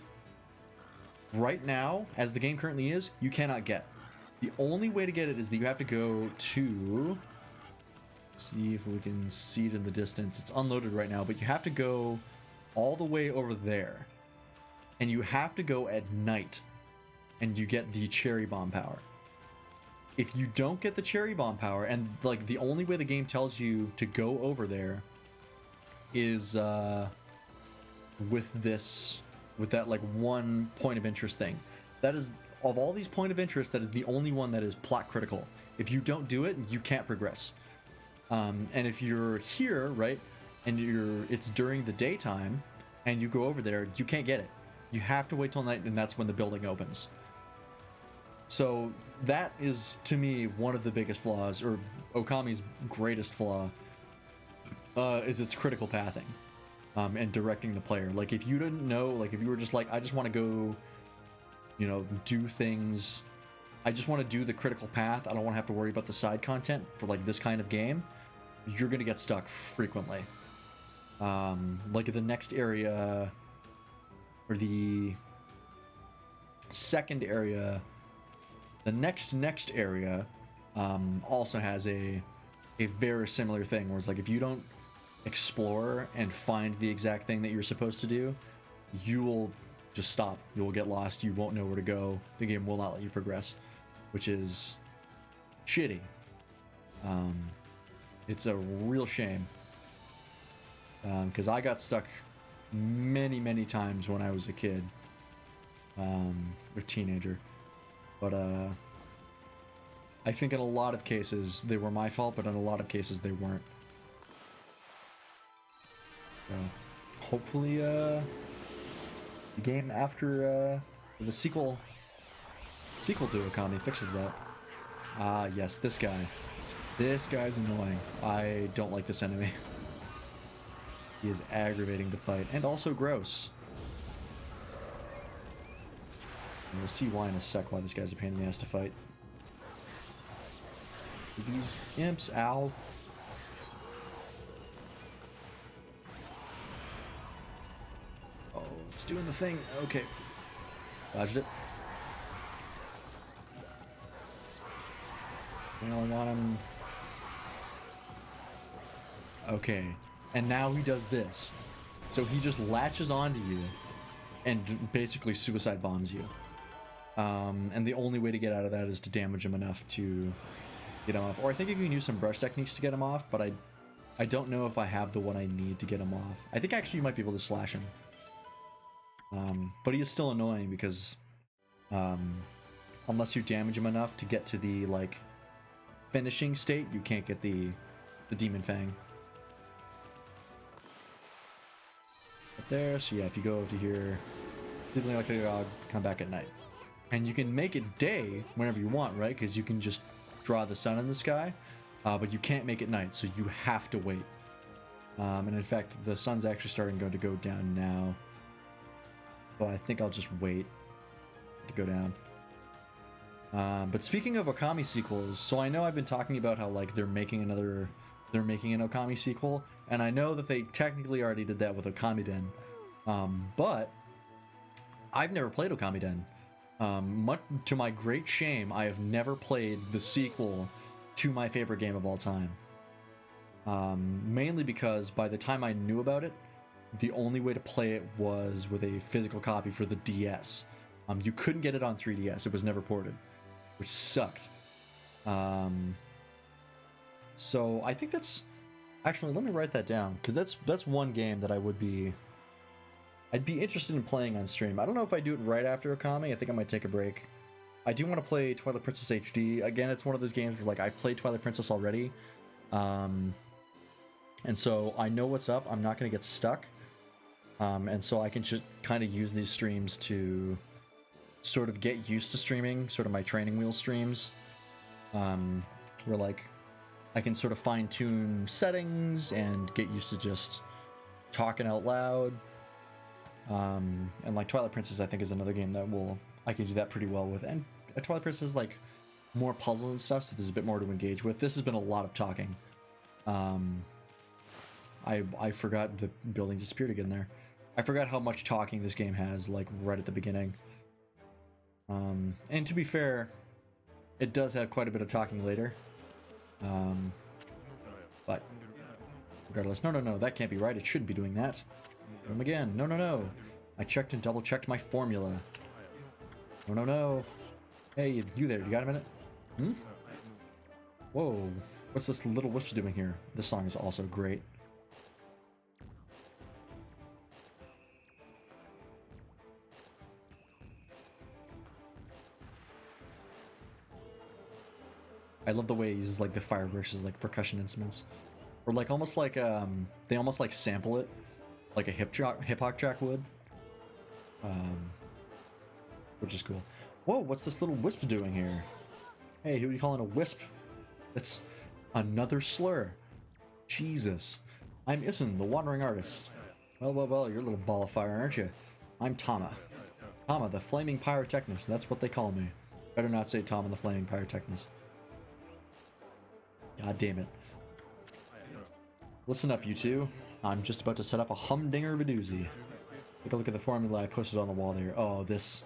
right now, as the game currently is, you cannot get. The only way to get it is that you have to go to... see if we can see it in the distance. It's unloaded right now, but you have to go all the way over there. And you have to go at night, and you get the cherry bomb power. If you don't get the cherry bomb power, and like the only way the game tells you to go over there is with that like one point of interest thing. That is, of all these point of interest, that is the only one that is plot critical. If you don't do it, you can't progress. And if you're here, right, and it's during the daytime, and you go over there, you can't get it. You have to wait till night, and that's when the building opens. So that is, to me, one of the biggest flaws, or Okami's greatest flaw, is its critical pathing, and directing the player. Like, if you didn't know, like, if you were just like, I just want to go, you know, do things, I just want to do the critical path, I don't want to have to worry about the side content for, like, this kind of game, you're going to get stuck frequently. Like, the next area, or the second area, the next area also has a very similar thing, where it's like, if you don't explore and find the exact thing that you're supposed to do, you will just stop. You will get lost. You won't know where to go. The game will not let you progress, which is shitty. It's a real shame, because I got stuck many times when I was a kid, or teenager. But I think in a lot of cases they were my fault, but in a lot of cases they weren't. So hopefully the game after the sequel to Okami fixes that. Ah, yes, this guy. This guy's annoying. I don't like this enemy. He is aggravating to fight, and also gross. And we'll see why in a sec, why this guy's a pain in the ass to fight. These imps, ow. Oh, it's doing the thing. Okay. Dodged it. We don't want him. Okay. And now he does this. So he just latches onto you and basically suicide bombs you. And the only way to get out of that is to damage him enough to get him off. Or I think you can use some brush techniques to get him off, but I don't know if I have the one I need to get him off. I think actually you might be able to slash him. But he is still annoying because unless you damage him enough to get to the like finishing state, you can't get the Demon Fang. Right there, so yeah, if you go over to here, sleeping like a dog, come back at night. And you can make it day whenever you want, right? Because you can just draw the sun in the sky, but you can't make it night, so you have to wait. And in fact, the sun's actually starting to go down now. So I think I'll just wait to go down. But speaking of Okami sequels, so I know I've been talking about how like they're making an Okami sequel, and I know that they technically already did that with Okami Den, but I've never played Okami Den. Much to my great shame, I have never played the sequel to my favorite game of all time. Mainly because by the time I knew about it, the only way to play it was with a physical copy for the DS. You couldn't get it on 3DS, it was never ported, which sucked. So I think that's... Actually, let me write that down, because that's one game that I'd be interested in playing on stream. I don't know if I do it right after Okami. I think I might take a break. I do want to play Twilight Princess HD. Again, it's one of those games where like I've played Twilight Princess already. And so I know what's up. I'm not going to get stuck. And so I can just kind of use these streams to sort of get used to streaming, sort of my training wheel streams. Where like I can sort of fine-tune settings and get used to just talking out loud. And like Twilight Princess, I think, is another game that I can do that pretty well with. And Twilight Princess is like more puzzles and stuff, so there's a bit more to engage with. This has been a lot of talking. I forgot the building disappeared again there. I forgot how much talking this game has, like right at the beginning. And to be fair, it does have quite a bit of talking later. But regardless, no, that can't be right. It shouldn't be doing that. Again, no. I checked and double checked my formula. No. Hey, you there? You got a minute? Whoa, what's this Little Wisp doing here? This song is also great. I love the way he uses like the fireworks as like percussion instruments, or like almost like they almost like sample it like a hip hop track would, which is cool. Whoa, what's this little wisp doing here? Hey, who are you calling a wisp? That's another slur. Jesus, I'm Issen, the wandering artist. Well, you're a little ball of fire, aren't you? I'm Tama, the flaming pyrotechnist. That's what they call me. Better not say Tama the flaming pyrotechnist. God damn it. Listen up, you two. I'm just about to set up a humdinger of a doozy. Take a look at the formula I posted on the wall there. Oh, this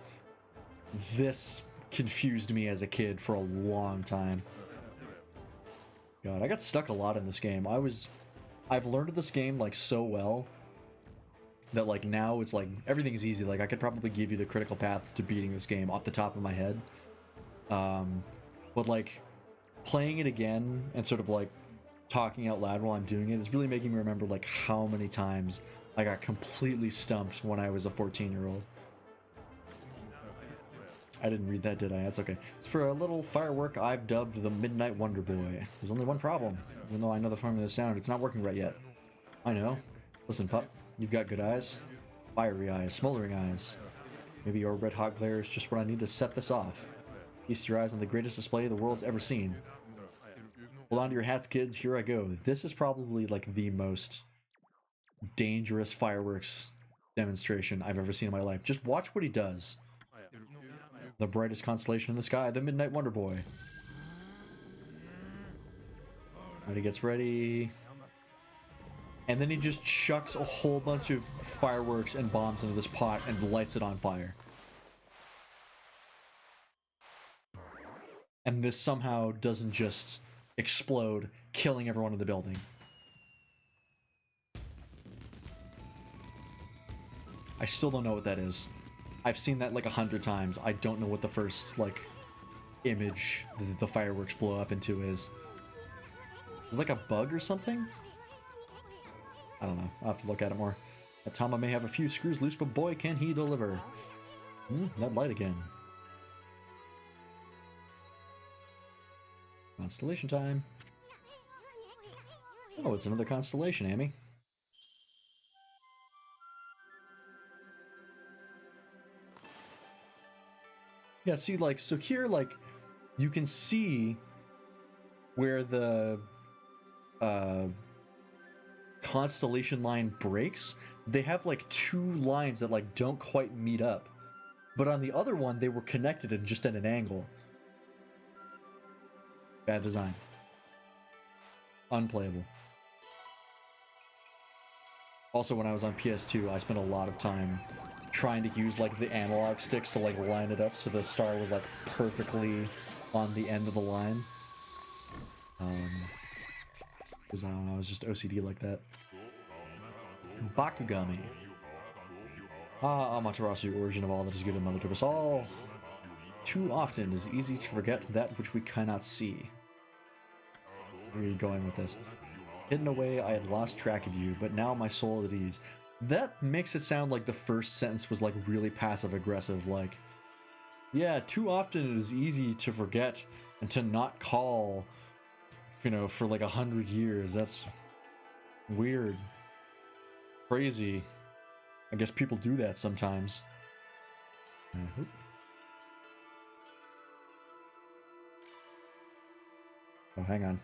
confused me as a kid for a long time. God, I got stuck a lot in this game. I've learned this game like so well that like now it's like everything's easy. Like I could probably give you the critical path to beating this game off the top of my head. But like playing it again and sort of like talking out loud while I'm doing it is really making me remember like how many times I got completely stumped when I was a 14-year-old. I didn't read that, did I? That's okay. It's for a little firework I've dubbed the Midnight Wonder Boy. There's only one problem. Even though I know the formula sound, it's not working right yet. I know. Listen, pup, you've got good eyes. Fiery eyes, smoldering eyes. Maybe your red-hot glare is just what I need to set this off. Feast your eyes on the greatest display the world's ever seen. Hold on to your hats, kids. Here I go. This is probably like the most dangerous fireworks demonstration I've ever seen in my life. Just watch what he does. The brightest constellation in the sky, the Midnight Wonder Boy. And he gets ready. And then he just chucks a whole bunch of fireworks and bombs into this pot and lights it on fire. And this somehow doesn't just explode, killing everyone in the building. I still don't know what that is. I've seen that like 100 times. I don't know what the first, like, image the fireworks blow up into is. Is it like a bug or something? I don't know. I'll have to look at it more. That Tama may have a few screws loose, but boy, can he deliver. That light again. Constellation time. Oh, it's another constellation, Amy. Yeah, see, like, so here, like, you can see where the constellation line breaks. They have, like, two lines that, like, don't quite meet up. But on the other one, they were connected and just at an angle. Bad design. Unplayable. Also, when I was on PS2, I spent a lot of time trying to use, like, the analog sticks to, like, line it up so the star was, like, perfectly on the end of the line. Because, I don't know, I was just OCD like that. Bakugami. Amaterasu, origin of all that is good and mother to us all. Too often it is easy to forget that which we cannot see. Where are you going with this? Hidden away, I had lost track of you, but now my soul at ease. That makes it sound like the first sentence was, like, really passive-aggressive, like, yeah, too often it is easy to forget and to not call, you know, for like 100 years. That's weird. Crazy. I guess people do that sometimes. Oh, hang on.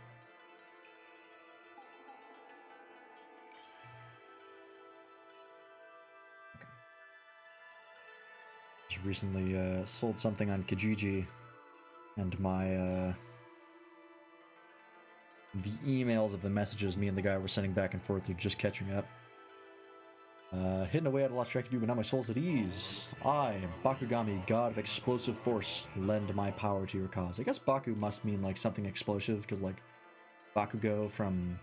Just recently sold something on Kijiji, and my the emails of the messages me and the guy were sending back and forth are just catching up. Hidden away, I'd lost track of you, but now my soul's at ease. I, Bakugami, god of explosive force, lend my power to your cause. I guess Baku must mean, like, something explosive, because, like, Bakugo from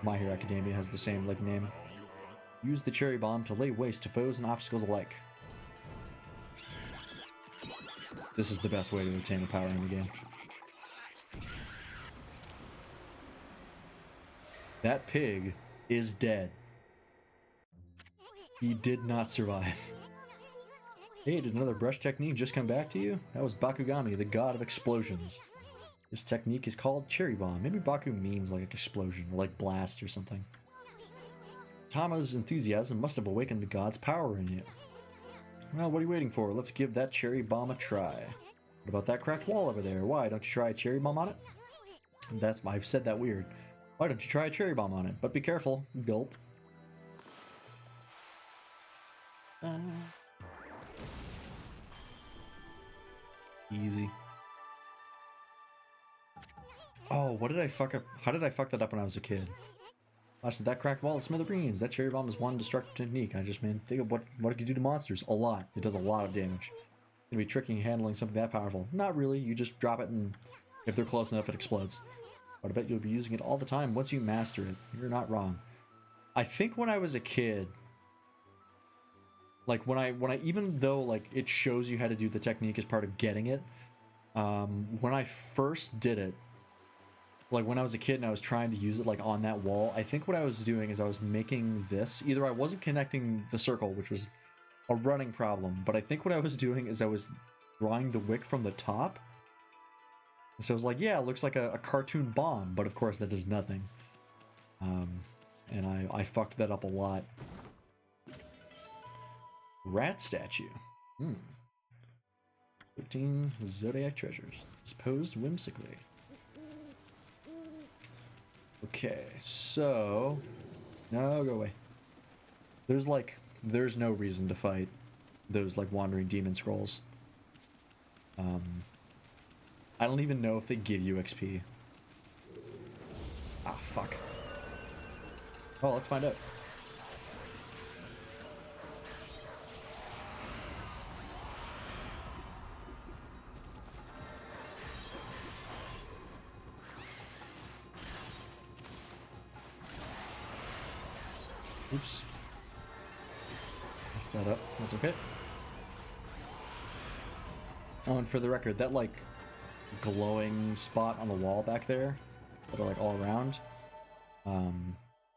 My Hero Academia has the same, like, name. Use the cherry bomb to lay waste to foes and obstacles alike. This is the best way to obtain the power in the game. That pig is dead. He did not survive. Hey, did another brush technique just come back to you? That was Bakugami, the god of explosions. This technique is called cherry bomb. Maybe Baku means like explosion or like blast or something. Tama's enthusiasm must have awakened the god's power in you. Well, what are you waiting for? Let's give that cherry bomb a try. What about that cracked wall over there? Why don't you try a cherry bomb on it? That's I've said that weird. Why don't you try a cherry bomb on it? But be careful. Gulp. Easy. Oh, what did I fuck up? How did I fuck that up when I was a kid? I said that cracked wall of smithereens. That cherry bomb is one destructive technique. I just mean, think of what it can do to monsters. A lot. It does a lot of damage. It's gonna be tricky handling something that powerful. Not really. You just drop it and if they're close enough, it explodes. But I bet you'll be using it all the time once you master it. You're not wrong. I think when I was a kid, like when I even though like it shows you how to do the technique as part of getting it, when I first did it, like when I was a kid and I was trying to use it like on that wall, I think what I was doing is I was making this. Either I wasn't connecting the circle, which was a running problem, but I think what I was doing is I was drawing the wick from the top. So I was like, yeah, it looks like a cartoon bomb, but of course that does nothing. And I fucked that up a lot. Rat statue. 13 zodiac treasures. Disposed whimsically. Okay, so... No, go away. There's no reason to fight those, like, wandering demon scrolls. I don't even know if they give you XP. Ah, fuck. Oh, let's find out. Oops. messed that up. That's okay. Oh, and for the record, that like glowing spot on the wall back there that are like all around,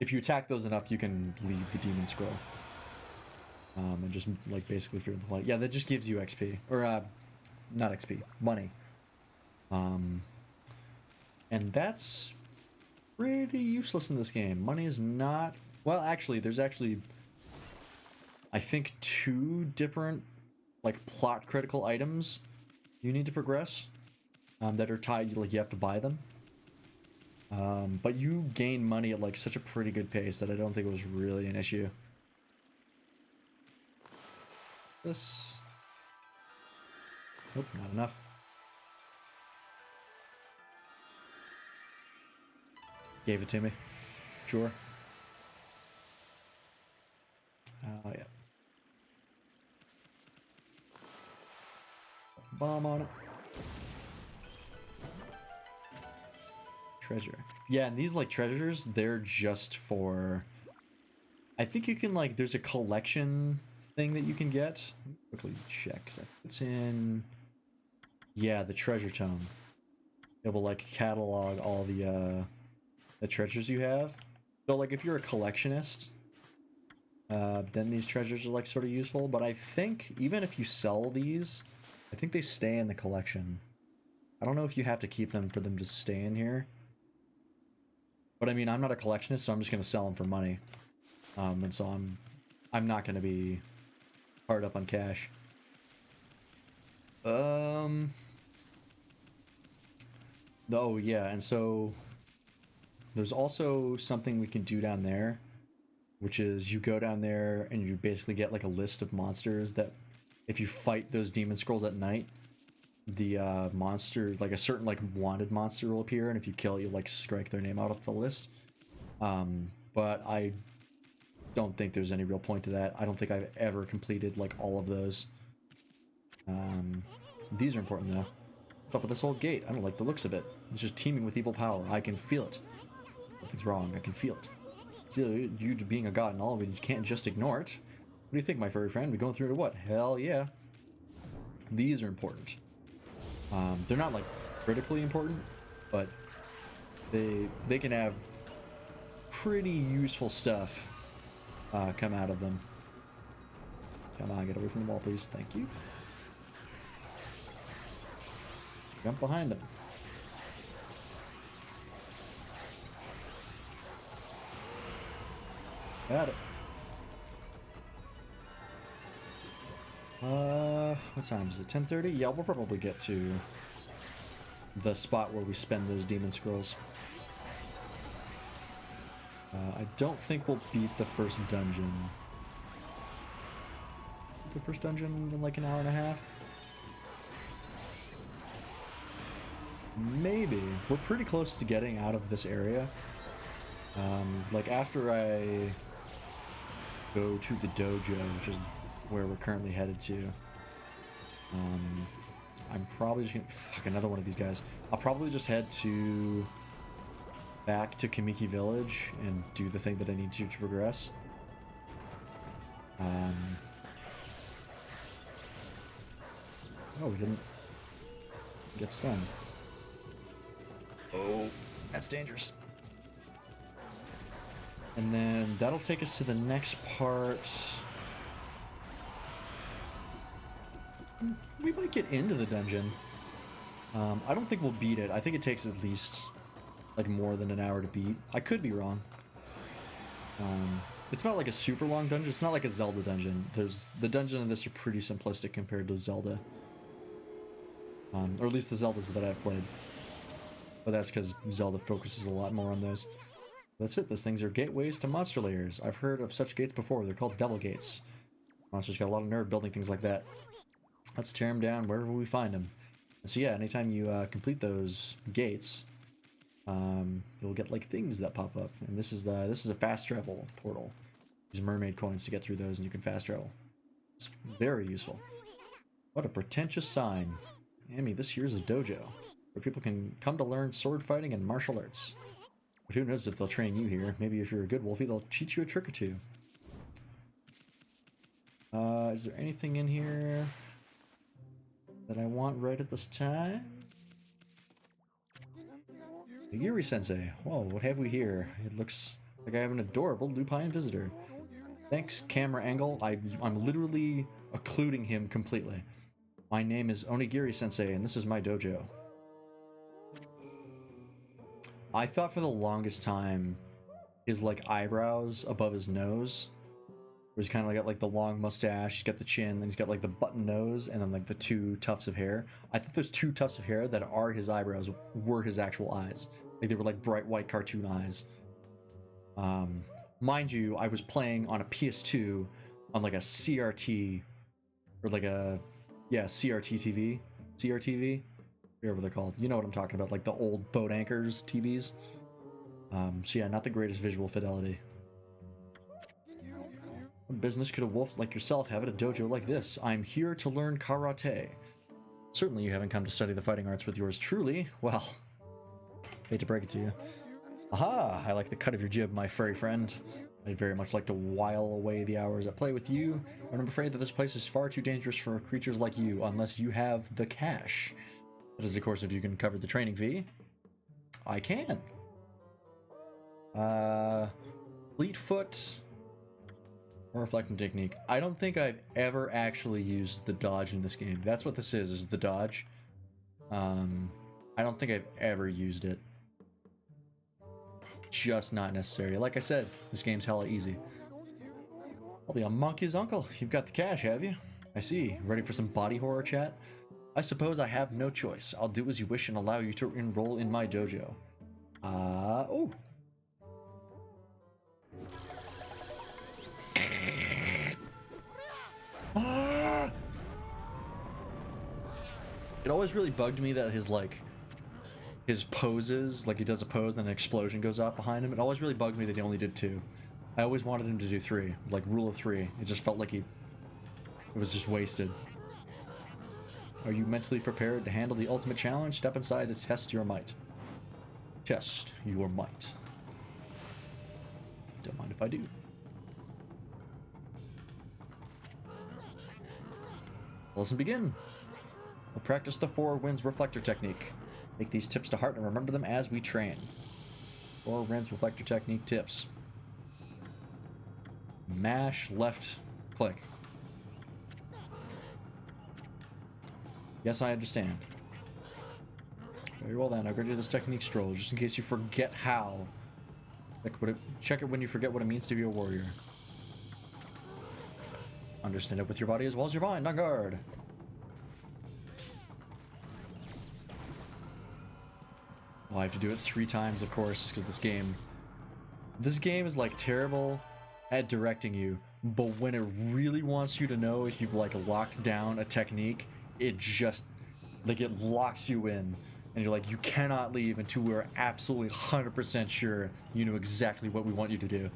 if you attack those enough, you can leave the demon scroll. And just like basically fear the light. Yeah, that just gives you XP. Or not XP, money. And that's pretty useless in this game. Money is not... Well, actually, there's actually, I think, 2 different, like, plot critical items you need to progress that are tied, like, you have to buy them. But you gain money at, like, such a pretty good pace that I don't think it was really an issue. This... Nope, not enough. Gave it to me. Sure. Oh, yeah. Bomb on it. Treasure. Yeah, and these, like, treasures, they're just for... I think you can, like, there's a collection thing that you can get. Quickly check. It's in... Yeah, the treasure tome. It will, like, catalog all the treasures you have. So, like, if you're a collectionist, then these treasures are, like, sort of useful. But I think, even if you sell these, I think they stay in the collection. I don't know if you have to keep them for them to stay in here. But, I mean, I'm not a collectionist, so I'm just going to sell them for money. And so I'm not going to be hard up on cash. Oh, yeah, and so there's also something we can do down there, which is you go down there and you basically get like a list of monsters that if you fight those demon scrolls at night, the monster, like a certain like wanted monster will appear, and if you kill it, you like strike their name out of the list. But I don't think there's any real point to that. I don't think I've ever completed like all of those. These are important though. What's up with this old gate? I don't like the looks of it. It's just teeming with evil power. I can feel it. Something's wrong. I can feel it. Still, you being a god and all of it, you can't just ignore it. What do you think, my furry friend? We going through to what? Hell yeah. These are important. They're not like critically important, but they can have pretty useful stuff come out of them. Come on, get away from the wall, please. Thank you. Jump behind him. Got it. What time is it? 10:30? Yeah, we'll probably get to the spot where we spend those demon scrolls. I don't think we'll beat the first dungeon. The first dungeon in like an hour and a half? Maybe. We're pretty close to getting out of this area. Like after I go to the dojo, which is where we're currently headed to, I'm probably just gonna... Fuck, another one of these guys. I'll probably just head back to Kamiki Village and do the thing that I need to progress. Oh, we didn't get stunned. Oh, that's dangerous. And then that'll take us to the next part. We might get into the dungeon. I don't think we'll beat it. I think it takes at least like more than an hour to beat. I could be wrong. It's not like a super long dungeon. It's not like a Zelda dungeon. The dungeons in this are pretty simplistic compared to Zelda. Or at least the Zeldas that I've played. But that's because Zelda focuses a lot more on those. That's it. Those things are gateways to monster layers. I've heard of such gates before. They're called devil gates. Monsters got a lot of nerve building things like that. Let's tear them down wherever we find them. And so yeah, anytime you complete those gates, you'll get like things that pop up. And this is a fast travel portal. Use mermaid coins to get through those, and you can fast travel. It's very useful. What a pretentious sign. Amy, this here's a dojo, where people can come to learn sword fighting and martial arts. But who knows if they'll train you here. Maybe if you're a good wolfie, they'll teach you a trick or two. Is there anything in here that I want right at this time? Yuri Sensei. Whoa, what have we here? It looks like I have an adorable lupine visitor. Thanks, camera angle. I'm literally occluding him completely. My name is Onigiri Sensei, and this is my dojo. I thought for the longest time his like eyebrows above his nose, where he's kind of like got like the long mustache, he's got the chin, then he's got like the button nose, and then like the two tufts of hair. I thought those two tufts of hair that are his eyebrows were his actual eyes. Like they were like bright white cartoon eyes. Mind you, I was playing on a PS2 on like a CRT or like a CRT TV, CRTV, whatever they're called. You know what I'm talking about, like the old boat anchors TVs. So yeah, not the greatest visual fidelity. What business could a wolf like yourself have at a dojo like this? I'm here to learn karate. Certainly you haven't come to study the fighting arts with yours truly. Well, hate to break it to you. Aha! I like the cut of your jib, my furry friend. I'd very much like to while away the hours at play with you, but I'm afraid that this place is far too dangerous for creatures like you, unless you have the cash. That is, of course, if you can cover the training fee. I can. Fleetfoot or reflecting technique. I don't think I've ever actually used the dodge in this game. That's what this is the dodge. I don't think I've ever used it. Just not necessary. Like I said, this game's hella easy. I'll be a monkey's uncle. You've got the cash, have you? I see. Ready for some body horror chat? I suppose I have no choice. I'll do as you wish and allow you to enroll in my dojo. Oh. It always really bugged me that his poses, like he does a pose and an explosion goes out behind him. It always really bugged me that he only did 2. I always wanted him to do 3. It was like rule of 3. It just felt like it was just wasted. Are you mentally prepared to handle the ultimate challenge? Step inside to test your might. Test your might. Don't mind if I do. Lesson begin. We'll practice the 4 winds reflector technique. Take these tips to heart and remember them as we train. 4 winds reflector technique tips. Mash left click. Yes, I understand. Very well then, I'll grant you this technique stroll, just in case you forget how. Check it when you forget what it means to be a warrior. Understand it with your body as well as your mind, on guard. Well, I have to do it 3 times, of course, because this game is like terrible at directing you, but when it really wants you to know if you've like locked down a technique, it just like it locks you in, and you're like, you cannot leave until we're absolutely 100% sure you know exactly what we want you to do.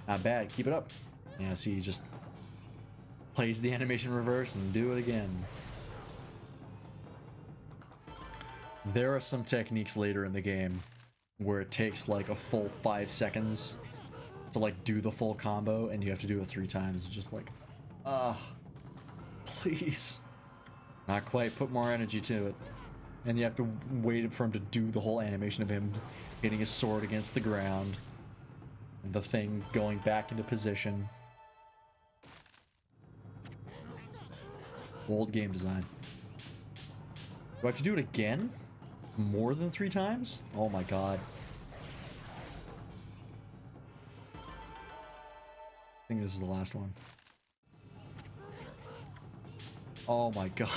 Not bad, keep it up. Yeah, see, he just plays the animation reverse and do it again. There are some techniques later in the game where it takes like a full 5 seconds to like do the full combo, and you have to do it 3 times. It's just like, please. Not quite, put more energy to it. And you have to wait for him to do the whole animation of him hitting his sword against the ground. And the thing going back into position. Old game design. Do I have to do it again? More than 3 times? Oh my god. I think this is the last one. Oh my god.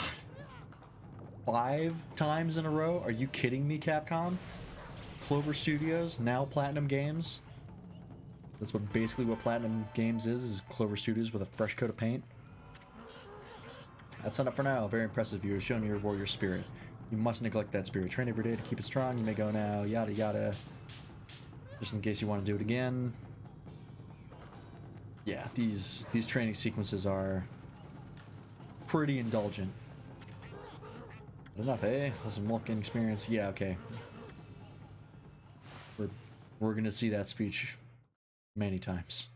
5 times in a row? Are you kidding me, Capcom? Clover Studios, now Platinum Games. That's basically what Platinum Games is Clover Studios with a fresh coat of paint. That's not up for now. Very impressive. You have shown your warrior spirit. You must neglect that spirit. Train every day to keep it strong. You may go now. Yada yada. Just in case you want to do it again. Yeah, these training sequences are pretty indulgent. But enough, eh? Listen, wolf gain experience. Yeah, okay. We're gonna see that speech many times.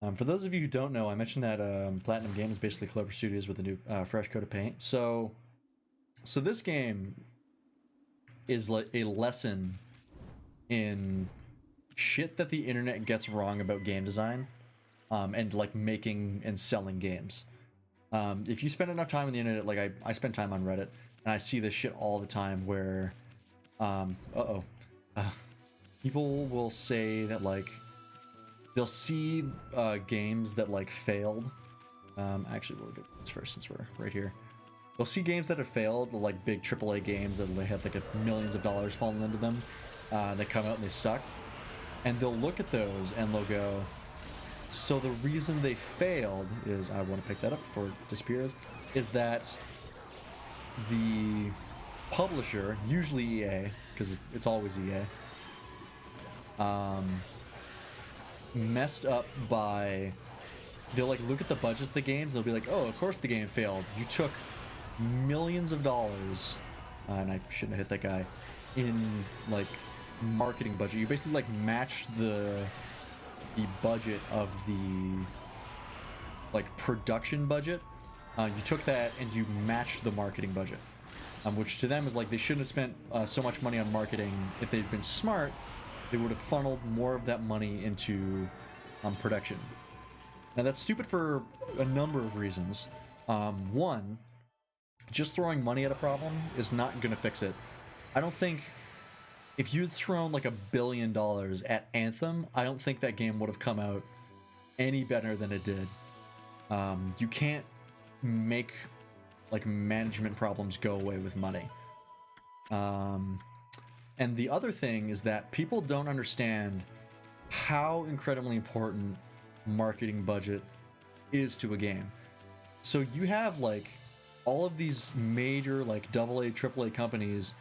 For those of you who don't know, I mentioned that Platinum Games is basically Clover Studios with a new fresh coat of paint. So this game is like a lesson in shit that the internet gets wrong about game design, and like making and selling games. If you spend enough time on the internet, like I spend time on Reddit, and I see this shit all the time where, people will say that like they'll see games that like failed. Actually, we'll get this first since we're right here. They'll see games that have failed, like big AAA games that they had like millions of dollars falling into them. They come out and they suck, and they'll look at those and they'll go, so the reason they failed is, I want to pick that up before it disappears, is that the publisher, usually EA, because it's always EA, messed up by, they'll like look at the budget of the games, they'll be like, oh, of course the game failed. You took millions of dollars, and I shouldn't have hit that guy, in like marketing budget. You basically like matched the budget of the like production budget. You took that and you matched the marketing budget, which to them is like they shouldn't have spent so much money on marketing. If they'd been smart, they would have funneled more of that money into production. Now that's stupid for a number of reasons. One, just throwing money at a problem is not going to fix it. I don't think if you'd thrown like $1 billion at Anthem, I don't think that game would have come out any better than it did. You can't make like management problems go away with money. And the other thing is that people don't understand how incredibly important marketing budget is to a game. So you have like all of these major like AA, AAA companies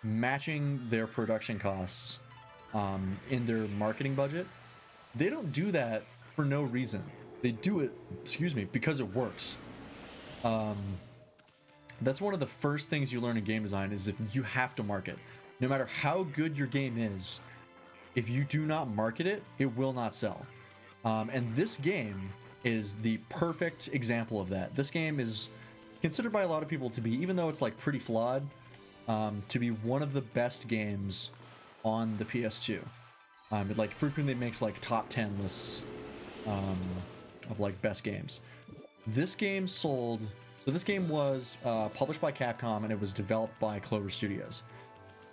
matching their production costs in their marketing budget. They don't do that for no reason. They do it, because it works. That's one of the first things you learn in game design, is if you have to market. No matter how good your game is, if you do not market it, it will not sell. And this game is the perfect example of that. This game is considered by a lot of people to be, even though it's like pretty flawed, to be one of the best games on the PS2. It like frequently makes like top 10 lists of like best games. This game sold, so this game was published by Capcom and it was developed by Clover Studios.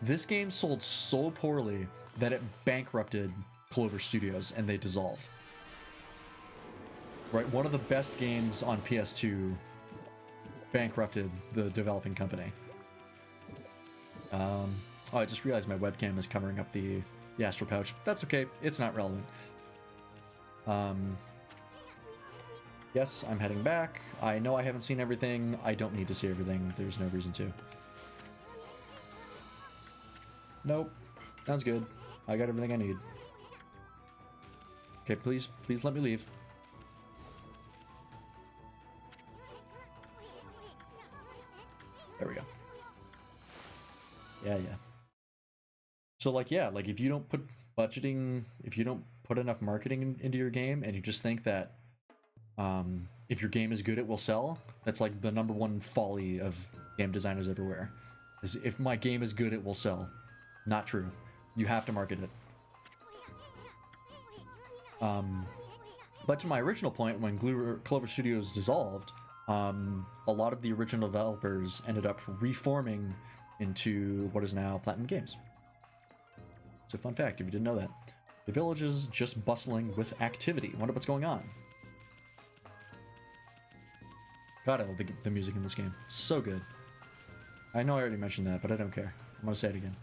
This game sold so poorly that it bankrupted Clover Studios and they dissolved. Right, one of the best games on PS2 bankrupted the developing company. Oh, I just realized my webcam is covering up the Astral Pouch. That's okay, it's not relevant. Yes, I'm heading back. I know I haven't seen everything. I don't need to see everything. There's no reason to. Nope. Sounds good. I got everything I need. Okay, please let me leave. There we go. Yeah. So like, yeah, like if you don't put budgeting, if you don't put enough marketing into your game and you just think that if your game is good, it will sell, that's like the number one folly of game designers everywhere. Is if my game is good, it will sell. Not true. You have to market it. But to my original point, when Clover Studios dissolved, a lot of the original developers ended up reforming into what is now Platinum Games. It's a fun fact if you didn't know that. The village is just bustling with activity. Wonder what's going on. God, I love the music in this game. So good. I know I already mentioned that, but I don't care. I'm gonna say it again.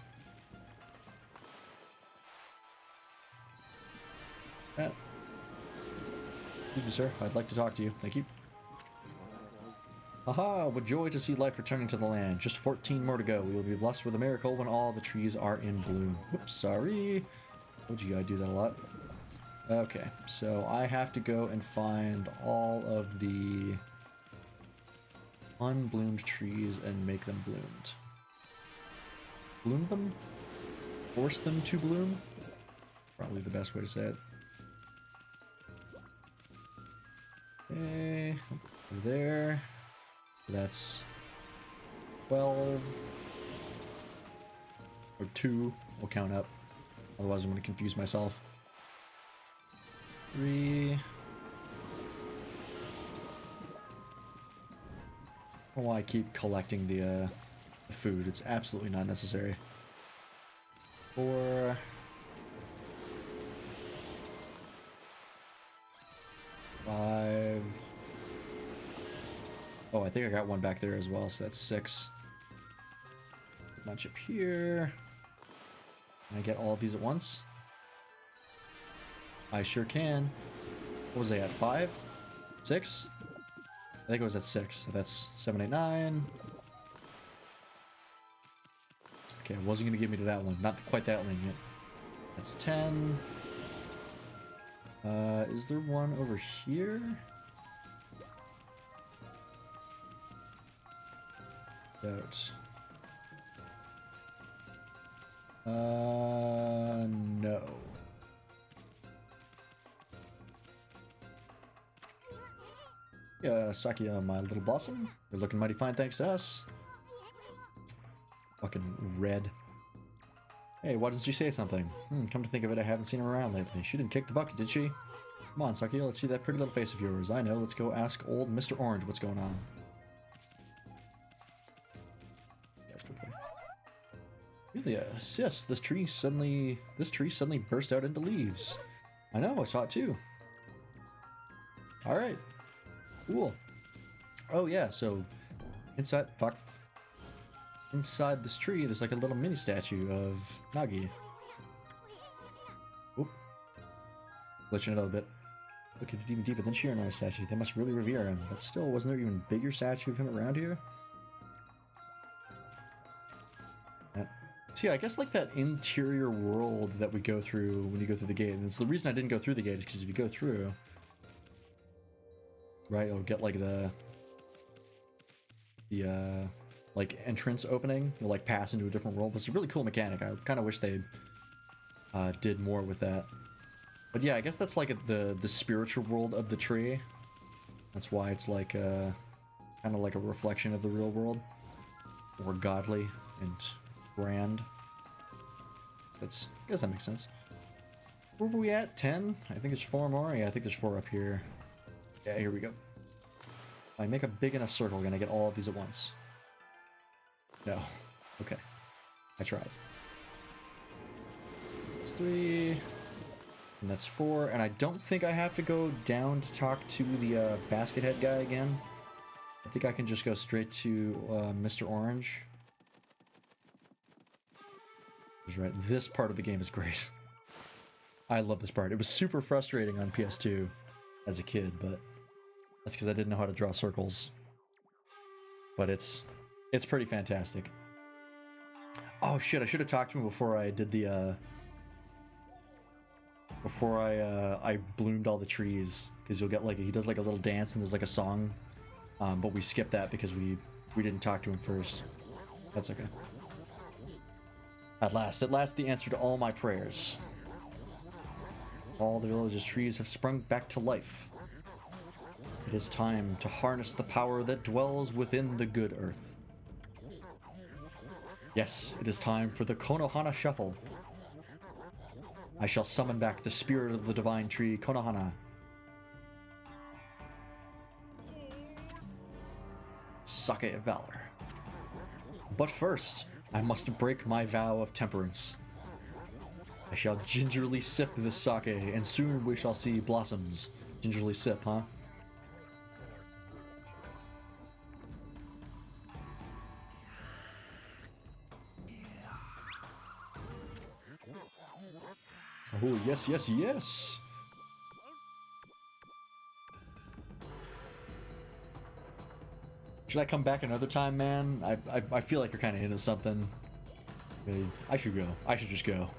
Excuse me, sir. I'd like to talk to you. Thank you. Aha! What joy to see life returning to the land. Just 14 more to go. We will be blessed with a miracle when all the trees are in bloom. Whoops, sorry. Told you I'd do that a lot. Okay, so I have to go and find all of the unbloomed trees and make them bloomed. Bloom them? Force them to bloom? Probably the best way to say it. Okay, over there. That's 12. Or 2. We'll count up. Otherwise I'm going to confuse myself. 3. I don't know why I keep collecting the food. It's absolutely not necessary. 4. 5. Oh, I think I got one back there as well, so that's 6. Bunch up here. Can I get all of these at once? I sure can. What was I at? 5? 6? I think it was at 6. So that's 7, 8, 9. Okay, it wasn't going to give me to that one. Not quite that lane yet. That's 10. Is there one over here? Doubt. No. Yeah, Sakia, my little blossom. They're looking mighty fine thanks to us. Fucking red. Hey, why doesn't she say something? Come to think of it, I haven't seen her around lately. She didn't kick the bucket, did she? Come on, Sakia, let's see that pretty little face of yours. I know, let's go ask old Mr. Orange what's going on. Yulia, sis, this tree suddenly burst out into leaves. I know, I saw it too. Alright. Cool. Oh yeah, so inside this tree there's like a little mini statue of Nagi. Oop. Glitching it a little bit. Look at it even deeper than Shiranoi's statue. They must really revere him. But still, wasn't there even bigger statue of him around here? So yeah, I guess like that interior world that we go through when you go through the gate, and it's the reason I didn't go through the gate is because if you go through, right, you'll get like the like entrance opening. You'll like pass into a different world. It's a really cool mechanic. I kind of wish they did more with that. But yeah, I guess that's like the spiritual world of the tree. That's why it's like kind of like a reflection of the real world, or godly and grand. I guess that makes sense. Where were we at? 10? I think there's 4 more. Yeah, I think there's 4 up here. Yeah, here we go. If I make a big enough circle, we're gonna get all of these at once. No. Okay. I tried. That's 3. And that's 4. And I don't think I have to go down to talk to the basket head guy again. I think I can just go straight to Mr. Orange. That's right. This part of the game is great. I love this part. It was super frustrating on PS2 as a kid, but that's because I didn't know how to draw circles. But it's pretty fantastic. Oh shit, I should have talked to him before I did the before I bloomed all the trees, because you'll get like he does like a little dance and there's like a song, but we skipped that because we didn't talk to him first. That's okay. At last, the answer to all my prayers. All the village's trees have sprung back to life. It is time to harness the power that dwells within the good earth. Yes, it is time for the Konohana Shuffle. I shall summon back the spirit of the divine tree, Konohana. Sake of Valor. But first, I must break my vow of temperance. I shall gingerly sip this sake, and soon we shall see blossoms. Gingerly sip, huh? Oh, yes, yes, yes! Should I come back another time, man? I feel like you're kind of into something. I should go. I should just go.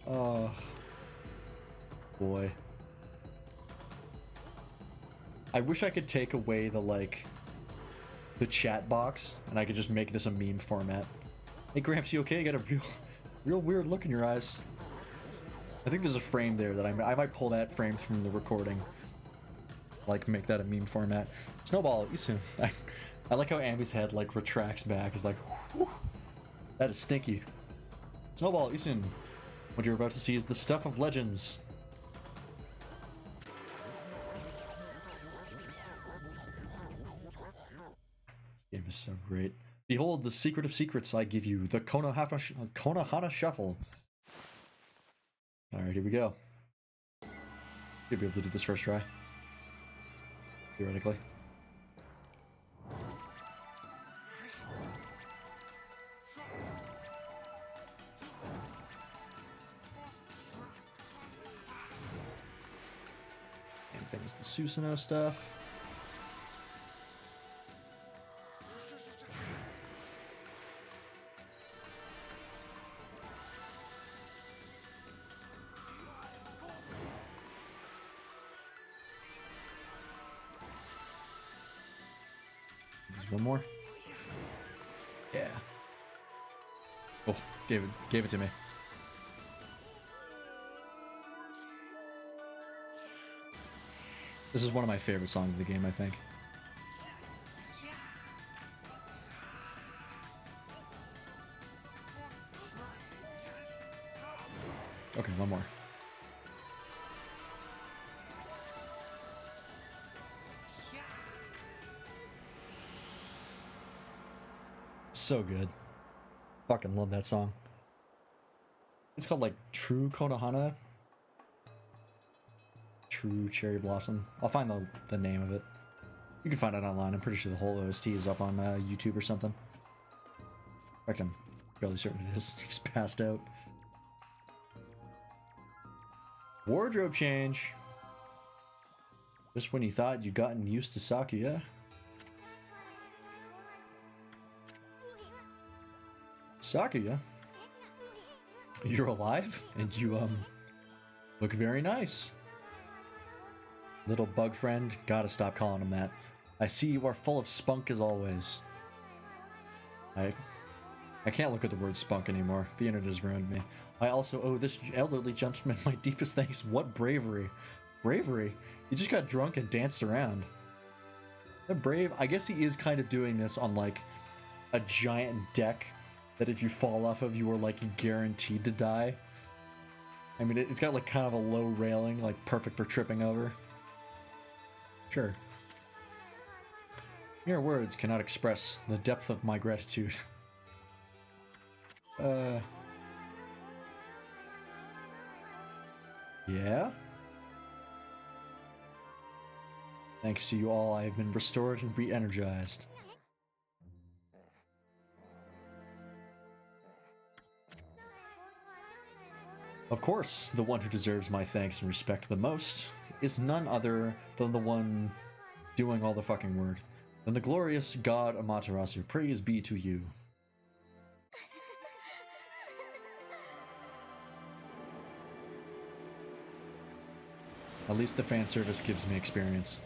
Oh. Boy. I wish I could take away the chat box, and I could just make this a meme format. Hey Gramps, you okay? You got a real weird look in your eyes. I think there's a frame there that I might pull that frame from the recording. Like, make that a meme format. Snowball, you soon. I like how Ambi's head, like, retracts back. It's like, whew, that is stinky. Snowball, you soon. What you're about to see is the stuff of legends. This game is so great. Behold the secret of secrets I give you, the Konohana Shuffle. Alright, here we go. Should be able to do this first try. Theoretically. Same thing as the Susanoo stuff. One more. Yeah. Oh, gave it to me. This is one of my favorite songs in the game, I think. Okay, one more. So good. Fucking love that song. It's called like True Konohana. True Cherry Blossom. I'll find the name of it. You can find it online. I'm pretty sure the whole OST is up on YouTube or something. In fact, I'm fairly certain it is. He's passed out. Wardrobe change. Just when you thought you'd gotten used to Sakuya. Sakuya? You're alive? And you, look very nice. Little bug friend, gotta stop calling him that. I see you are full of spunk as always. I can't look at the word spunk anymore. The internet has ruined me. I also owe this elderly gentleman my deepest thanks. What bravery. Bravery? He just got drunk and danced around. That brave? I guess he is kind of doing this on, like, a giant deck that if you fall off of, you are, like, guaranteed to die. I mean, it's got, like, kind of a low railing, like, perfect for tripping over. Sure. Mere words cannot express the depth of my gratitude. Yeah? Thanks to you all, I have been restored and re-energized. Of course, the one who deserves my thanks and respect the most is none other than the one doing all the fucking work, than the glorious God Amaterasu. Praise be to you. At least the fan service gives me experience.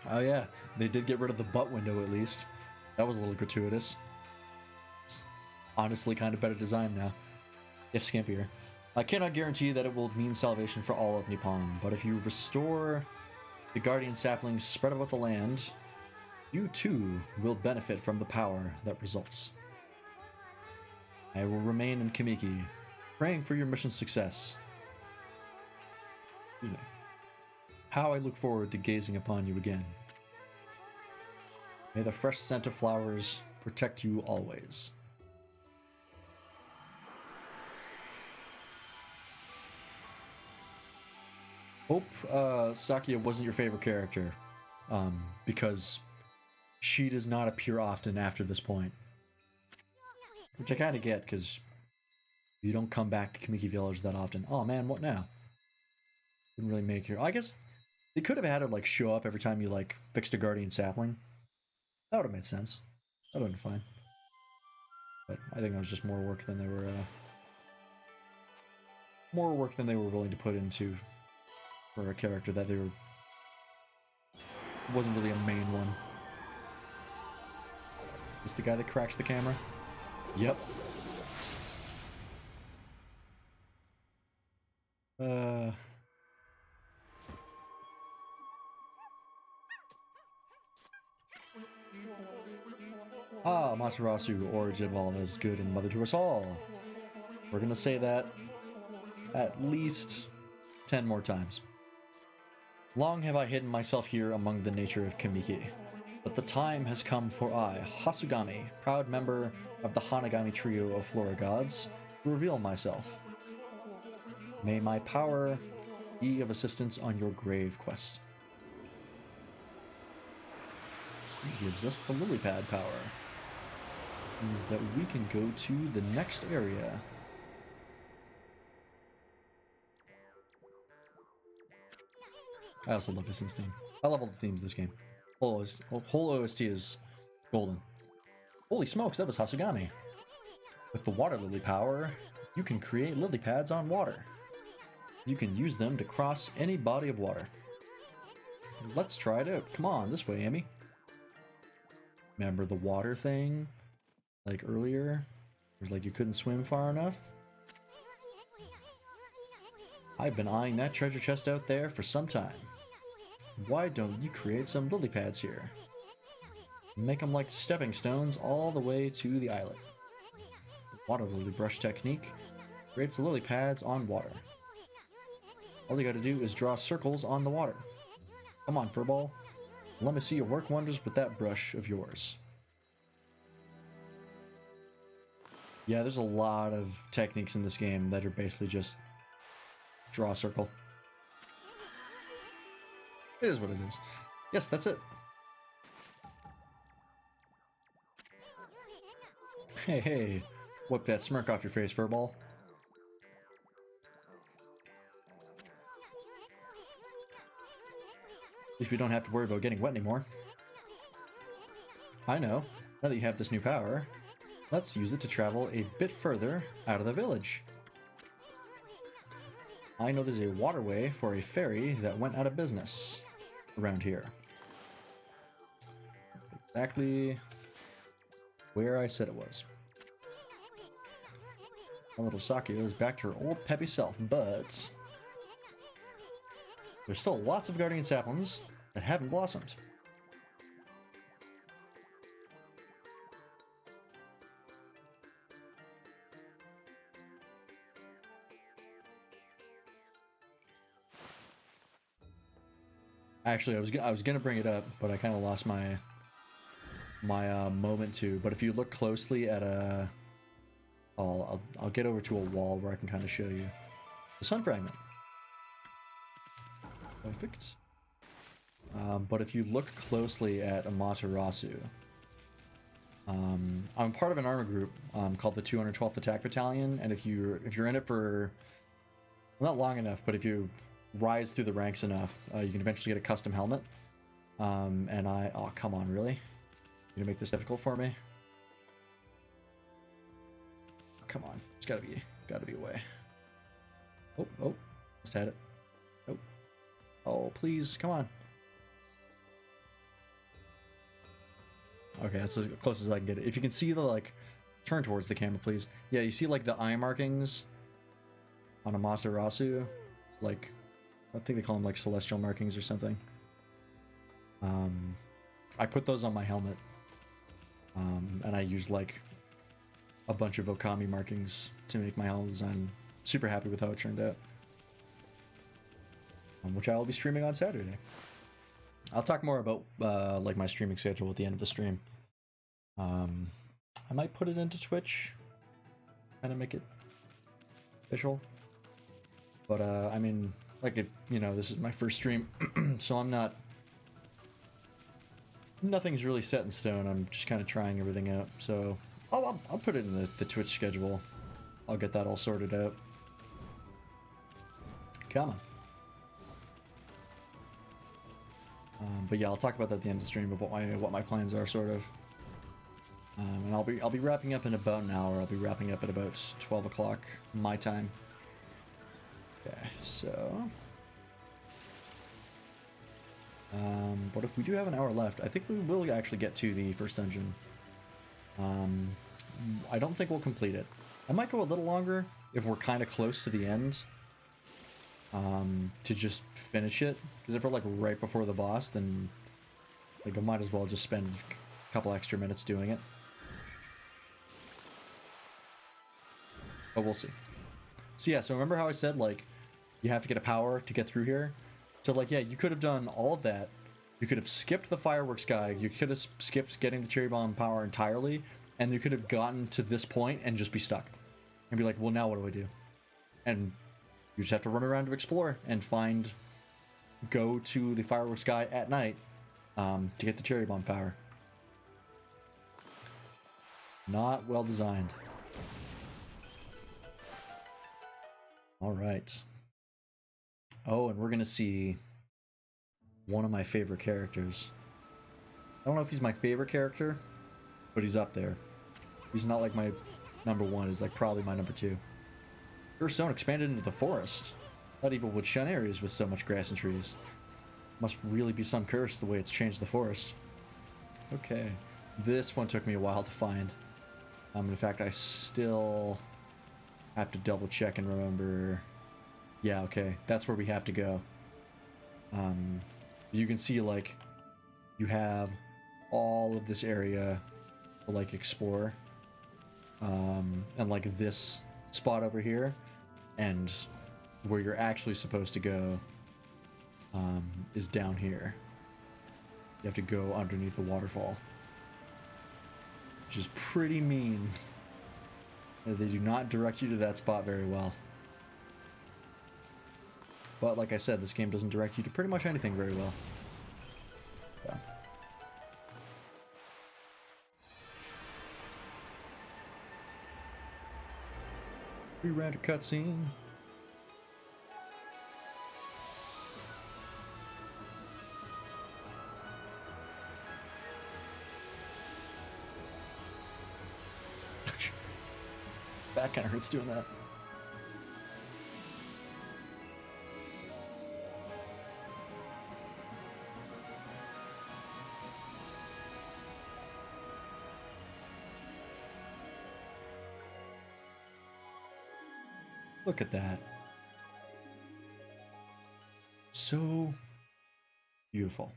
Oh yeah, they did get rid of the butt window at least. That was a little gratuitous. It's honestly kind of better design now, if scampier. I cannot guarantee that it will mean salvation for all of Nippon, but if you restore the guardian saplings spread about the land, you too will benefit from the power that results. I will remain in Kamiki, praying for your mission's success. Excuse me. How I look forward to gazing upon you again. May the fresh scent of flowers protect you always. Hope Sakuya wasn't your favorite character, because she does not appear often after this point. Which I kind of get, because you don't come back to Kamiki Village that often. Oh man, what now? Didn't really make her. I guess they could have had her like show up every time you like fixed a guardian sapling. That would have made sense. That would have been fine. But I think that was just more work than they were willing to put into for a character that they were wasn't really a main one. Is this the guy that cracks the camera? Yep. Ah, Matarasu, origin of all that is good and mother to us all. We're gonna say that at least 10 more times. Long have I hidden myself here among the nature of Kamiki, but the time has come for I, Hasugami, proud member of the Hanagami trio of Flora gods, to reveal myself. May my power be of assistance on your grave quest. He gives us the lily pad power. Means that we can go to the next area. I also love this theme. I love all the themes of this game. Whole OST is golden. Holy smokes, that was Hasugami. With the water lily power, you can create lily pads on water. You can use them to cross any body of water. Let's try it out. Come on, this way, Amy. Remember the water thing? Like earlier? It was like you couldn't swim far enough? I've been eyeing that treasure chest out there for some time. Why don't you create some lily pads here? Make them like stepping stones all the way to the islet. The water lily brush technique creates the lily pads on water. All you gotta do is draw circles on the water. Come on, Furball. Let me see you work wonders with that brush of yours. Yeah, there's a lot of techniques in this game that are basically just draw a circle. It is what it is. Yes, that's it. Hey, hey. Wipe that smirk off your face, Furball. At least we don't have to worry about getting wet anymore. I know. Now that you have this new power, let's use it to travel a bit further out of the village. I know there's a waterway for a ferry that went out of business around here. Exactly where I said it was. My little Sakura is back to her old peppy self, but there's still lots of guardian saplings that haven't blossomed. Actually, I was gonna bring it up, but I kind of lost my moment too. But if you look closely at a, I'll get over to a wall where I can kind of show you the sun fragment. Perfect. But if you look closely at Amaterasu, I'm part of an armor group called the 212th Attack Battalion, and if you're in it for not long enough, but if you rise through the ranks enough, you can eventually get a custom helmet. And oh come on, really? You gonna make this difficult for me? Come on, there's gotta be a way. Oh, just had it. Nope. Oh, please, come on. Okay, that's as close as I can get it. If you can see the, like, turn towards the camera, please. Yeah, you see, like, the eye markings on Amaterasu? Like, I think they call them, like, celestial markings or something. I put those on my helmet. And I used, like, a bunch of Okami markings to make my helmet design. Super happy with how it turned out. Which I will be streaming on Saturday. I'll talk more about like my streaming schedule at the end of the stream. I might put it into Twitch, kind of make it official. But I mean, like this is my first stream, so nothing's really set in stone. I'm just kind of trying everything out. So I'll put it in the Twitch schedule. I'll get that all sorted out. Come on. But yeah, I'll talk about that at the end of the stream of what my plans are, sort of. And I'll be wrapping up in about an hour. I'll be wrapping up at about 12 o'clock my time. Okay, so. But if we do have an hour left, I think we will actually get to the first dungeon. I don't think we'll complete it. I might go a little longer if we're kind of close to the end. To just finish it, because if we're like right before the boss, then like I might as well just spend a couple extra minutes doing it. but we'll see. So yeah, so remember how I said, like, you have to get a power to get through here? So, like, yeah, you could have done all of that. You could have skipped the fireworks guy. You could have skipped getting the cherry bomb power entirely, and you could have gotten to this point and just be stuck. And be like, well, now what do I do? And you just have to run around to explore and go to the fireworks guy at night to get the cherry bomb power. Not well designed. All right. Oh, and we're going to see one of my favorite characters. I don't know if he's my favorite character, but he's up there. He's not like my number one. He's like probably my number two. First zone expanded into the forest. Not even would shun areas with so much grass and trees. Must really be some curse the way it's changed the forest. Okay. This one took me a while to find. In fact, I still have to double check and remember. Yeah, okay. That's where we have to go. You can see, like, you have all of this area to, like, explore. And, like, this spot over here. And where you're actually supposed to go is down here. You have to go underneath the waterfall. Which is pretty mean. They do not direct you to that spot very well. But like I said, this game doesn't direct you to pretty much anything very well. So. We ran a cutscene. Back kind of hurts doing that. Look at that. So beautiful.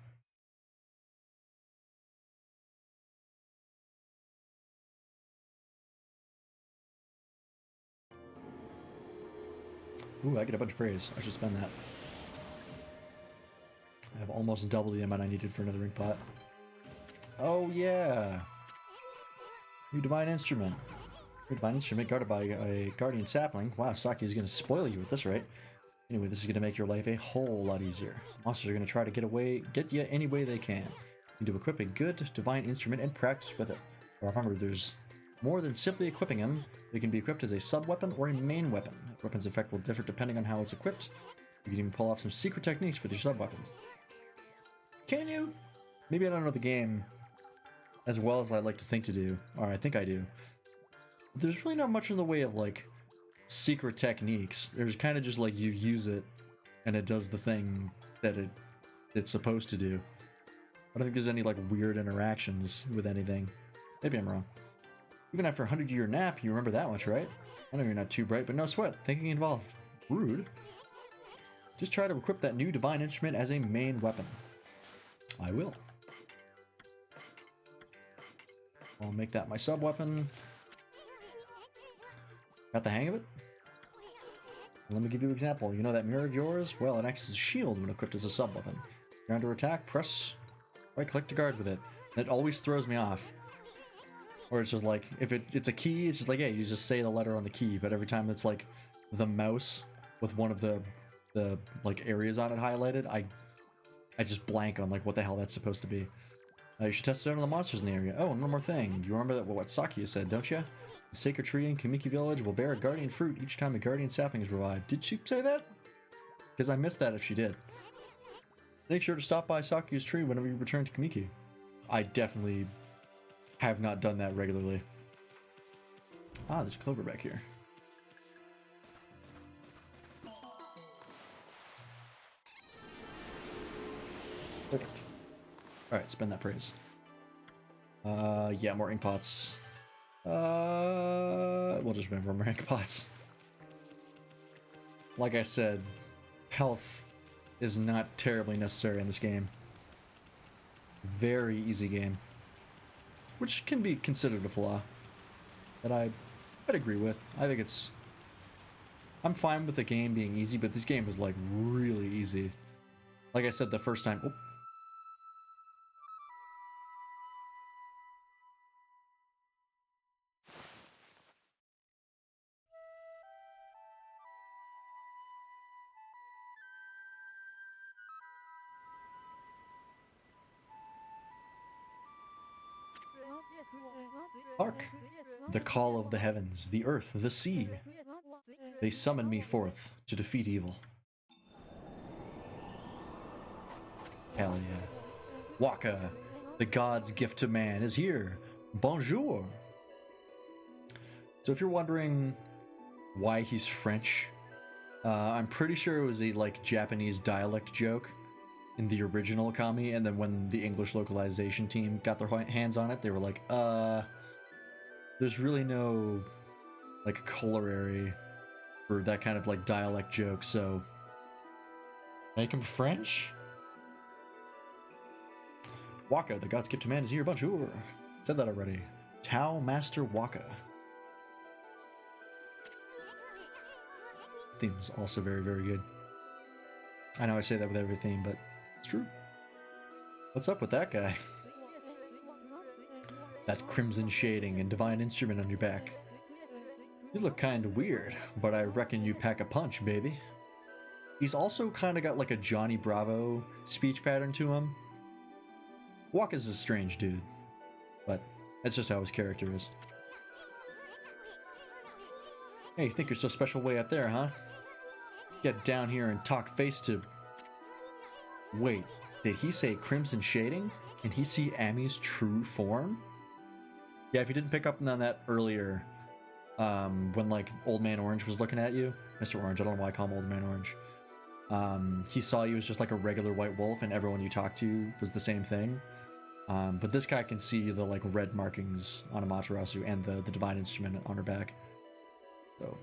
Ooh, I get a bunch of praise. I should spend that. I have almost double the amount I needed for another ink pot. Oh, yeah. New divine instrument. New divine instrument guarded by a guardian sapling. Wow, Saki is going to spoil you at this rate. Anyway, this is going to make your life a whole lot easier. Monsters are going to try to get you any way they can. You need to equip a good divine instrument and practice with it. Remember, there's more than simply equipping them. They can be equipped as a sub-weapon or a main weapon. The weapon's effect will differ depending on how it's equipped. You can even pull off some secret techniques with your sub-weapons. Can you? Maybe I don't know the game as well as I'd like to think to do, or I think I do. But there's really not much in the way of, like, secret techniques. There's kind of just like you use it and it does the thing that it's supposed to do. I don't think there's any like weird interactions with anything. Maybe I'm wrong. Even after a 100-year nap, you remember that much, right? I know you're not too bright, but no sweat. Thinking involved. Rude. Just try to equip that new divine instrument as a main weapon. I will. I'll make that my sub-weapon. Got the hang of it? Let me give you an example. You know that mirror of yours? Well, it acts as a shield when equipped as a sub-weapon. You're under attack, press right-click to guard with it. It always throws me off. Or it's just like, if it's a key, it's just like, yeah, you just say the letter on the key, but every time it's like the mouse with one of the like areas on it highlighted, I just blank on like what the hell that's supposed to be. You should test it out on the monsters in the area. Oh, and one more thing. You remember that what Saki said, don't you? The sacred tree in Kamiki Village will bear a guardian fruit each time a guardian sapling is revived. Did she say that? Because I missed that if she did. Make sure to stop by Saki's tree whenever you return to Kamiki. I definitely have not done that regularly. Ah, there's a clover back here. Perfect. Alright, spend that praise. Yeah, more ink pots. We'll just remember more ink pots. Like I said, health is not terribly necessary in this game. Very easy game. Which can be considered a flaw. That I'd agree with. I think it's I'm fine with the game being easy, but this game was like really easy. Like I said the first time. Oh. Hark! The call of the heavens, the earth, the sea. They summon me forth to defeat evil. Hell yeah. Waka, the god's gift to man, is here. Bonjour! So if you're wondering why he's French, I'm pretty sure it was a like Japanese dialect joke in the original Okami, and then when the English localization team got their hands on it, they were like, there's really no like corollary for that kind of like dialect joke, so make him French? Waka, the god's gift to man, is here. Bonjour. Said that already. Tao Master Waka. This theme is also very, very good. I know I say that with every theme, but it's true. What's up with that guy? That crimson shading and divine instrument on your back. You look kinda weird, but I reckon you pack a punch, baby. He's also kinda got like a Johnny Bravo speech pattern to him. Waka's a strange dude, but that's just how his character is. Hey, you think you're so special way up there, huh? Get down here and talk face to... Wait, did he say crimson shading? Can he see Ami's true form? Yeah, if you didn't pick up on that earlier, when like Old Man Orange was looking at you, Mr. Orange, I don't know why I call him Old Man Orange. He saw you as just like a regular white wolf, and everyone you talked to was the same thing. But this guy can see the like red markings on Amaterasu and the divine instrument on her back. So.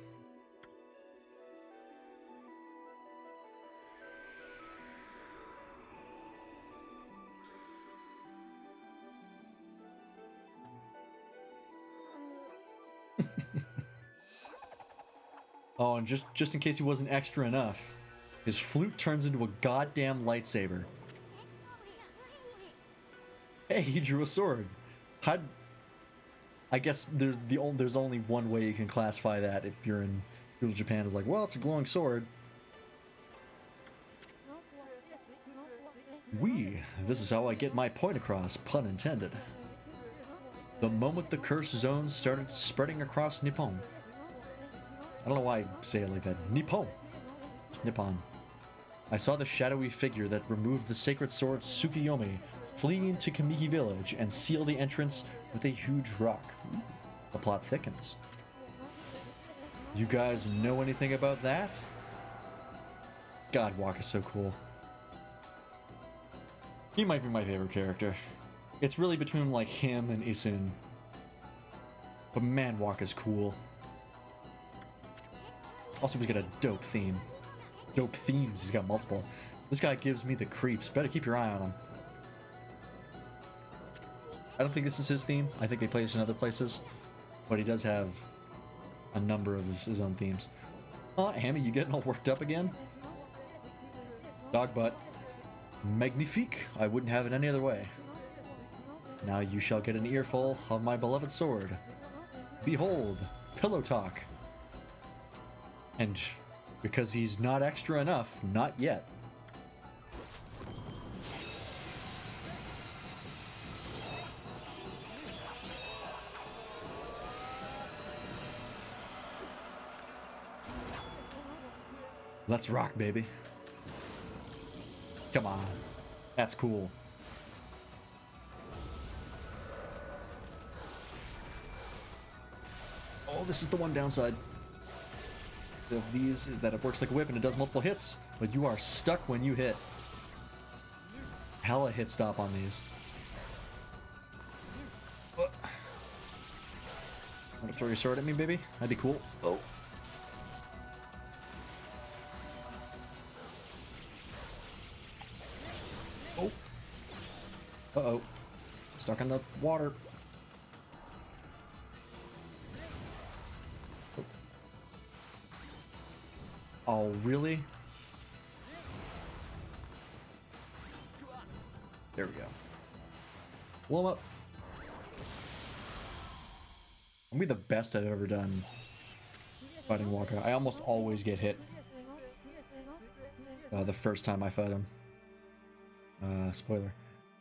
Oh, and just in case he wasn't extra enough, his flute turns into a goddamn lightsaber. Hey, he drew a sword. I guess there's only one way you can classify that if you're in feudal Japan. Is like, well, it's a glowing sword. This is how I get my point across, pun intended. The moment the curse zone started spreading across Nippon. I don't know why I say it like that. Nippon. I saw the shadowy figure that removed the sacred sword Tsukiyomi flee into Kamiki village and seal the entrance with a huge rock. Ooh, the plot thickens. You guys know anything about that? God, Waka's so cool. He might be my favorite character. It's really between like him and Isun. But man, Waka's cool. Also, he's got a dope theme. Dope themes, he's got multiple. This guy gives me the creeps. Better keep your eye on him. I don't think this is his theme. I think they play this in other places. But he does have a number of his own themes. Oh, Hammy, you getting all worked up again? Dog butt. Magnifique. I wouldn't have it any other way. Now you shall get an earful of my beloved sword. Behold, pillow talk. And because he's not extra enough, not yet. Let's rock, baby. Come on. That's cool. Oh, this is the one downside of these is that it works like a whip and it does multiple hits, but you are stuck when you hit. Hella hit stop on these. Want to throw your sword at me, baby? That'd be cool. Oh. Oh. Uh-oh. Stuck in the water. Oh, really? There we go. Blow him up. I'm gonna be the best I've ever done fighting Walker. I almost always get hit the first time I fight him. Spoiler.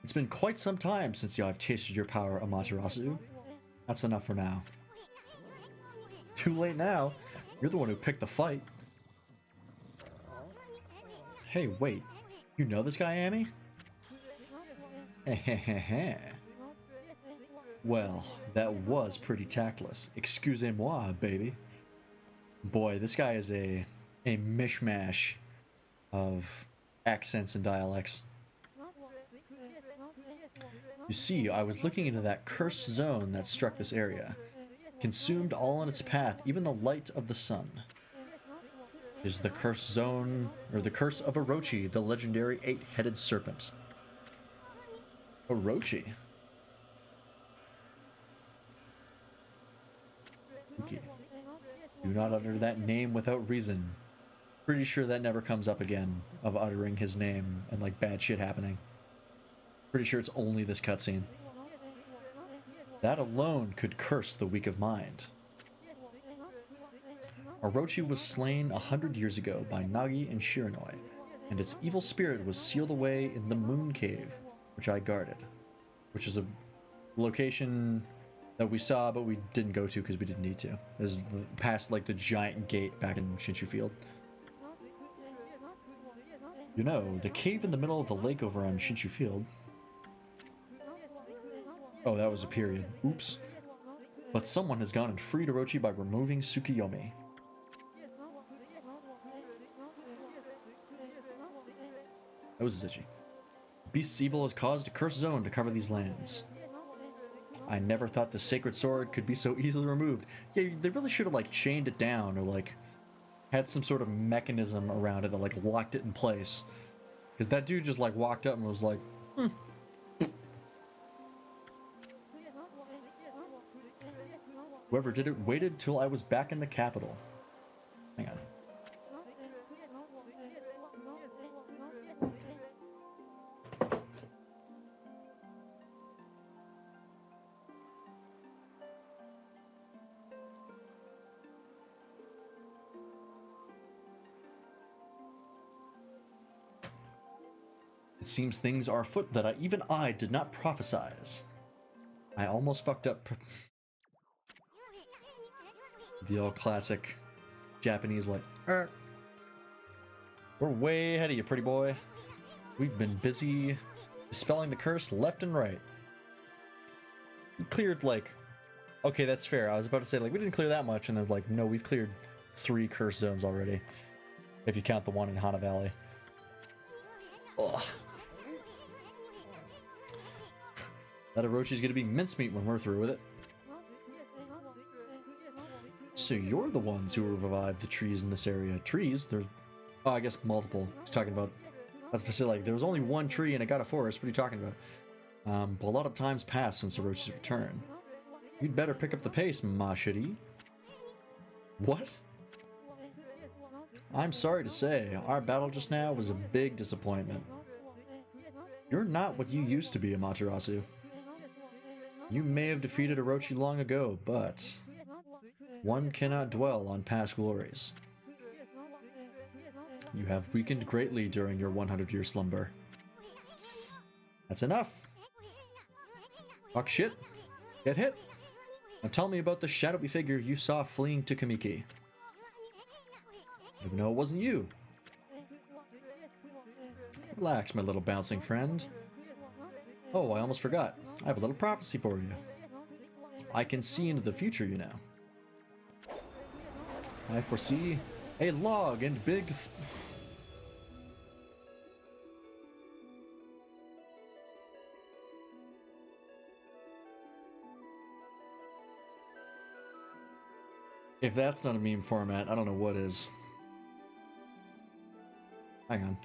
It's been quite some time since I've tasted your power, Amaterasu. That's enough for now. Too late now. You're the one who picked the fight. Hey, wait. You know this guy, Amy? Hehehehe. Well, that was pretty tactless. Excusez-moi, baby. Boy, this guy is a mishmash of accents and dialects. You see, I was looking into that cursed zone that struck this area. Consumed all on its path, even the light of the sun. Is the cursed zone, or the curse of Orochi, the legendary 8-headed serpent. Orochi? Okay. Do not utter that name without reason. Pretty sure that never comes up again, of uttering his name and like bad shit happening. Pretty sure it's only this cutscene. That alone could curse the weak of mind. Orochi was slain 100 years ago by Nagi and Shiranui, and its evil spirit was sealed away in the Moon Cave, which I guarded. Which is a location that we saw, but we didn't go to because we didn't need to. It was past like the giant gate back in Shinshu Field. You know, the cave in the middle of the lake over on Shinshu Field. Oh, that was a period. Oops. But someone has gone and freed Orochi by removing Tsukiyomi. That was itchy. The beast's evil has caused a cursed zone to cover these lands. I never thought the sacred sword could be so easily removed. Yeah, they really should have like chained it down or like had some sort of mechanism around it that like locked it in place. Because that dude just like walked up and was like, Whoever did it waited till I was back in the capital. Hang on. It seems things are afoot that even I did not prophesize. I almost fucked up. The old classic Japanese like, We're way ahead of you, pretty boy. We've been busy dispelling the curse left and right. We cleared like, okay, that's fair. I was about to say like we didn't clear that much, and then like no, we've cleared 3 curse zones already, if you count the one in Hana Valley. Ugh. That Orochi's gonna be mincemeat when we're through with it. So you're the ones who revived the trees in this area. Trees? There's, oh, I guess multiple. He's talking about, I was supposed to say, like, there was only one tree and it got a forest. What are you talking about? But a lot of time's passed since Orochi's return. You'd better pick up the pace, Mashiri. What? I'm sorry to say, our battle just now was a big disappointment. You're not what you used to be, Amaterasu. You may have defeated Orochi long ago, but one cannot dwell on past glories. You have weakened greatly during your 100-year slumber. That's enough. Talk shit. Get hit. Now tell me about the shadowy figure you saw fleeing to Kamiki. Maybe no, it wasn't you. Relax, my little bouncing friend. Oh, I almost forgot. I have a little prophecy for you. I can see into the future, you know. I foresee a log and big... If that's not a meme format, I don't know what is. Hang on.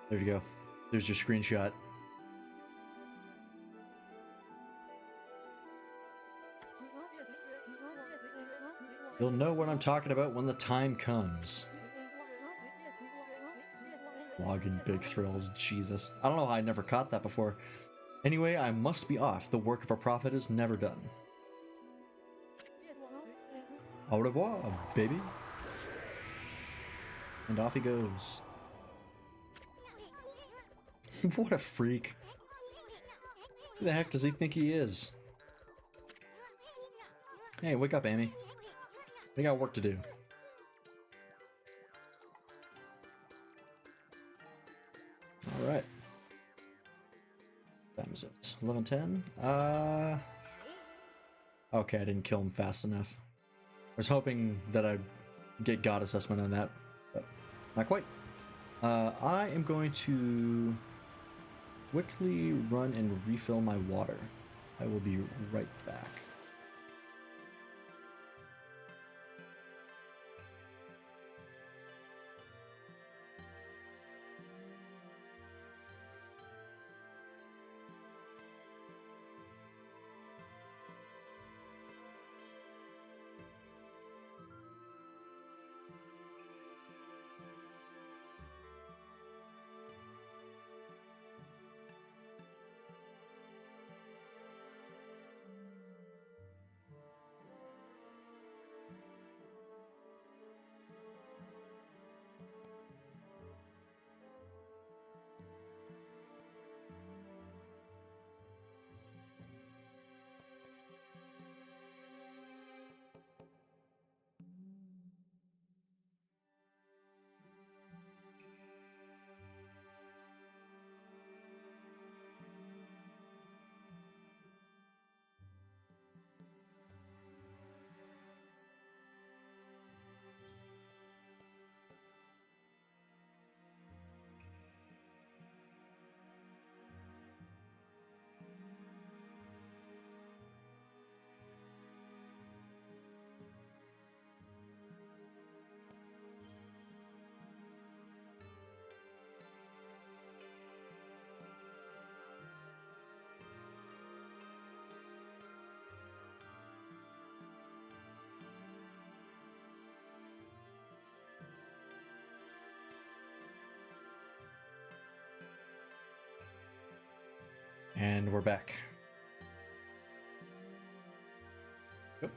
There you go. There's your screenshot. You'll know what I'm talking about when the time comes. Login big thrills, Jesus. I don't know how I never caught that before. Anyway, I must be off. The work of a prophet is never done. Au revoir, baby. And off he goes. What a freak. Who the heck does he think he is? Hey, wake up, Amy. We got work to do. Alright. What time is it? 11:10? Okay, I didn't kill him fast enough. I was hoping that I'd get God assessment on that, but not quite. I am going to quickly run and refill my water. I will be right back. And we're back. Yep.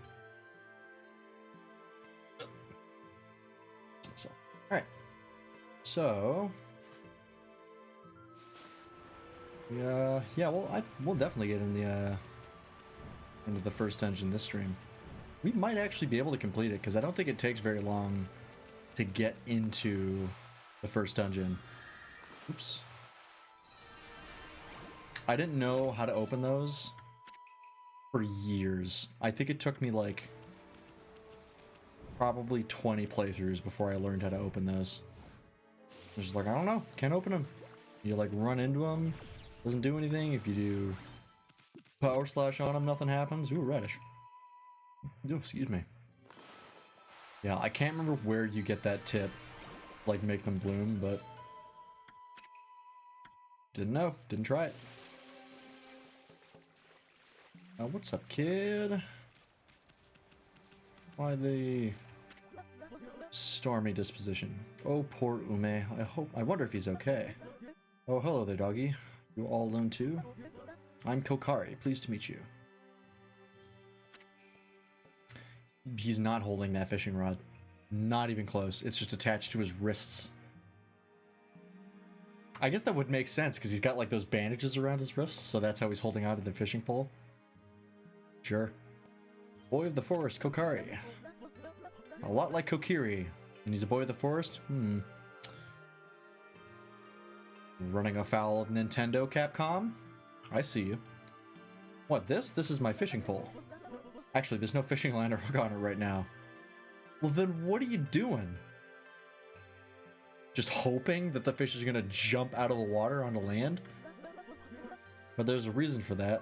So, all right. So, yeah. Well, we'll definitely get in the into the first dungeon this stream. We might actually be able to complete it because I don't think it takes very long to get into the first dungeon. Oops. I didn't know how to open those for years. I think it took me like probably 20 playthroughs before I learned how to open those. I was just like, I don't know, can't open them. You like run into them, doesn't do anything. If you do power slash on them, nothing happens. Ooh, radish. Ooh, excuse me. Yeah, I can't remember where you get that tip, like make them bloom, but didn't know, didn't try it. What's up, kid? Why the stormy disposition? Oh, poor Ume. I wonder if he's okay. Oh, hello there, doggy. You all alone too? I'm Kokari. Pleased to meet you. He's not holding that fishing rod. Not even close. It's just attached to his wrists. I guess that would make sense because he's got like those bandages around his wrists, so that's how he's holding onto the fishing pole. Sure. Boy of the forest, Kokari. A lot like Kokiri. And he's a boy of the forest? Running afoul of Nintendo, Capcom? I see you. What, this? This is my fishing pole. Actually, there's no fishing line or hook on it right now. Well, then what are you doing? Just hoping that the fish is gonna jump out of the water onto land? But there's a reason for that.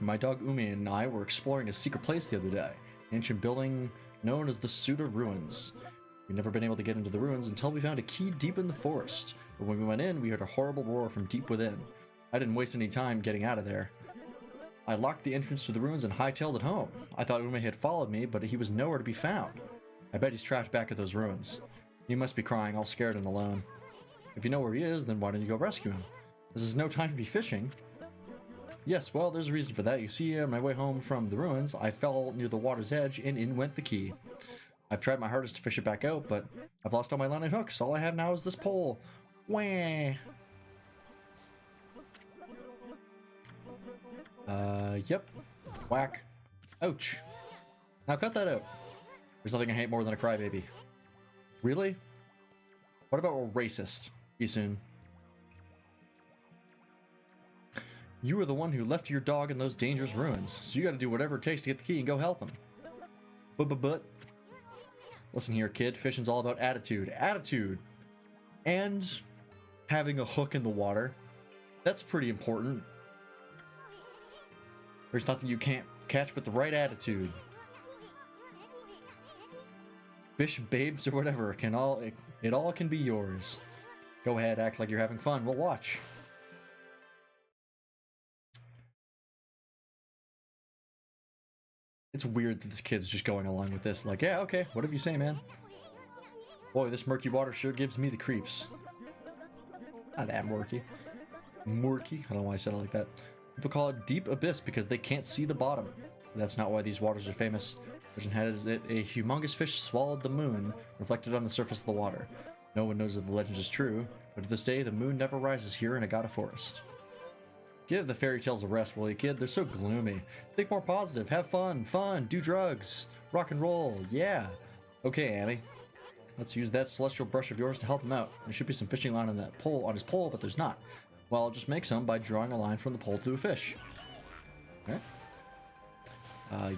My dog Umi and I were exploring a secret place the other day. An ancient building known as the Suda Ruins. We've never been able to get into the ruins until we found a key deep in the forest. but when we went in, we heard a horrible roar from deep within. I didn't waste any time getting out of there. I locked the entrance to the ruins and hightailed it home. I thought Ume had followed me, but he was nowhere to be found. I bet he's trapped back at those ruins. He must be crying, all scared and alone. If you know where he is, then why don't you go rescue him? This is no time to be fishing. Yes, well, there's a reason for that. You see, on my way home from the ruins, I fell near the water's edge, and in went the key. I've tried my hardest to fish it back out, but I've lost all my line and hooks. All I have now is this pole. Wah! Yep. Whack. Ouch. Now cut that out. There's nothing I hate more than a crybaby. Really? What about a racist? Isun. You were the one who left your dog in those dangerous ruins, so you gotta do whatever it takes to get the key and go help him. But. Listen here, kid. Fishing's all about attitude. Attitude! And having a hook in the water. That's pretty important. There's nothing you can't catch with the right attitude. Fish, babes, or whatever, it all can be yours. Go ahead, act like you're having fun. We'll watch. It's weird that this kid's just going along with this. Like, yeah, okay, whatever you say, man. Boy, this murky water sure gives me the creeps. Not that murky. Murky? I don't know why I said it like that. People call it deep abyss because they can't see the bottom. That's not why these waters are famous. Legend has it a humongous fish swallowed the moon, reflected on the surface of the water. No one knows if the legend is true, but to this day, the moon never rises here in Agata Forest. Give the fairy tales a rest, will you, kid? They're so gloomy. Think more positive. Have fun. Do drugs. Rock and roll. Yeah. Okay, Amy. Let's use that celestial brush of yours to help him out. There should be some fishing line on that pole, on his pole, but there's not. Well, I'll just make some by drawing a line from the pole to a fish. Okay.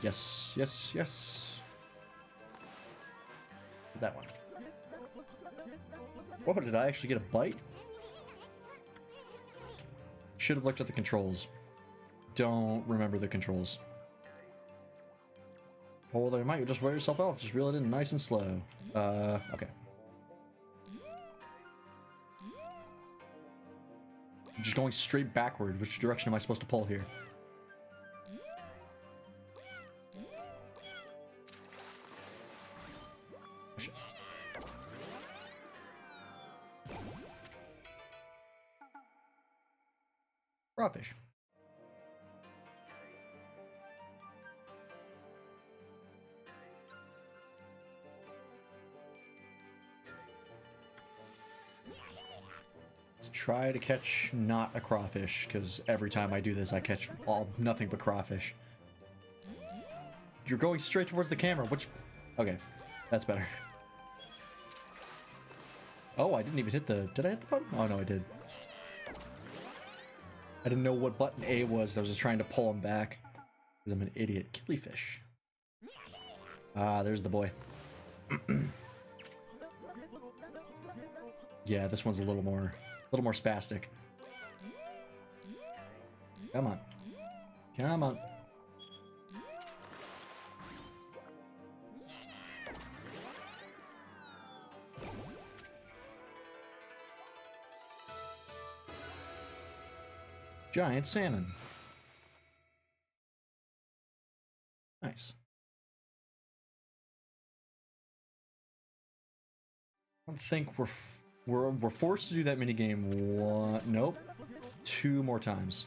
Yes. That one. Oh, did I actually get a bite? Should have looked at the controls. Don't remember the controls. Or they might just wear yourself off. Just reel it in nice and slow. Okay. I'm just going straight backward. Which direction am I supposed to pull here? Crawfish. Let's try to catch not a crawfish, because every time I do this I catch nothing but crawfish. You're going straight towards the camera, which... Okay, that's better. Oh, I didn't even hit the... Did I hit the button? Oh no, I did. I didn't know what button A was. I was just trying to pull him back. Because I'm an idiot. Killifish. Ah, there's the boy. Yeah, this one's a little more spastic. Come on. Come on. Giant salmon. Nice. I don't think we're forced to do that minigame one. Nope. 2 more times.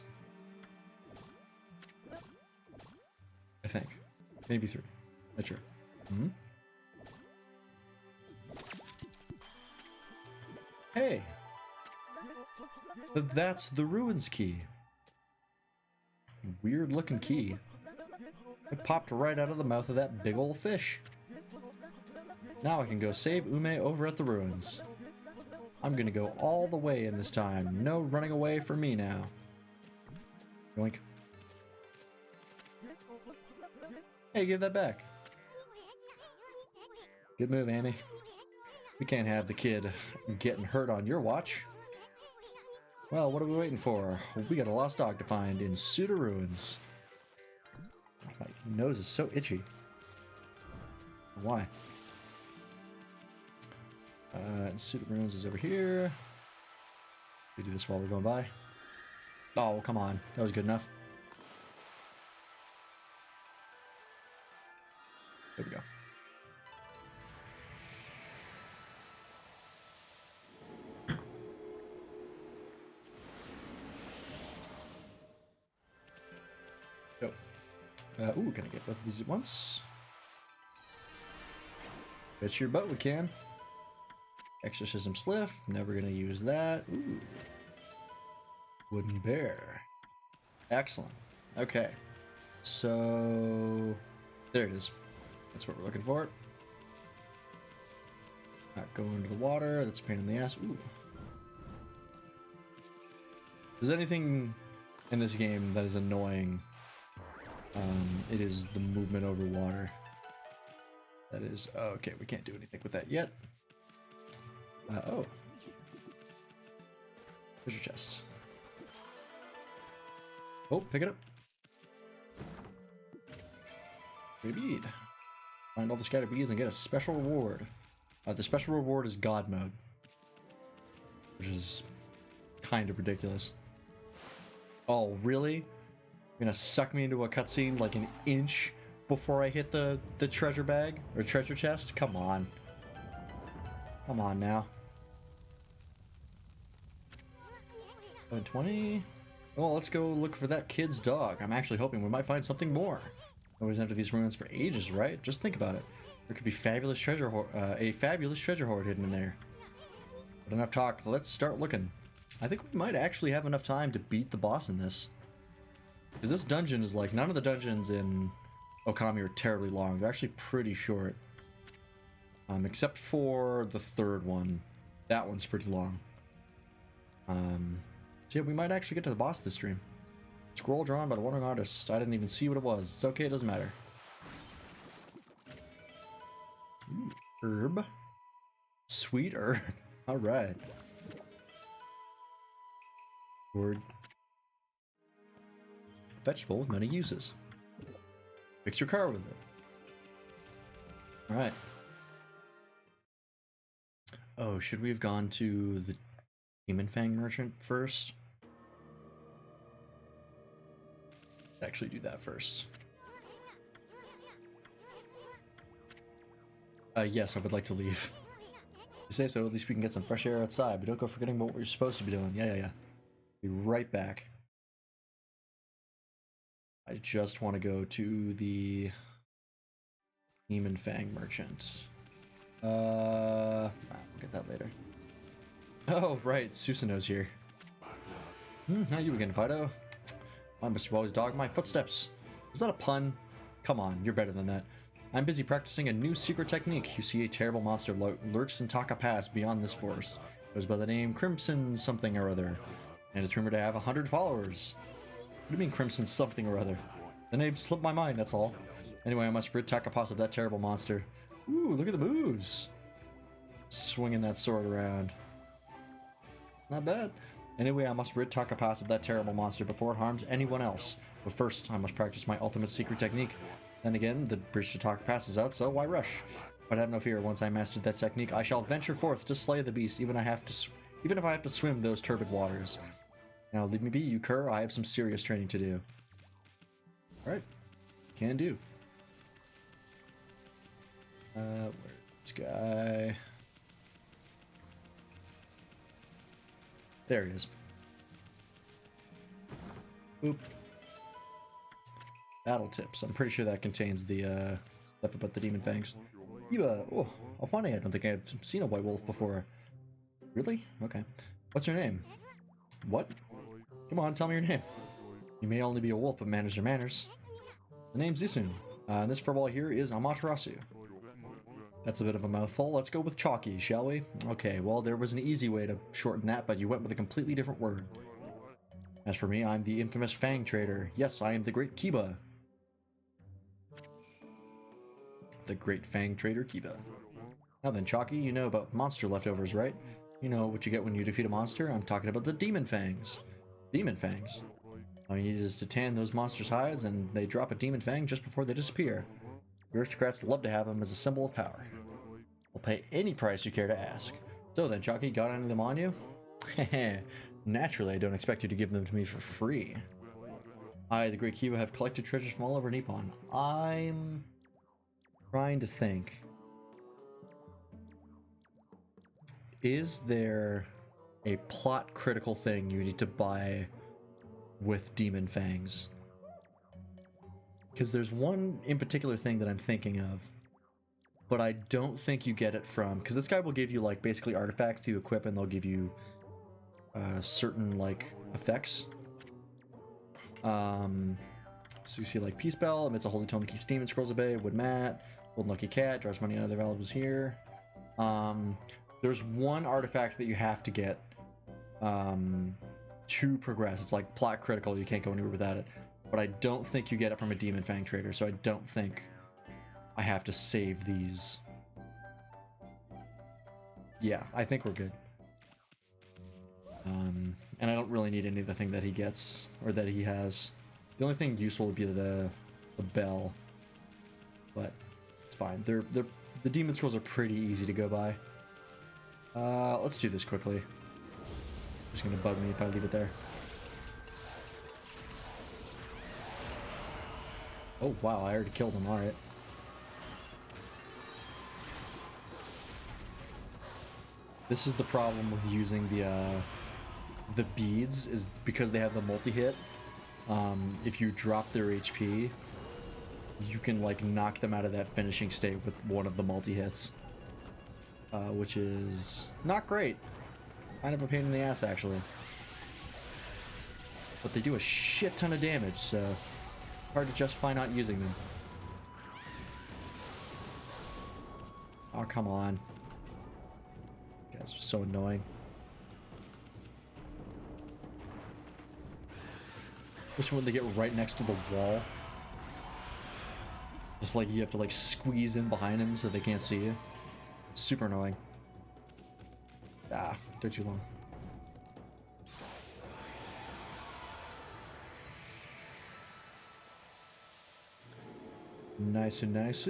I think. Maybe 3. Not sure. Hmm? Hey! That's the ruins key. Weird looking key. It popped right out of the mouth of that big old fish. Now I can go save Ume over at the ruins. I'm gonna go all the way in this time. No running away from me now. Yoink. Hey, give that back. Good move, Amy. We can't have the kid getting hurt on your watch. Well, what are we waiting for? We got a lost dog to find in Suda Ruins. My nose is so itchy. Why? Suda Ruins is over here. We do this while we're going by. Oh, come on. That was good enough. There we go. Ooh, can I get both of these at once? Bet your butt we can. Exorcism Slip, never gonna use that. Ooh. Wooden Bear. Excellent. Okay. So, there it is. That's what we're looking for. Not going into the water, that's a pain in the ass. Ooh. If there's anything in this game that is annoying, it is the movement over water. That is, okay, we can't do anything with that yet. Oh. Treasure chest. Oh, pick it up. Free bead. Find all the scattered beads and get a special reward. The special reward is God mode, which is kind of ridiculous. Oh, really? You're gonna suck me into a cutscene like an inch before I hit the treasure bag or treasure chest? Come on. Come on now. 120. Well, let's go look for that kid's dog. I'm actually hoping we might find something more. Nobody's entered these ruins for ages, right? Just think about it. There could be a fabulous treasure hoard hidden in there. But enough talk. Let's start looking. I think we might actually have enough time to beat the boss in this. Because this dungeon is like, none of the dungeons in Okami are terribly long. They're actually pretty short. Except for the third one. That one's pretty long. So yeah, we might actually get to the boss this stream. Scroll drawn by the wandering artist. I didn't even see what it was. It's okay, it doesn't matter. Ooh, herb. Sweet herb. Alright. Word. Vegetable with many uses. Fix your car with it. Alright. Oh, should we have gone to the Demon Fang merchant first? Actually do that first. Yes, I would like to leave. You say so, at least we can get some fresh air outside, but don't go forgetting about what you're supposed to be doing. Yeah. Be right back. I just want to go to the Demon Fang merchant. We'll get that later. Oh, right, Susanoo's here. How you again, Fido? Why must you always dog my footsteps? Was that a pun? Come on, you're better than that. I'm busy practicing a new secret technique. You see, a terrible monster lurks in Taka Pass beyond this forest. It goes by the name Crimson something or other, and it's rumored to have 100 followers. What do you mean Crimson something or other? The name slipped my mind, that's all. Anyway, I must rid Taka Pass of that terrible monster. Ooh, look at the moves. Swinging that sword around. Not bad. Anyway, I must rid Taka Pass of that terrible monster before it harms anyone else. But first, I must practice my ultimate secret technique. Then again, the bridge to Taka Pass is out, so why rush? But have no fear, once I mastered that technique, I shall venture forth to slay the beast, even if I have to swim those turbid waters. Now, leave me be, you cur. I have some serious training to do. Alright. Can do. Where's this guy? There he is. Oop. Battle tips. I'm pretty sure that contains the stuff about the demon fangs. Oh, how funny. I don't think I've seen a white wolf before. Really? Okay. What's your name? What? Come on, tell me your name. You may only be a wolf, but manners are manners. The name's Isun. And this furball here is Amaterasu. That's a bit of a mouthful. Let's go with Chalky, shall we? Okay, well, there was an easy way to shorten that, but you went with a completely different word. As for me, I'm the infamous Fang Trader. Yes, I am the Great Kiba. The Great Fang Trader Kiba. Now then, Chalky, you know about monster leftovers, right? You know what you get when you defeat a monster? I'm talking about the Demon Fangs. Demon Fangs. All you need is to tan those monsters' hides, and they drop a Demon Fang just before they disappear. The aristocrats love to have them as a symbol of power. I'll pay any price you care to ask. So then, Chalky, got any of them on you? Heh, Naturally, I don't expect you to give them to me for free. I, the Great Kiba, have collected treasures from all over Nippon. I'm trying to think. Is there a plot critical thing you need to buy with Demon Fangs? Because there's one in particular thing that I'm thinking of, but I don't think you get it from, because this guy will give you like basically artifacts to equip, and they'll give you certain like effects. So you see like Peace Bell, emits a holy tome that keeps demon scrolls at bay. Wood mat, golden lucky cat, draws money out of their valuables here. There's one artifact that you have to get to progress. It's like plot critical, you can't go anywhere without it. But I don't think you get it from a Demon Fang trader, so I don't think I have to save these. Yeah, I think we're good. And I don't really need any of the thing that he gets, or that he has. The only thing useful would be the bell. But it's fine. The demon scrolls are pretty easy to go by. Let's do this quickly. It's gonna bug me if I leave it there. Oh wow, I already killed him, alright. This is the problem with using the beads, is because they have the multi-hit. If you drop their HP, you can like knock them out of that finishing state with one of the multi-hits. Which is not great. Kind of a pain in the ass, actually. But they do a shit ton of damage, so hard to justify not using them. Oh, come on. You guys are so annoying. Especially when they get right next to the wall. Just like you have to like squeeze in behind them so they can't see you. Super annoying. Ah, took too long. Nice and nice.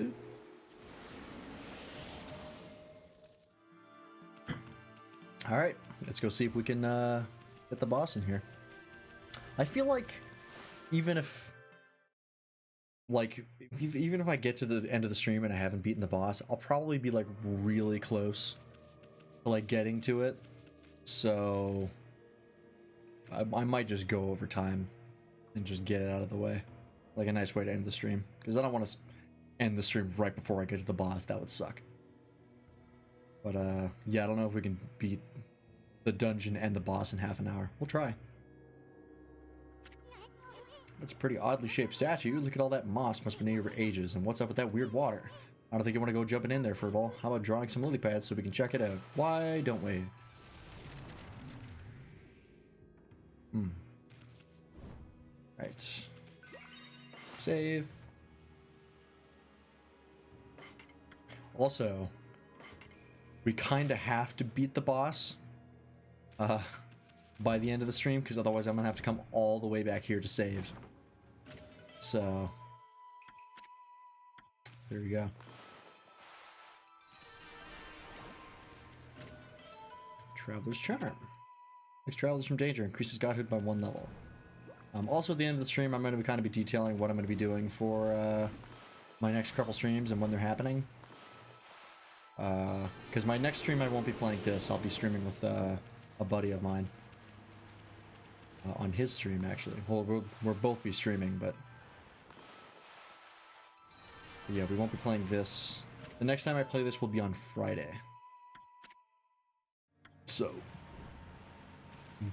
Alright, let's go see if we can get the boss in here. I feel like even if I get to the end of the stream and I haven't beaten the boss, I'll probably be like really close to like getting to it. So I might just go over time and just get it out of the way. Like a nice way to end the stream. Because I don't want to end the stream right before I get to the boss. That would suck. But yeah, I don't know if we can beat the dungeon and the boss in half an hour. We'll try. That's a pretty oddly shaped statue. Look at all that moss. Must have been here for ages. And what's up with that weird water? I don't think you want to go jumping in there, Furball. How about drawing some lily pads so we can check it out? Why don't we? Right. Save. Also, we kind of have to beat the boss by the end of the stream, because otherwise I'm going to have to come all the way back here to save. So, there we go. Traveler's Charm. Makes travelers from danger, increases godhood by 1 level. Also at the end of the stream, I'm going to kind of be detailing what I'm going to be doing for my next couple streams and when they're happening. Because my next stream I won't be playing this. I'll be streaming with a buddy of mine. On his stream, actually. Well, we'll both be streaming, but yeah, we won't be playing this. The next time I play this will be on Friday. So,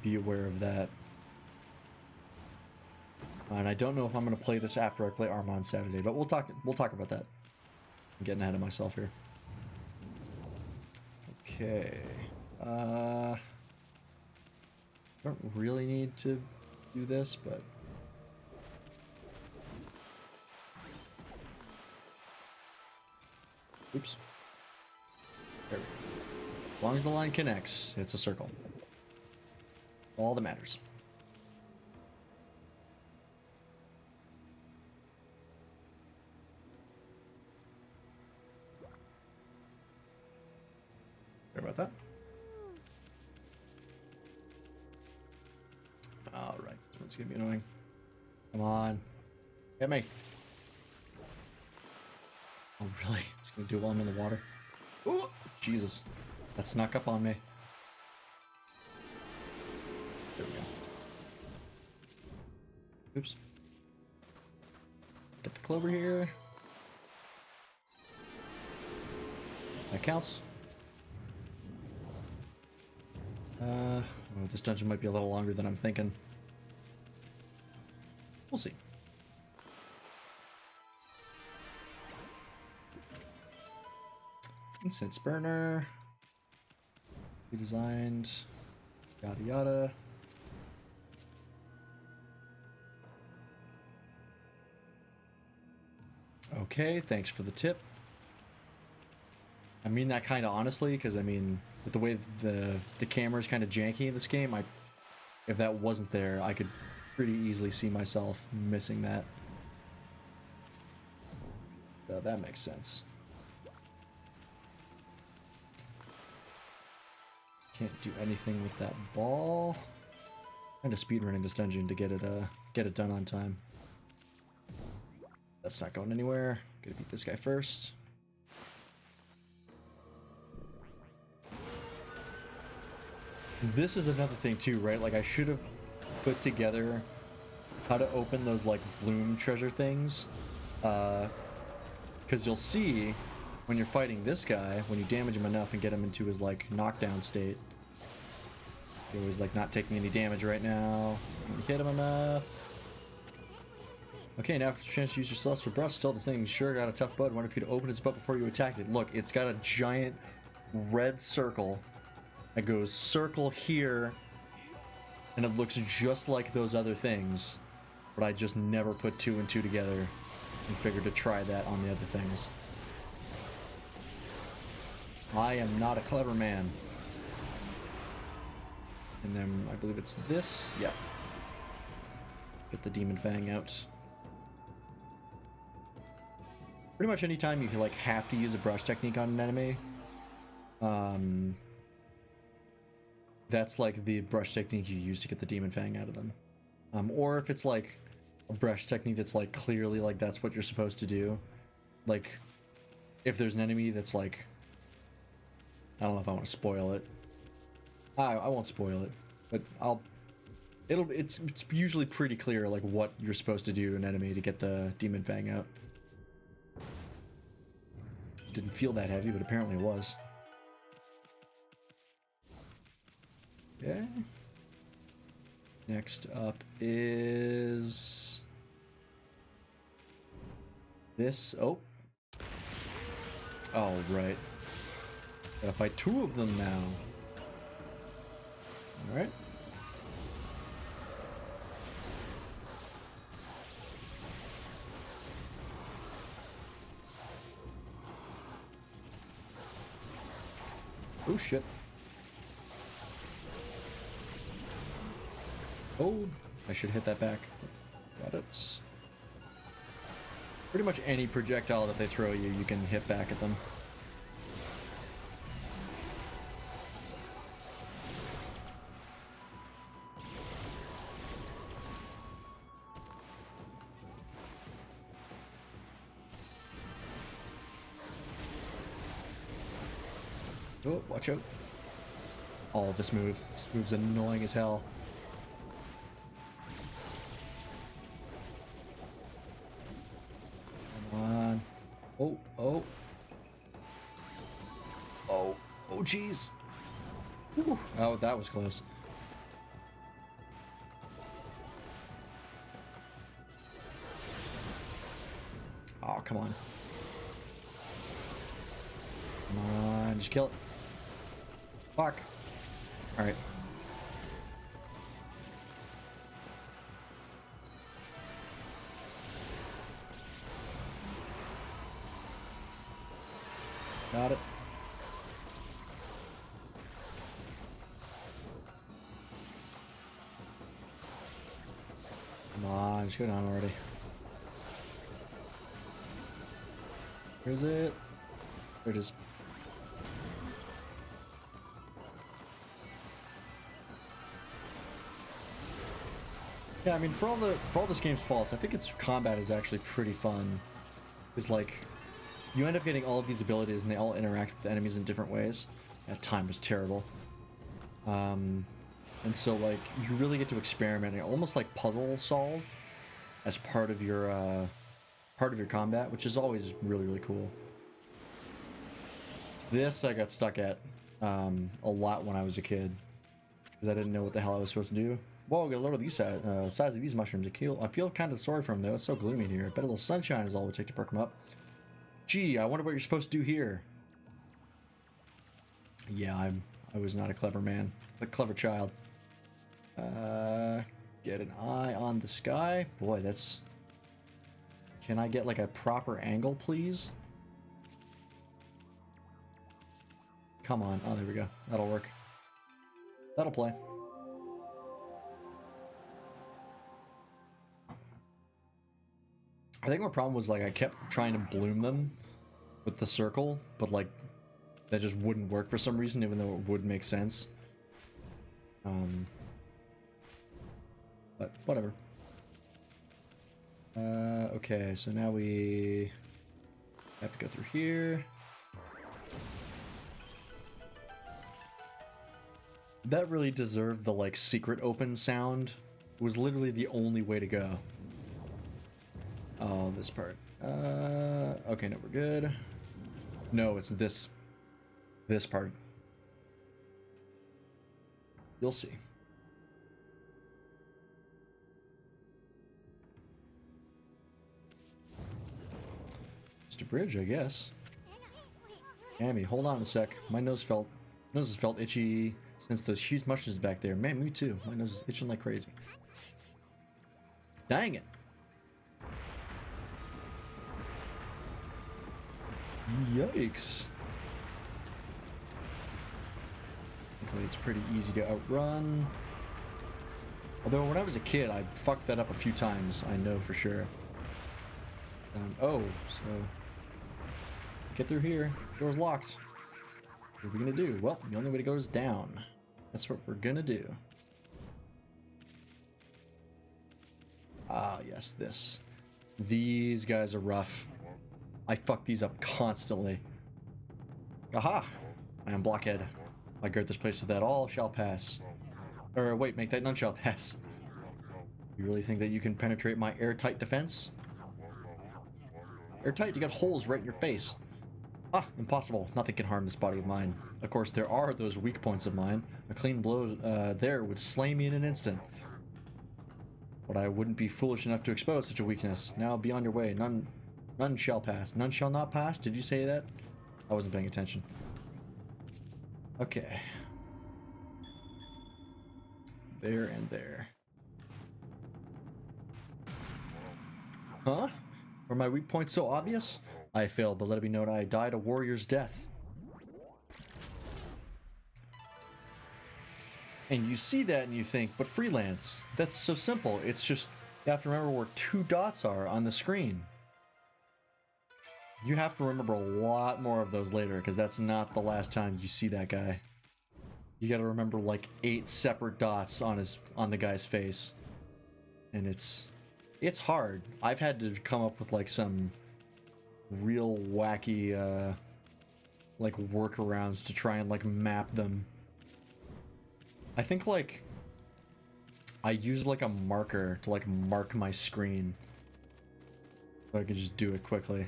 be aware of that. And I don't know if I'm going to play this after I play Arma on Saturday, but we'll talk about that. I'm getting ahead of myself here. Okay. Don't really need to do this, but oops. There we go. As long as the line connects, it's a circle. All that matters. Sorry about that. It's gonna be annoying. Come on. Hit me. Oh, really? It's gonna do while I'm in the water. Oh, Jesus. That snuck up on me. There we go. Oops. Get the clover here. That counts. Oh, this dungeon might be a little longer than I'm thinking. We'll see. Incense burner. Redesigned. Yada yada. Okay, thanks for the tip. I mean that kind of honestly, because I mean, with the way the camera is kind of janky in this game, if that wasn't there, I could pretty easily see myself missing that. So that makes sense. Can't do anything with that ball. Kind of speedrunning this dungeon to get it done on time. That's not going anywhere. Gotta beat this guy first. This is another thing too, right? Like I should have put together how to open those like bloom treasure things. Because you'll see when you're fighting this guy, when you damage him enough and get him into his like knockdown state. He always like not taking any damage right now. When you hit him enough. Okay, now for a chance to use your celestial brush. Still, this thing sure got a tough butt. Wonder if you could open its butt before you attacked it. Look, it's got a giant red circle that goes circle here, and it looks just like those other things, but I just never put two and two together and figured to try that on the other things. I am not a clever man. And then I believe it's this. Yep. Get the demon fang out. Pretty much anytime you like have to use a brush technique on an enemy, that's like the brush technique you use to get the demon fang out of them. Or if it's like a brush technique that's like clearly like that's what you're supposed to do. Like if there's an enemy that's like, I don't know if I want to spoil it. I won't spoil it, but it's usually pretty clear like what you're supposed to do to an enemy to get the demon fang out. Didn't feel that heavy, but apparently it was. Okay. Next up is this. Oh, right. Gotta fight two of them now. All right. Oh shit. Oh, I should hit that back. Got it. Pretty much any projectile that they throw you, you can hit back at them. Oh, watch out. Oh, this move's annoying as hell. Come on. Oh, oh. Oh, oh jeez. Oh, that was close. Oh, come on. Come on, just kill it. Fuck. Alright. Got it. Come on, just go down already. Where is it? There it is. Yeah, I mean, for all this game's faults, I think its combat is actually pretty fun. It's like you end up getting all of these abilities, and they all interact with the enemies in different ways. That time was terrible. And so like you really get to experiment and almost like puzzle solve as part of your combat, which is always really cool. This I got stuck at a lot when I was a kid because I didn't know what the hell I was supposed to do. Whoa, I gotta lower these size of these mushrooms. I feel kind of sorry for them though. It's so gloomy in here. I bet a little sunshine is all it would take to perk them up. Gee, I wonder what you're supposed to do here. Yeah, I was not a clever man, a clever child. Get an eye on the sky. Boy, that's... Can I get like a proper angle, please? Come on. Oh, there we go. That'll work. That'll play. I think my problem was like I kept trying to bloom them with the circle, but like that just wouldn't work for some reason, even though it would make sense. But whatever. Okay, so now we have to go through here. That really deserved the like secret open sound. It was literally the only way to go. Oh, this part. Okay, no, we're good. No, it's this part. You'll see. Just a bridge, I guess. Amy, hold on a sec. My nose has felt itchy since those huge mushrooms back there. Man, me too. My nose is itching like crazy. Dang it. Yikes. Luckily, it's pretty easy to outrun. Although when I was a kid, I fucked that up a few times, I know for sure. Oh, so... Get through here. Door's locked. What are we gonna do? Well, the only way to go is down. That's what we're gonna do. Ah, yes, this. These guys are rough. I fuck these up constantly. Aha! I am Blockhead. I guard this place so that all shall pass. Or wait, make that none shall pass. You really think that you can penetrate my airtight defense? Airtight? You got holes right in your face. Ah, impossible. Nothing can harm this body of mine. Of course, there are those weak points of mine. A clean blow there would slay me in an instant. But I wouldn't be foolish enough to expose such a weakness. Now be on your way. None shall pass. None shall not pass? Did you say that? I wasn't paying attention. Okay. There and there. Huh? Were my weak points so obvious? I failed, but let it be known I died a warrior's death. And you see that and you think, but freelance, that's so simple. It's just, you have to remember where 2 dots are on the screen. You have to remember a lot more of those later, because that's not the last time you see that guy. You gotta remember like 8 separate dots on the guy's face. And it's hard. I've had to come up with like some real wacky like workarounds to try and like map them. I think like I use like a marker to like mark my screen so I can just do it quickly.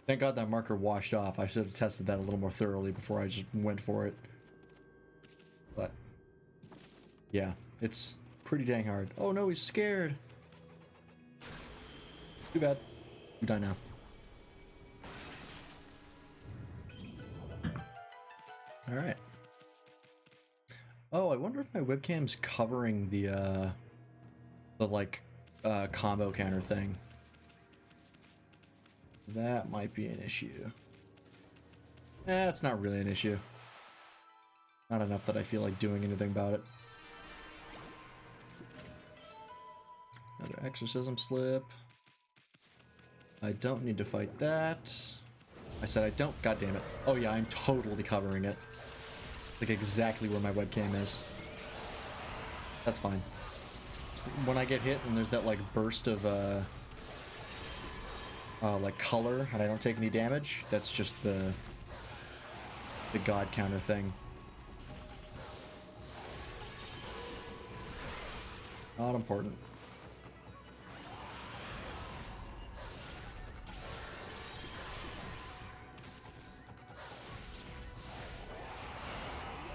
Thank God that marker washed off. I should have tested that a little more thoroughly before I just went for it. But yeah, it's pretty dang hard. Oh no, he's scared. Too bad. You die now. Alright. Oh, I wonder if my webcam's covering the like combo counter thing. That might be an issue. It's not really an issue. Not enough that I feel like doing anything about it. Another exorcism slip. I don't need to fight that. I said I don't. God damn it. Oh yeah, I'm totally covering it. Like exactly where my webcam is. That's fine. Just when I get hit and there's that like burst of like color and I don't take any damage, that's just the god counter thing. Not important.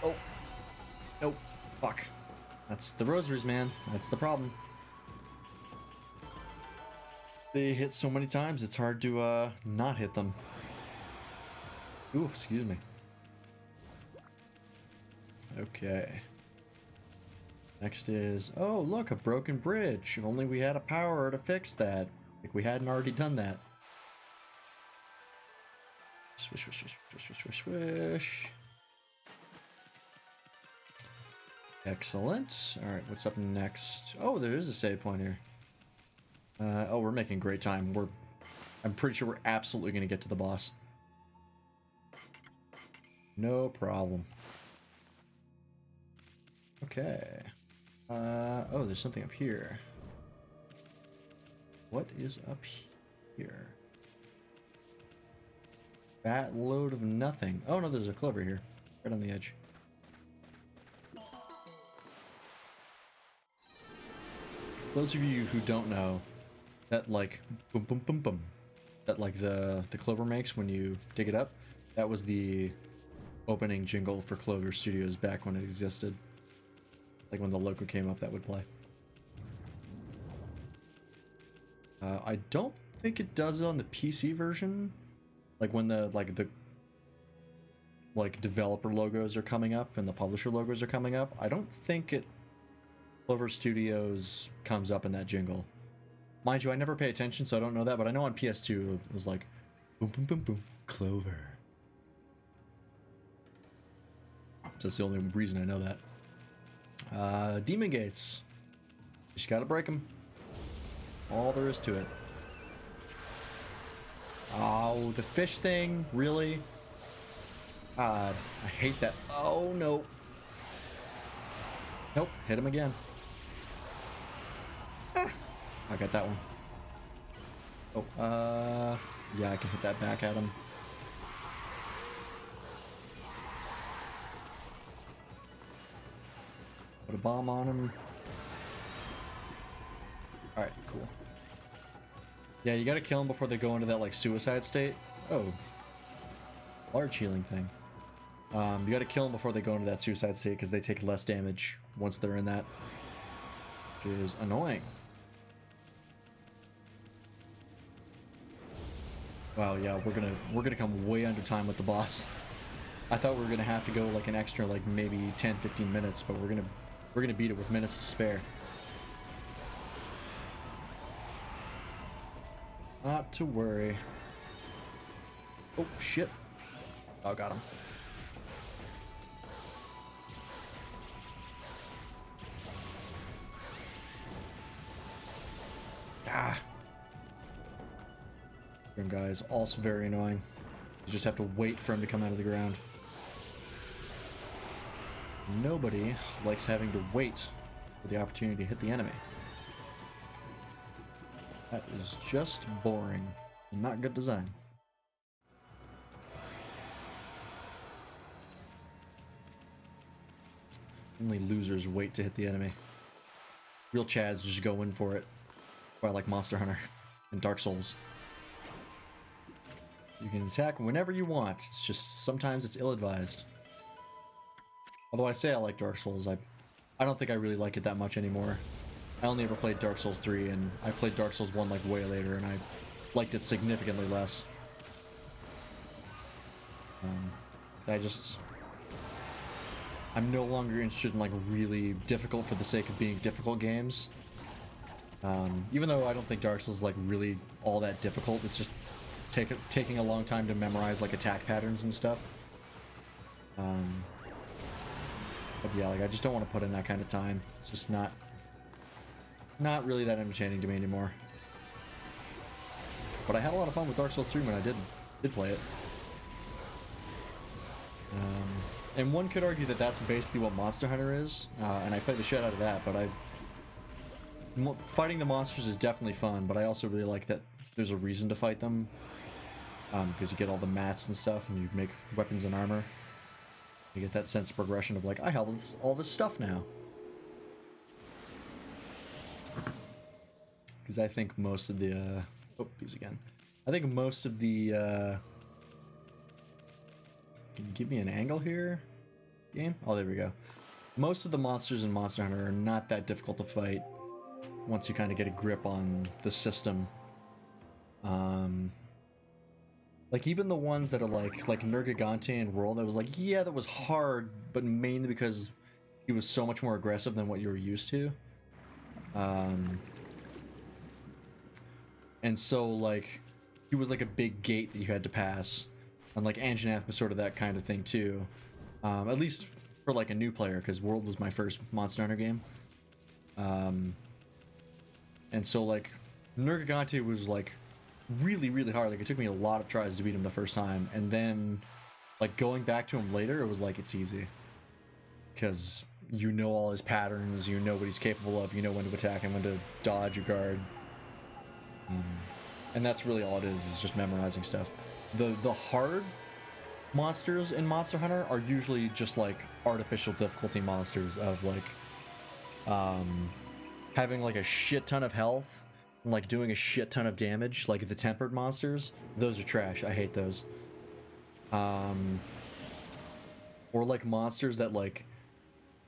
Oh. Nope. Fuck. That's the rosaries, man. That's the problem. They hit so many times, it's hard to not hit them. Ooh, excuse me. Okay. Next is, oh look, a broken bridge. If only we had a power to fix that. Like we hadn't already done that. Swish, swish, swish, swish, swish, swish. Excellent. Alright, what's up next? Oh, there is a save point here. Oh, we're making great time. I'm pretty sure we're absolutely going to get to the boss. No problem. Okay. Oh, there's something up here. What is up here? Fat load of nothing. Oh no, there's a clover here. Right on the edge. Those of you who don't know, that like boom boom boom boom that like the clover makes when you dig it up, that was the opening jingle for Clover Studios back when it existed. Like when the logo came up, that would play. I don't think it does it on the PC version. Like when the developer logos are coming up and the publisher logos are coming up, I don't think it Clover Studios comes up in that jingle. Mind you, I never pay attention, so I don't know that, but I know on PS2 it was like boom boom boom boom Clover. That's the only reason I know that. Demon gates. You just gotta break them. All there is to it. Oh, the fish thing, really? I hate that. Oh no. Nope, hit him again. Ah, I got that one. Oh, yeah, I can hit that back at him. Put a bomb on him. Alright, cool. Yeah, you gotta kill them before they go into that, like, suicide state. Oh. Large healing thing. You gotta kill them before they go into that suicide state because they take less damage once they're in that. Which is annoying. Wow, yeah, we're gonna come way under time with the boss. I thought we were gonna have to go like an extra like maybe 10-15 minutes, but we're gonna beat it with minutes to spare. Not to worry. Oh shit. Oh, got him. Ah. Them guys, also very annoying. You just have to wait for him to come out of the ground. Nobody likes having to wait for the opportunity to hit the enemy. That is just boring and not good design. Only losers wait to hit the enemy. Real Chads just go in for it. Quite like Monster Hunter and Dark Souls. You can attack whenever you want. It's just sometimes it's ill-advised. Although I say I like Dark Souls, I don't think I really like it that much anymore. I only ever played Dark Souls 3, and I played Dark Souls 1 like way later, and I liked it significantly less. I'm no longer interested in like really difficult for the sake of being difficult games. Even though I don't think Dark Souls is like really all that difficult, it's just taking a long time to memorize like attack patterns and stuff. But yeah, like I just don't want to put in that kind of time. It's just not really that entertaining to me anymore. But I had a lot of fun with Dark Souls 3 when I did play it. And one could argue that that's basically what Monster Hunter is, and I play the shit out of that, but fighting the monsters is definitely fun, but I also really like that there's a reason to fight them, because you get all the mats and stuff, and you make weapons and armor. You get that sense of progression of like, I have all this stuff now. Because I think most of the, these again. I think most of the, can you give me an angle here, game? Oh, there we go. Most of the monsters in Monster Hunter are not that difficult to fight once you kind of get a grip on the system. Like even the ones that are like Nergigante and World, I was like, yeah, that was hard, but mainly because he was so much more aggressive than what you were used to. And so like he was like a big gate that you had to pass, and like Anjanath was sort of that kind of thing too. At least for like a new player, because World was my first Monster Hunter game. And so like Nergigante was like really, really hard. Like it took me a lot of tries to beat him the first time, and then like going back to him later, it was like it's easy because you know all his patterns, you know what he's capable of, you know when to attack and when to dodge or guard, and that's really all it is just memorizing stuff. The hard monsters in Monster Hunter are usually just like artificial difficulty monsters of like having like a shit ton of health and like doing a shit ton of damage, like the tempered monsters. Those are trash. I hate those. Or like monsters that like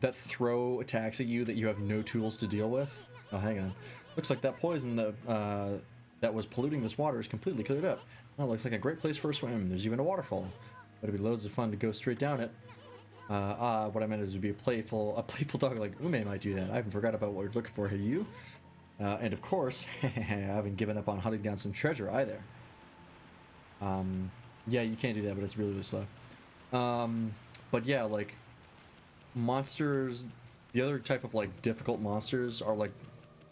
that throw attacks at you that you have no tools to deal with. Oh, hang on. Looks like that poison that was polluting this water is completely cleared up. Oh, looks like a great place for a swim. There's even a waterfall. But it'd be loads of fun to go straight down it. What I meant is to be a playful dog like Ume might do that. I haven't forgot about what you're looking for here, you. And of course, I haven't given up on hunting down some treasure either. Yeah, you can't do that, but it's really, really slow. But yeah, like monsters, the other type of like difficult monsters are like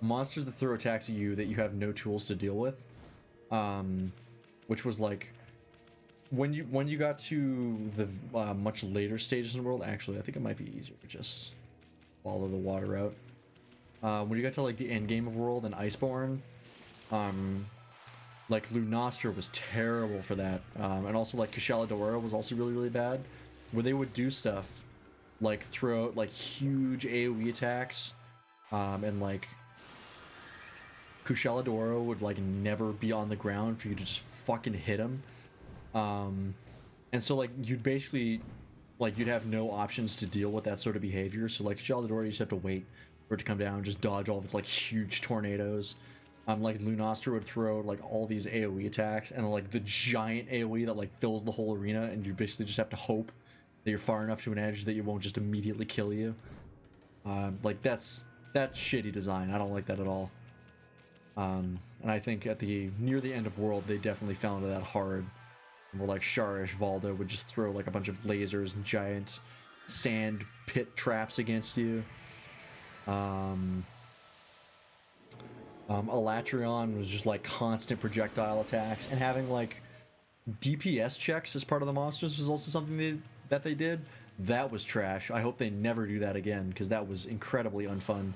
monsters that throw attacks at you that you have no tools to deal with. Which was like when you got to the much later stages in the world. Actually, I think it might be easier to just follow the water route. When you got to like the end game of World and Iceborne, like Lunastra was terrible for that, and also like Kushala was also really, really bad, where they would do stuff like throw out like huge AoE attacks, and like Kushala would like never be on the ground for you to just fucking hit him, and so like you'd basically like you'd have no options to deal with that sort of behavior. So like Kushala you just have to wait for it to come down and just dodge all of its like huge tornadoes. Like Lunastra would throw like all these AoE attacks and like the giant AoE that like fills the whole arena, and you basically just have to hope that you're far enough to an edge that it won't just immediately kill you. Like that's shitty design. I don't like that at all. And I think at near the end of World, they definitely fell into that hard. Where like Sharish Valdo would just throw like a bunch of lasers and giant sand pit traps against you. Elatrion was just like constant projectile attacks, and having like DPS checks as part of the monsters was also something that they did. That was trash. I hope they never do that again, because that was incredibly unfun.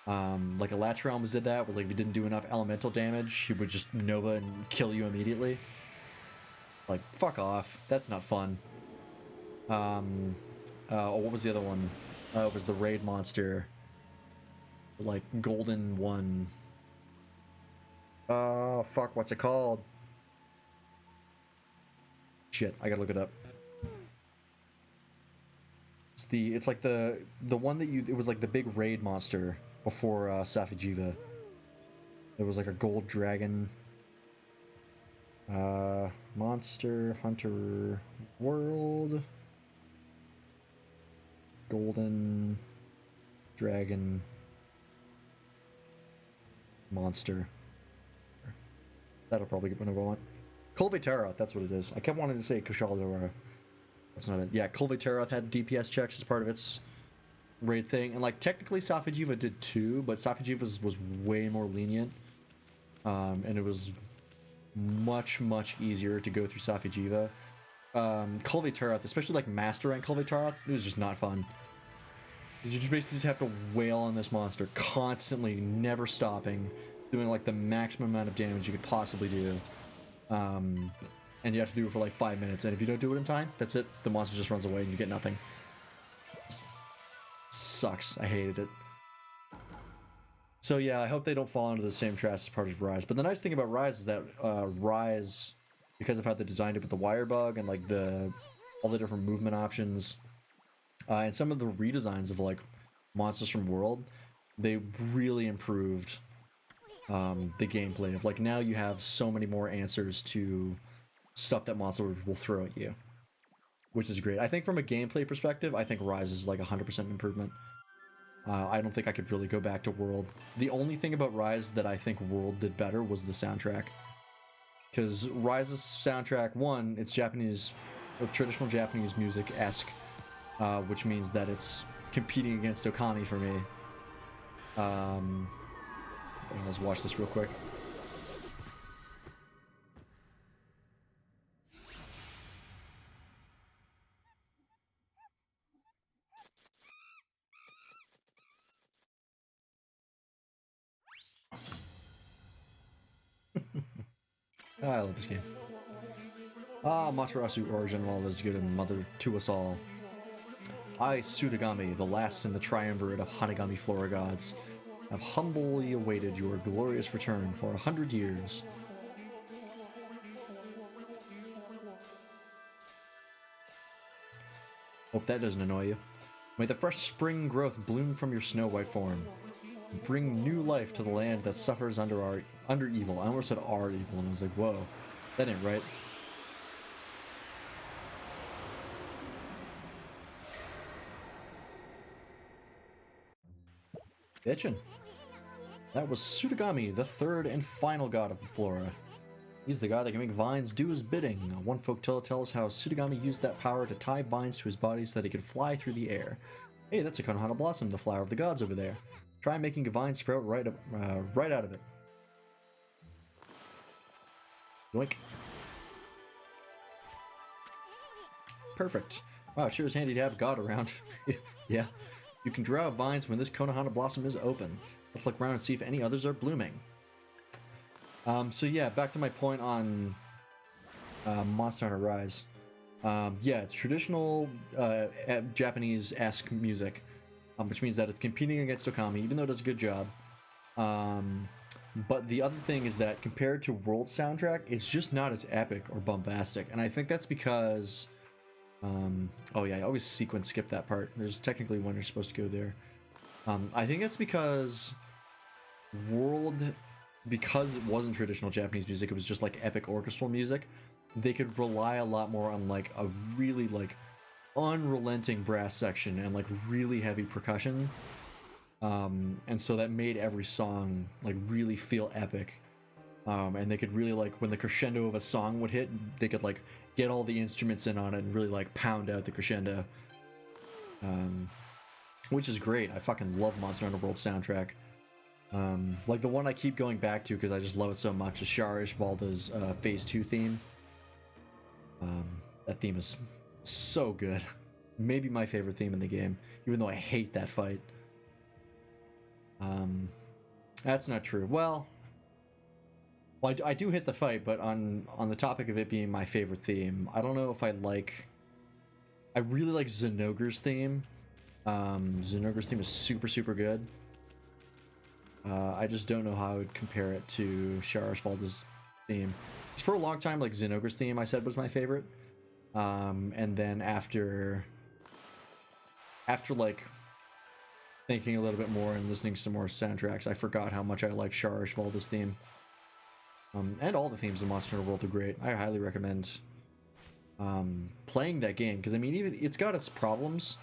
Like Elatrion did that, was like if you didn't do enough elemental damage, he would just Nova and kill you immediately. Like, fuck off. That's not fun. What was the other one? It was the raid monster. Like, golden one. Oh, fuck, what's it called? Shit, I gotta look it up. It's like the one that it was like the big raid monster before Safi'jiiva. There was like a gold dragon. Monster Hunter World. Golden dragon monster. That'll probably get whenever I want. Kulve-Taroth, that's what it is. I kept wanting to say Kushala. That's not it. Yeah, Kulve-Taroth had DPS checks as part of its raid thing, and like technically Safi'jiiva did too, but Safi'jiiva was way more lenient, and it was much easier to go through Safi'jiiva. Culvitaroth, especially like Master Rank Culvitaroth, it was just not fun. You just basically just have to wail on this monster constantly, never stopping, doing like the maximum amount of damage you could possibly do. And you have to do it for like 5 minutes, and if you don't do it in time, that's it. The monster just runs away and you get nothing. Sucks. I hated it. So yeah, I hope they don't fall into the same trash as part of Rise. But the nice thing about Rise is that Rise, because of how they designed it with the wire bug and like all the different movement options, and some of the redesigns of like monsters from World, they really improved the gameplay of like now you have so many more answers to stuff that monster will throw at you, which is great. I think from a gameplay perspective, I think Rise is like 100% improvement. I don't think I could really go back to World. The only thing about Rise that I think World did better was the soundtrack. Because Rise's soundtrack, one, it's Japanese, traditional Japanese music-esque, which means that it's competing against Okami for me. Let's watch this real quick. I love this game. Materasu origin all is good and mother to us all. I, Sudagami, the last in the triumvirate of Hanagami Flora gods, have humbly awaited your glorious return for 100 years. Hope that doesn't annoy you. May the fresh spring growth bloom from your snow-white form. Bring new life to the land that suffers under evil. I almost said our evil, and I was like, whoa, that ain't right. Bitchin'. That was Sudagami, the third and final god of the flora. He's the god that can make vines do his bidding. One folktale tells how Sudagami used that power to tie vines to his body so that he could fly through the air. Hey, that's a Konohana Blossom, the flower of the gods over there. Try making a vine sprout right out of it. Yoink. Perfect. Wow, sure is handy to have God around. Yeah. You can draw vines when this Konohana Blossom is open. Let's look around and see if any others are blooming. So yeah, back to my point on Monster Hunter Rise. Yeah, it's traditional Japanese-esque music, which means that it's competing against Okami, even though it does a good job. But the other thing is that compared to World soundtrack, it's just not as epic or bombastic, and I think that's because... oh yeah, I always sequence skip that part. There's technically one you're supposed to go there. I think that's because World, because it wasn't traditional Japanese music, it was just like epic orchestral music, they could rely a lot more on like a really like unrelenting brass section and like really heavy percussion. And so that made every song like really feel epic. And they could really like, when the crescendo of a song would hit, they could like get all the instruments in on it and really like pound out the crescendo. Which is great. I fucking love Monster Hunter World soundtrack. Like the one I keep going back to because I just love it so much is Sharish Valda's Phase 2 theme. That theme is so good. Maybe my favorite theme in the game, even though I hate that fight. That's not true. Well, I do hit the fight, but on the topic of it being my favorite theme, I don't know if I really like Zenogre's theme. Zenogre's theme is super, super good. I just don't know how I would compare it to Sharish Valda's theme. For a long time, like Zenogre's theme I said was my favorite. And then after like thinking a little bit more and listening to some more soundtracks, I forgot how much I like Sharish Valda's theme. And all the themes in Monster Hunter World are great. I highly recommend playing that game, because I mean, even it's got its problems.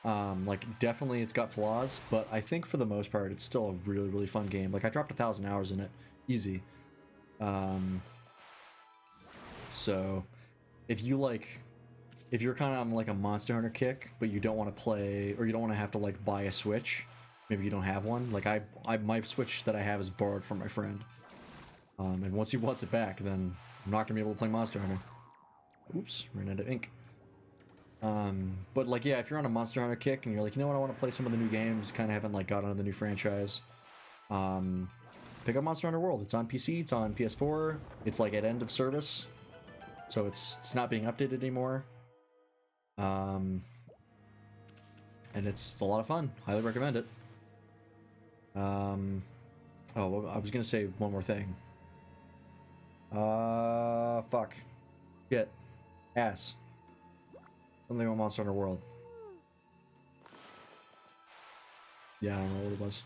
Like definitely it's got flaws, but I think for the most part it's still a really, really fun game. Like I dropped 1,000 hours in it, easy. So if you're kind of on like a Monster Hunter kick, but you don't want to play, or you don't want to have to like buy a Switch, maybe you don't have one. Like my Switch that I have is borrowed from my friend. And once he wants it back, then I'm not gonna be able to play Monster Hunter. Oops, ran out of ink. But like, yeah, if you're on a Monster Hunter kick and you're like, you know what, I want to play some of the new games, kind of haven't like got onto the new franchise, pick up Monster Hunter World. It's on PC, it's on PS4, it's like at end of service, so it's not being updated anymore. And it's a lot of fun. Highly recommend it. Oh, well, I was gonna say one more thing. Fuck. Shit. Ass. Something about Monster Hunter World. Yeah, I don't know what it was.